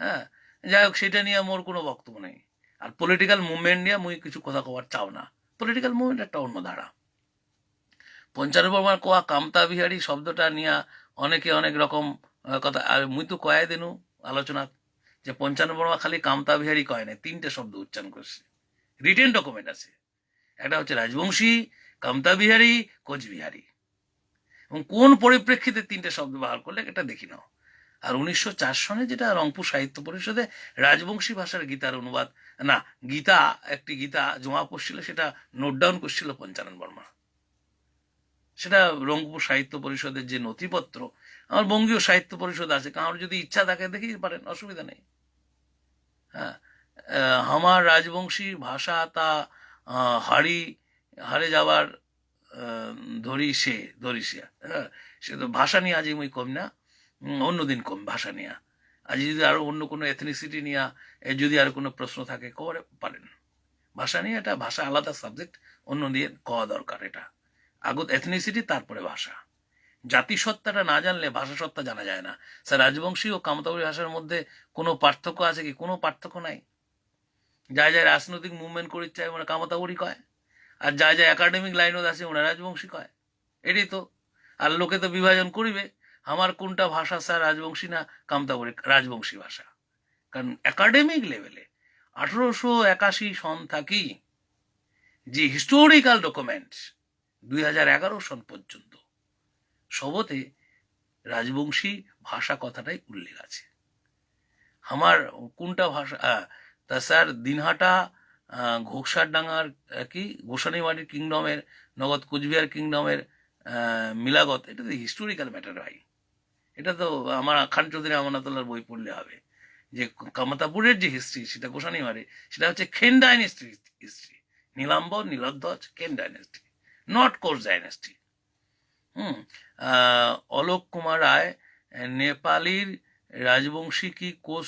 হ্যাঁ, যাই হোক, সেটা নিয়ে মোর কোনো বক্তব্য নেই। আর পলিটিক্যাল মুভমেন্ট নিয়ে মুই কিছু কথা কবার চাও না। পলিটিক্যাল মুভমেন্ট একটা অন্য ধারা। পঞ্চানন বর্মার কোয়া কামতা বিহারী শব্দটা নিয়ে অনেকে অনেক রকম কথা, আর মুই তো কয়াই দিনু আলোচনা যে পঞ্চানন বর্মা খালি কামতা বিহারী কয় নাই, 3টে শব্দ উচ্চারণ করছে, রিটেন ডকুমেন্ট আছে। একটা হচ্ছে রাজবংশী, কামতা বিহারী, কোচবিহারী, এবং কোন পরিপ্রেক্ষিতে 3টে শব্দ ব্যবহার করলে এটা দেখি নাও। আর 1904 সনে যেটা রংপুর সাহিত্য পরিষদে রাজবংশী ভাষার গীতার অনুবাদ, না গীতা, একটি গীতা জমা পড়ছিল, সেটা নোট ডাউন করছিল পঞ্চানন বর্মা। সেটা রংপুর সাহিত্য পরিষদের যে নথিপত্র, আমার বঙ্গীয় সাহিত্য পরিষদ আছে, কারোর যদি ইচ্ছা থাকে দেখি পারেন, অসুবিধা নেই। হ্যাঁ, আমার রাজবংশী ভাষা তা হারে যাবার ধরি সে, হ্যাঁ, সে তো ভাষা নিয়ে আজ মুই কম না, অন্যদিন কম ভাষা নিয়ে। আজ যদি আরো অন্য কোনো এথনিসিটি নিয়ে যদি আর কোনো প্রশ্ন থাকে করে পারেন। ভাষা নিয়ে এটা ভাষা আলাদা সাবজেক্ট, অন্য দিয়ে কওয়া দরকার। এটা আগত এথনিসিটি, তারপরে ভাষা। জাতিসত্তাটা না জানলে ভাষা সত্তা জানা যায় না। স্যার রাজবংশী ও কামতাপুরী ভাষার মধ্যে কোনো পার্থক্য আছে কি? কোনো পার্থক্য নাই। যা যা রাজনৈতিক মুভমেন্ট করির চায় ওরা কামতাপুরী কয়, আর যা যা একাডেমিক লাইনত আছে ওরা রাজবংশী কয়। এটাই তো। আর লোকে তো বিভাজন করিবে, আমার কোনটা ভাষা স্যার রাজবংশী না কামতাপুরী, রাজবংশী ভাষা। কারণ একাডেমিক লেভেলে 1881 সন থাকি যে হিস্টোরিক্যাল ডকুমেন্ট 2011 সন পর্যন্ত সবতে রাজবংশী ভাষা কথাটাই উল্লেখ আছে। আমার কোনটা ভাষা, তা স্যার দিনহাটা ঘোকসারডাঙ্গার কি গোসানিমারির কিংডমের নগদ কোচবিহার কিংডমের মিলাগত, এটা তো হিস্টোরিক্যাল ম্যাটার ভাই। এটা তো আমার খান চৌধুরী আমানাতুল্লাহর বই পড়লে হবে যে কামতাপুরের যে হিস্ট্রি, সেটা গোসানিমারি, সেটা হচ্ছে Khen dynasty history, Nilambar Niladhwaj Khen dynasty, not Koch dynasty. Alok Kumar Roy, নেপালির রাজবংশী কি কোচ?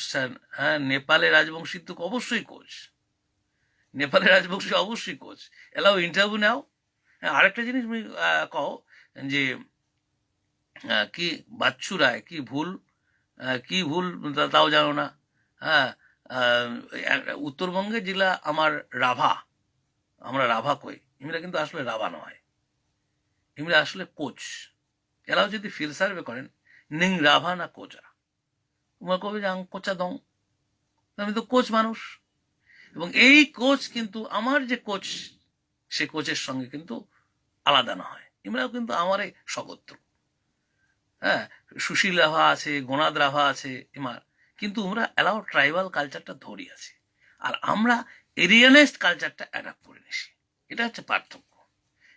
হ্যাঁ, নেপালের রাজবংশী তো অবশ্যই কোচ, নেপালের রাজবংশী অবশ্যই কোচ। এলাও ইন্টারভিউ নাও। আরেকটা জিনিস তুমি কও যে কি বাচ্চু রায় কি ভুল তাও জানো না। হ্যাঁ, উত্তরবঙ্গের জেলা আমার রাভা, আমরা রাভা কই, এমরা কিন্তু আসলে রাভা নয়, এমরা আসলে কোচ। এরাও যদি ফিল্ড সার্ভে করেন নিং রাভা না কোচা, তোমার কবে যে কোচা দং, আমি তো কোচ মানুষ। এবং এই কোচ কিন্তু আমার যে কোচ, সে কোচের সঙ্গে কিন্তু আলাদা না হয়, এমরাও কিন্তু আমারই সগোত্র। হ্যাঁ, সুশীল রাভা আছে, গোনাদ রাভা আছে এমার, কিন্তু আমরা এলাও ট্রাইবাল কালচারটা ধরি আছে, আর আমরা এরিয়ানেস্ট কালচারটা অ্যাডাপ্ট করে নিছি। এটা হচ্ছে পার্থক্য।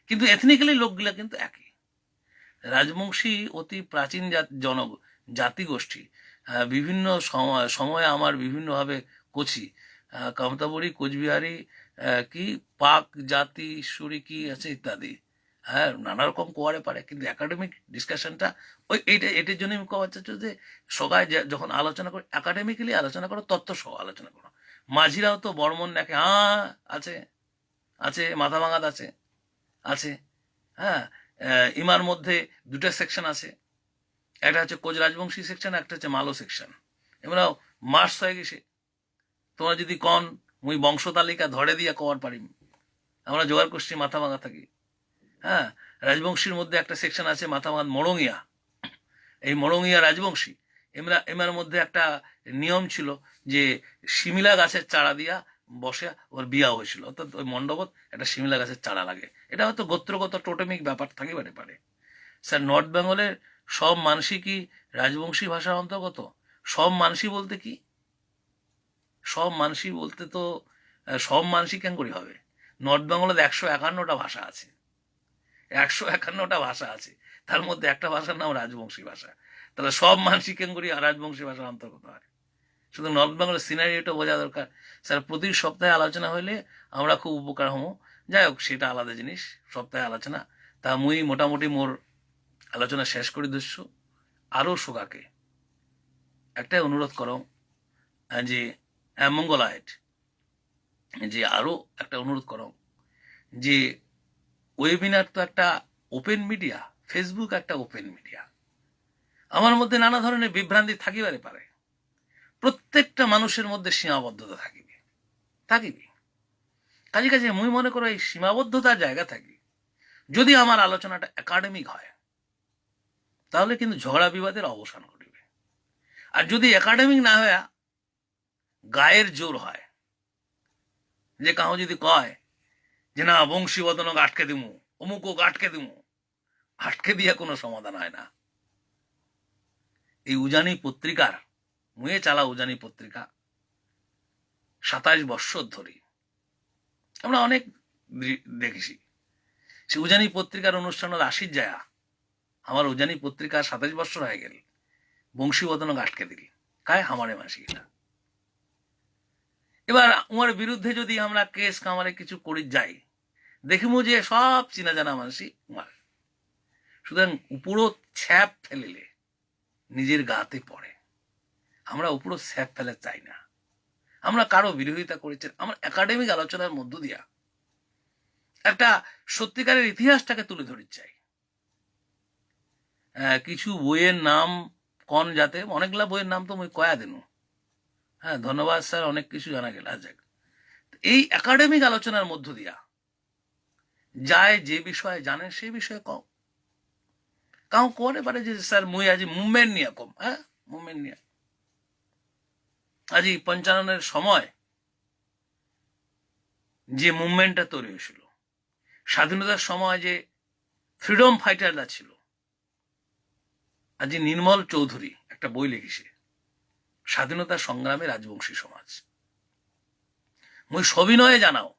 কিন্তু এথনিক্যালি লোকগুলা কিন্তু একই। রাজবংশী অতি প্রাচীন জাতিগোষ্ঠী, বিভিন্ন সময়ে আমার বিভিন্নভাবে কচি, কামতাপুরী, কোচবিহারি, কি পাক জাতি ঈশ্বরী কি আছে ইত্যাদি। হ্যাঁ, নানা রকম কোয়ারে পারে, কিন্তু একাডেমিক ডিসকাশনটা এটার জন্য আমি কথা চাচ্ছি যে সবাই যখন আলোচনা করো একাডেমিক্যালি আলোচনা করো, তত্ত্ব সহ আলোচনা করো। মাঝিরাও তো বর্মন দেখে, আছে আছে, মাথা ভাঙাত আছে আছে। হ্যাঁ, ইমার মধ্যে দুটা সেকশন আছে, একটা হচ্ছে কোচ রাজবংশী সেকশন, একটা হচ্ছে মালো সেকশন। এমরাও মার্স হয়ে গেছে। তোমরা যদি কন মুই বংশ তালিকা ধরে দিয়া কবার পারিম, আমরা জোগাড় করছি মাথা ভাঙা থাকি। হ্যাঁ, রাজবংশীর মধ্যে একটা সেকশন আছে মাথা ভাঙা মরঙ্গিয়া। এই মরঙ্গিয়া রাজবংশী এমার মধ্যে একটা নিয়ম ছিল যে শিমিলা গাছের চারা দিয়া বসে ওর বিয়া হয়েছিল, অর্থাৎ ওই মণ্ডপত একটা শিমিলা গাছের চারা লাগে। এটা হয়তো গোত্রগত টোটেমিক ব্যাপার থাকিবারে পারে। স্যার, নর্থ বেঙ্গলের সব মানুষই কি রাজবংশী ভাষার অন্তর্গত? সব মানুষই বলতে কি? সব মানুষই বলতে তো সব মানুষই কেন করি হবে? নর্থ বেঙ্গলের 151টা ভাষা আছে, 151টা ভাষা আছে, তার মধ্যে একটা ভাষার নাম রাজবংশী ভাষা। তাহলে সব মানুষই কেন করি রাজবংশী ভাষার অন্তর্গত হয়? শুধু নর্থ বেঙ্গলের সিনারিওটা বোঝা দরকার। স্যার, প্রতি সপ্তাহে আলোচনা হইলে আমরা খুব উপকার হবো। যাই হোক, সেটা আলাদা জিনিস, সপ্তাহে আলোচনা। তা মুই মোটামুটি মোর আলোচনা শেষ করে দিচ্ছু। আরও সোগাকে একটাই অনুরোধ করো যে মঙ্গলায়েট, যে আরও একটা অনুরোধ করো যে ওয়েবিনার তো একটা ওপেন মিডিয়া, ফেসবুক একটা ওপেন মিডিয়া। আমার মধ্যে নানা ধরনের বিভ্রান্তি থাকিবারে পারে, প্রত্যেকটা মানুষের মধ্যে সীমাবদ্ধতা থাকিবে। কাজে কাজে মুই মনে করো এই সীমাবদ্ধতার জায়গা থাকি যদি আমার আলোচনাটা একাডেমিক হয়, তাহলে কিন্তু ঝগড়া বিবাদের অবসান ঘটিবে। আর যদি একাডেমিক না হয়ে গায়ের জোর হয়, যে কাউ যদি কয় যে না বংশীবদনক আটকে দিমু, অমুকক আটকে দিমু, আটকে দিয়ে কোনো সমাধান হয় না। এই উজানি পত্রিকার, মুয়ে চালা উজানি পত্রিকা 27 বৎসর ধরে আমরা অনেক দেখেছি। সে উজানি পত্রিকার অনুষ্ঠানের আশির যায় আমার উজানি পত্রিকা 27 বৎসর হয়ে গেল, বংশীবদনক আটকে দিল কায় হামারে মাসি। এবার উমার বিরুদ্ধে যদি আমরা কেস কামারে কিছু করি যাই, দেখিমু যে সব চিনা জানা মানুষই উমার। সুতরাং উপরও ছ্যাপ ফেলিলে নিজের গাতে পড়ে। আমরা উপরও ছ্যাপ ফেলে চাই না। আমরা কারো বিরোধিতা করেছেন, আমরা একাডেমিক আলোচনার মধ্য দিয়া একটা সত্যিকারের ইতিহাসটাকে তুলে ধরে চাই। কিছু বইয়ের নাম কন যাতে, অনেকগুলা বইয়ের নাম তো মই কয়া দেনু। হ্যাঁ, ধন্যবাদ স্যার, অনেক কিছু জানা গেল। এই একাডেমিক আলোচনার মধ্য দিয়া যায় যে বিষয়ে জানেন সেই বিষয়ে কম কাউ করে পারে যে স্যার মুই আজি মুভমেন্ট নিয়ে কম। হ্যাঁ, মুভমেন্ট নিয়ে আজি 55-এর সময় যে মুভমেন্টটা তৈরি হয়েছিল, স্বাধীনতার সময় যে ফ্রিডম ফাইটাররা ছিল, আজি নির্মল চৌধুরী একটা বই লিখেছে স্বাধীনতা সংগ্রামে রাজবংশী সমাজ। মুই সবিনয়ে জানাও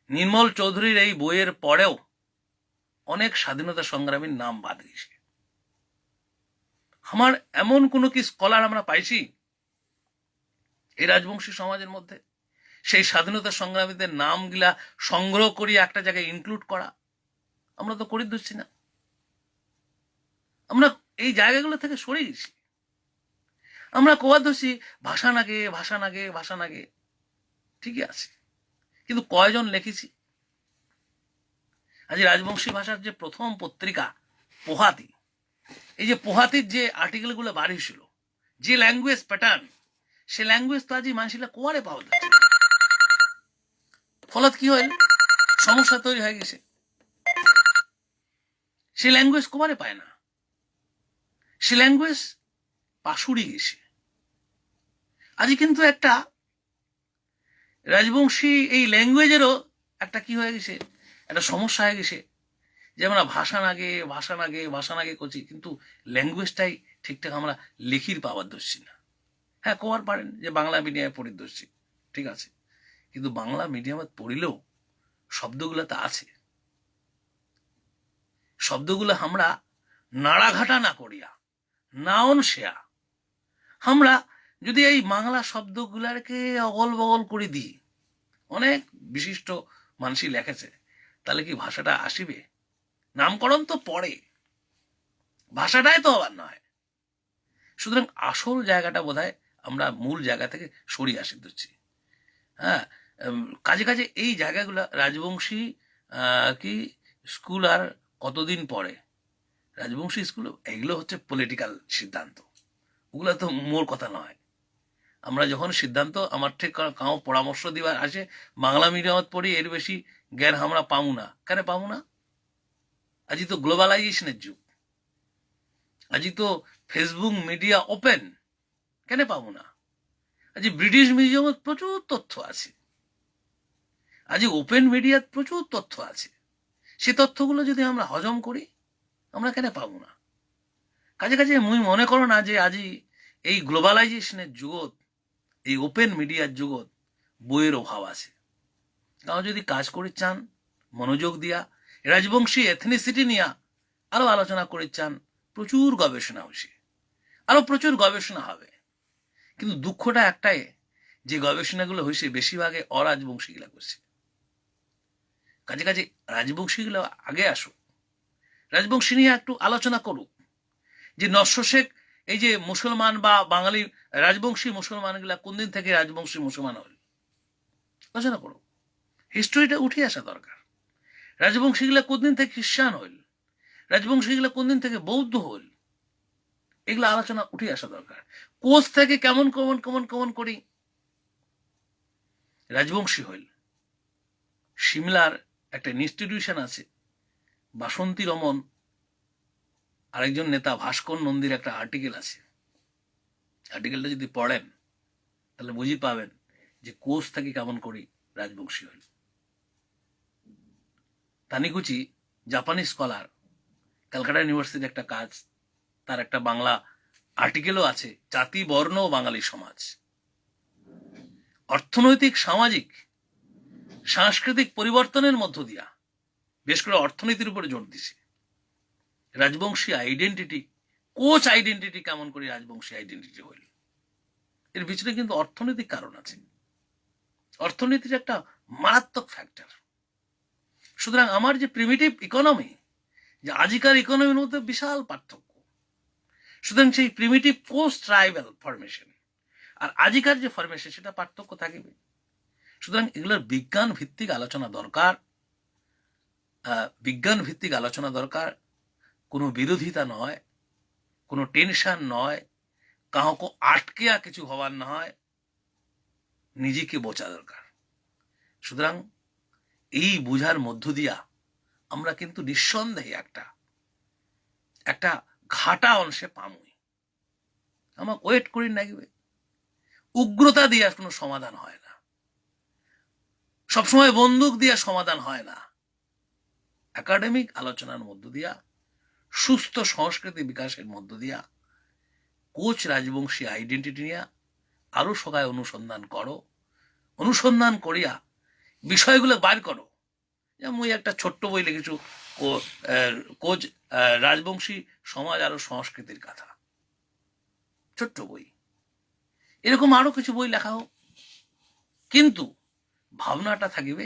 নির্মল চৌধুরীর এই বইয়ের পরেও অনেক স্বাধীনতা সংগ্রামীর নাম বাদ গেছে। আমার এমন কোনো কি স্কলার আমরা পাইছি এই রাজবংশী সমাজের মধ্যে সেই স্বাধীনতা সংগ্রামীদের নামগুলা সংগ্রহ করি একটা জায়গায় ইনক্লুড করা? আমরা তো করি দিচ্ছি না। আমরা এই জায়গাগুলো থেকে সরে গেছি। আমরা কোয়া ধরছি ভাষা নাগে ভাষা নাগে ভাষা নাগে, ঠিকই আছে, কিন্তু কয়জন লিখেছি? আজ রাজবংশী ভাষার যে প্রথম পত্রিকা পোহাতি, এই যে পোহাতির যে আর্টিকেলগুলো বাড়ি ছিল, যে ল্যাঙ্গুয়েজ প্যাটার্ন, সে ল্যাঙ্গুয়েজ তো আজ মানুষরা কোয়ারে পাওয়া যাচ্ছে। ফলত কি হইল? সমস্যা তৈরি হয়ে গেছে। সে ল্যাঙ্গুয়েজ কোয়ারে পায় না, সে ল্যাঙ্গুয়েজ পাশুড়ি গেছে। আজ কিন্তু একটা রাজবংশী এই ল্যাঙ্গুয়েজেরও একটা কি হয়ে গেছে, একটা সমস্যা হয়ে গেছে যে আমরা ভাষা নাগে ভাষা নাগে ভাষা নাগে করছি, কিন্তু ল্যাঙ্গুয়েজটাই ঠিকঠাক আমরা লিখির পাওয়ার ধরছি না। হ্যাঁ, কোয়ার পারেন যে বাংলা মিডিয়ামে পড়ি ধরছি, ঠিক আছে, কিন্তু বাংলা মিডিয়ামে পড়িলেও শব্দগুলো তো আছে। শব্দগুলো আমরা নাড়াঘাটা না করিয়া নাউন শেয়া আমরা যদি এই বাংলা শব্দগুলাকে অগল বগল করে দিই, অনেক বিশিষ্ট মানুষই লেখেছে, তাহলে কি ভাষাটা আসিবে? নামকরণ তো পড়ে, ভাষাটাই তো আবার নয়। সুতরাং আসল জায়গাটা বোধহয় আমরা মূল জায়গা থেকে সরিয়ে আসি দিচ্ছি। হ্যাঁ, কাজে কাজে এই জায়গাগুলো রাজবংশী কি স্কুল আর কতদিন পরে রাজবংশী স্কুল, এগুলো হচ্ছে পলিটিক্যাল সিদ্ধান্ত, ওগুলো তো মোর কথা নয়। আমরা যখন সিদ্ধান্ত আমার ঠিক কাউ পরামর্শ দিবার আসে, বাংলা মিডিয়ামত পড়ি, এর বেশি জ্ঞান আমরা পাবো না। কেন পাবো না? আজি তো গ্লোবালাইজেশনের যুগ, আজি তো ফেসবুক মিডিয়া ওপেন, কেন পাবো না? আজি ব্রিটিশ মিউজিয়ামত প্রচুর তথ্য আছে, আজি ওপেন মিডিয়াত প্রচুর তথ্য আছে। সে তথ্যগুলো যদি আমরা হজম করি, আমরা কেন পাবো না? কাজে কাজে মুই মনে করো না যে আজি এই গ্লোবালাইজেশনের যুগত, এই ওপেন মিডিয়ার যুগত বইয়ের অভাব আছে। তাও যদি কাজ করে চান মনোযোগ দিয়া, রাজবংশী এথনিসিটি নিয়ে আরো আলোচনা করে চান, প্রচুর গবেষণা হয়েছে, আরো প্রচুর গবেষণা হবে। কিন্তু দুঃখটা একটাই, যে গবেষণাগুলো হয়েছে বেশিরভাগে অরাজবংশীগুলা করছে। কাজে কাজে রাজবংশীগুলো আগে আসুক, রাজবংশী নিয়ে একটু আলোচনা করুক, যে নস্য শেখ এই যে মুসলমান বা বাঙালি রাজবংশী মুসলমানগুলা কোন দিন থেকে রাজবংশী মুসলমান হল, আলোচনা করুক। হিস্ট্রিটা উঠে আসা দরকার। রাজবংশীগুলা কোনদিন থেকে খ্রিস্টান হইল, রাজবংশীগুলা কোনদিন থেকে বৌদ্ধ হইল, এগুলো আলোচনা উঠে আসা দরকার। কোচ থেকে কেমন কেমন কেমন কেমন করি রাজবংশী হইল। সিমলার একটা ইনস্টিটিউশন আছে, বাসন্তী রমন আরেকজন নেতা ভাস্কর নন্দীর একটা আর্টিকেল আছে, আর্টিকেলটা যদি পড়েন তাহলে বুঝি পাবেন যে কোচ থেকে কেমন করি রাজবংশী হইল। তানিগুচি জাপানি স্কলার, ক্যালকাটা ইউনিভার্সিটির একটা কাজ, তার একটা বাংলা আর্টিকেলও আছে, জাতি বর্ণ ও বাঙালি সমাজ। অর্থনৈতিক সামাজিক সাংস্কৃতিক পরিবর্তনের মধ্য দিয়া, বেশ করে অর্থনীতির উপরে জোর দিছে। রাজবংশী আইডেন্টিটি, কোচ আইডেন্টিটি কেমন করে রাজবংশী আইডেন্টিটি হইল, এর পিছনে কিন্তু অর্থনৈতিক কারণ আছে। অর্থনীতির একটা মারাত্মক ফ্যাক্টর। সুতরাং আমার যে প্রিমিটিভ ইকোনমি, যে আজিকার ইকোনমির মধ্যে বিশাল পার্থক্য। সুতরাং সেই প্রিমিটিভ পোস্ট ট্রাইবাল ফরমেশন আর আজিকার যে ফরমেশন, সেটা পার্থক্য থাকবে। সুতরাং এগুলোর বিজ্ঞান ভিত্তিক আলোচনা দরকার, বিজ্ঞান ভিত্তিক আলোচনা দরকার। কোনো বিরোধিতা নয়, কোনো টেনশন নয়, কাউকে আটকে কিছু হওয়ার না হয়, নিজেকে বোঝা দরকার। সুতরাং এই বোঝার মধ্য দিয়া আমরা কিন্তু নিঃসন্দেহে একটা একটা ঘাটা অংশে পামই। আমার ওয়েট করি লাগবে। উগ্রতা দিয়ে কোনো সমাধান হয় না, সবসময় বন্দুক দিয়ে সমাধান হয় না। একাডেমিক আলোচনার মধ্য দিয়া, সুস্থ সংস্কৃতি বিকাশের মধ্য দিয়া, কোচ রাজবংশী আইডেন্টিটি নিয়ে আরো সবাই অনুসন্ধান করো, অনুসন্ধান করিয়া বিষয়গুলো বার করো। মুই একটা ছোট্ট বই লিখেছু, কোচ রাজবংশী সমাজ আরো সংস্কৃতির কথা, ছোট্ট বই। এরকম আরো কিছু বই লেখা হোক, কিন্তু ভাবনাটা থাকিবে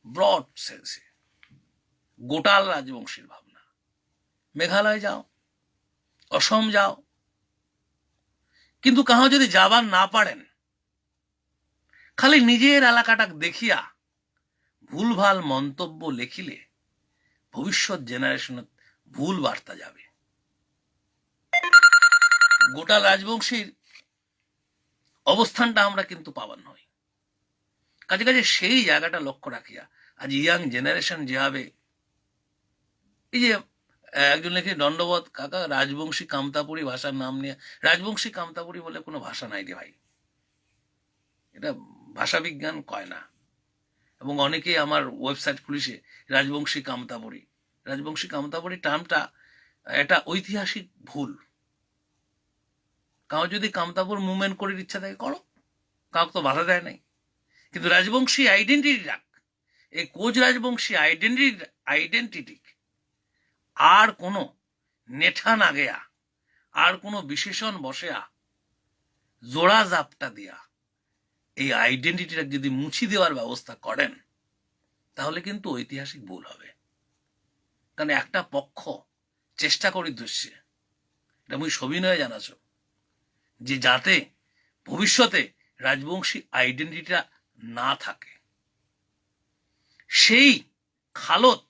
ব্রড সেন্সে, গোটাল রাজবংশীর ভাবনা। মেঘালয় যাও, অসম যাও, কিন্তু কাহো যদি যাবার না পারেন, খালি নিজের এলাকাটা দেখিয়া ভুলভাল মন্তব্য লেখিলে ভবিষ্যৎ জেনারেশনে ভুল বার্তা যাবে। গোটা রাজবংশীর অবস্থানটা আমরা কিন্তু পাবার নয়। কাজে কাজে সেই জায়গাটা লক্ষ্য রাখিয়া আজ ইয়াং জেনারেশন যেভাবে, এই যে একজন লেখে দণ্ডবোধ কাকা রাজবংশী কামতাপুরী ভাষার নাম নিয়ে, রাজবংশী কামতাপুরী বলে কোনো ভাষা নাই রে ভাই, এটা ভাষা বিজ্ঞান কয় না। এবং অনেকেই আমার ওয়েবসাইট খুলিছে রাজবংশী কামতাপুরী। রাজবংশী কামতাপুরী টার্মটা এটা ঐতিহাসিক ভুল। কাউ যদি কামতাপুর মুভমেন্ট করার ইচ্ছা থাকে করো, কাউকে তো বাধা দেয় নাই। কিন্তু রাজবংশী আইডেন্টিটি রাখ, এই কোচ রাজবংশী আইডেন্টিটি আর কোনো নেঠা না গেয়া, আর কোনো বিশেষণ বসেয়া জোড়া জাপটা দিয়া এই আইডেন্টিটিটা যদি মুছি দেওয়ার ব্যবস্থা করেন তাহলে কিন্তু ঐতিহাসিক ভুল হবে। কারণ একটা পক্ষ চেষ্টা করি দৃশ্যে, এটা মুই সবিনয়ে জানাছ, যে যাতে ভবিষ্যতে রাজবংশী আইডেন্টিটিটা না থাকে। সেই খালত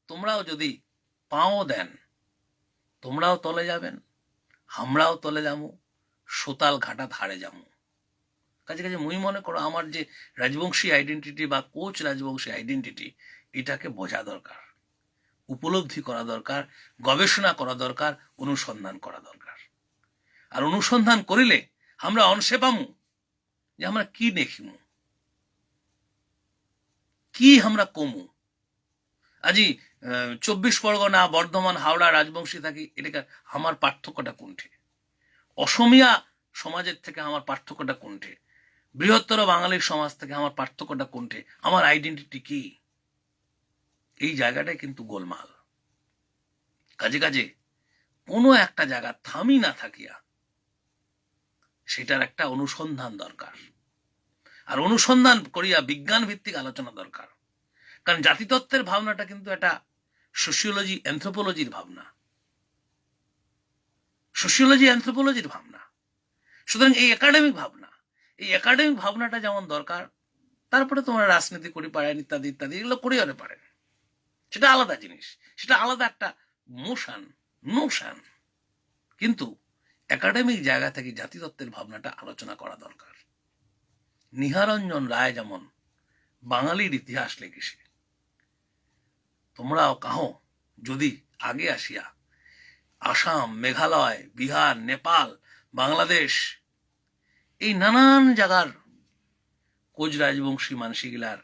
তোমরাও যদি পাও দেন, তোমরাও তলে যাবেন, আমরাও তলে যাবো, সোতাল ঘাটা ধারে যাবো। কাছে কাছে মুই মনে করো আমার যে রাজবংশী আইডেন্টিটি বা কোচ রাজবংশী আইডেন্টিটি, এটাকে বোঝা দরকার, উপলব্ধি করা দরকার, গবেষণা করা দরকার, অনুসন্ধান করা দরকার। আর অনুসন্ধান করিলে আমরা অংশে পামু যে আমরা কি দেখিমু, কি আমরা কমু। আজি 24 পরগনা, বর্ধমান, হাওড়া রাজবংশী থাকি, এটাকে আমার পার্থক্যটা কোনঠে? অসমিয়া সমাজের থেকে আমার পার্থক্যটা কোনঠে? বৃহত্তর বাঙালির সমাজ থেকে আমার পার্থক্যটা কোনঠে? আমার আইডেন্টিটি কি? এই জায়গাটাই কিন্তু গোলমাল। কাজে কাজে কোনো একটা জায়গা থামি না থাকিয়া সেটার একটা অনুসন্ধান দরকার, আর অনুসন্ধান করিয়া বিজ্ঞান ভিত্তিক আলোচনা দরকার। কারণ জাতিতত্ত্বের ভাবনাটা কিন্তু একটা সোশিওলজি অ্যানথ্রোপোলজির ভাবনা, সোশিওলজি অ্যানথ্রোপোলজির ভাবনা। সুতরাং এই একাডেমিক ভাবনাটা যেমন দরকার, তারপরে তোমরা রাজনীতি করি পারেন, ইত্যাদি ইত্যাদি, এগুলো করে হতে পারেন, সেটা আলাদা জিনিস, সেটা আলাদা একটা নোশন। কিন্তু একাডেমিক জায়গা থেকে জাতিতত্ত্বের ভাবনাটা আলোচনা করা দরকার। নিহারঞ্জন রায় যেমন বাঙালির ইতিহাস লিখেছে, তোমরাও কাহো যদি আগে আসিয়া আসাম, মেঘালয়, বিহার, নেপাল, বাংলাদেশ, এই নানান জায়গার কোচ রাজবংশী মানসিগুলার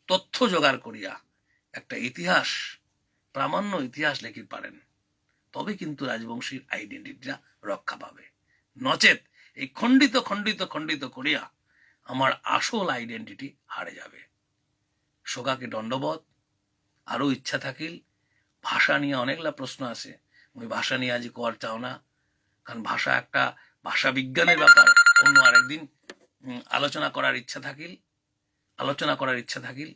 তথ্য জোগাড় করিয়া একটা ইতিহাস, প্রামাণ্য ইতিহাস লিখতে পারেন, তবে কিন্তু রাজবংশীর আইডেন্টিটিটা রক্ষা পাবে। নচেত এই খণ্ডিত খণ্ডিত খণ্ডিত করিয়া আমার আসল আইডেন্টিটি হারে যাবে। শোকাকে দণ্ডবত। আরো ইচ্ছা থাকিল ভাষা নিয়ে অনেকলা প্রশ্ন আছে, ওই ভাষা নিয়ে আজ কর চাও না, কারণ ভাষা একটা ভাষা বিজ্ঞানের ব্যাপার। অন্য আরেকদিন আলোচনা করার ইচ্ছা থাকিল।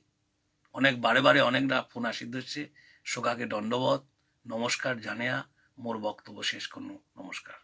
অনেক বারে বারে অনেকটা ফোন আসিদ্ধ হচ্ছে। শোকাকে দণ্ডবত, নমস্কার জানিয়া মোর বক্তব্য শেষ করুন। নমস্কার।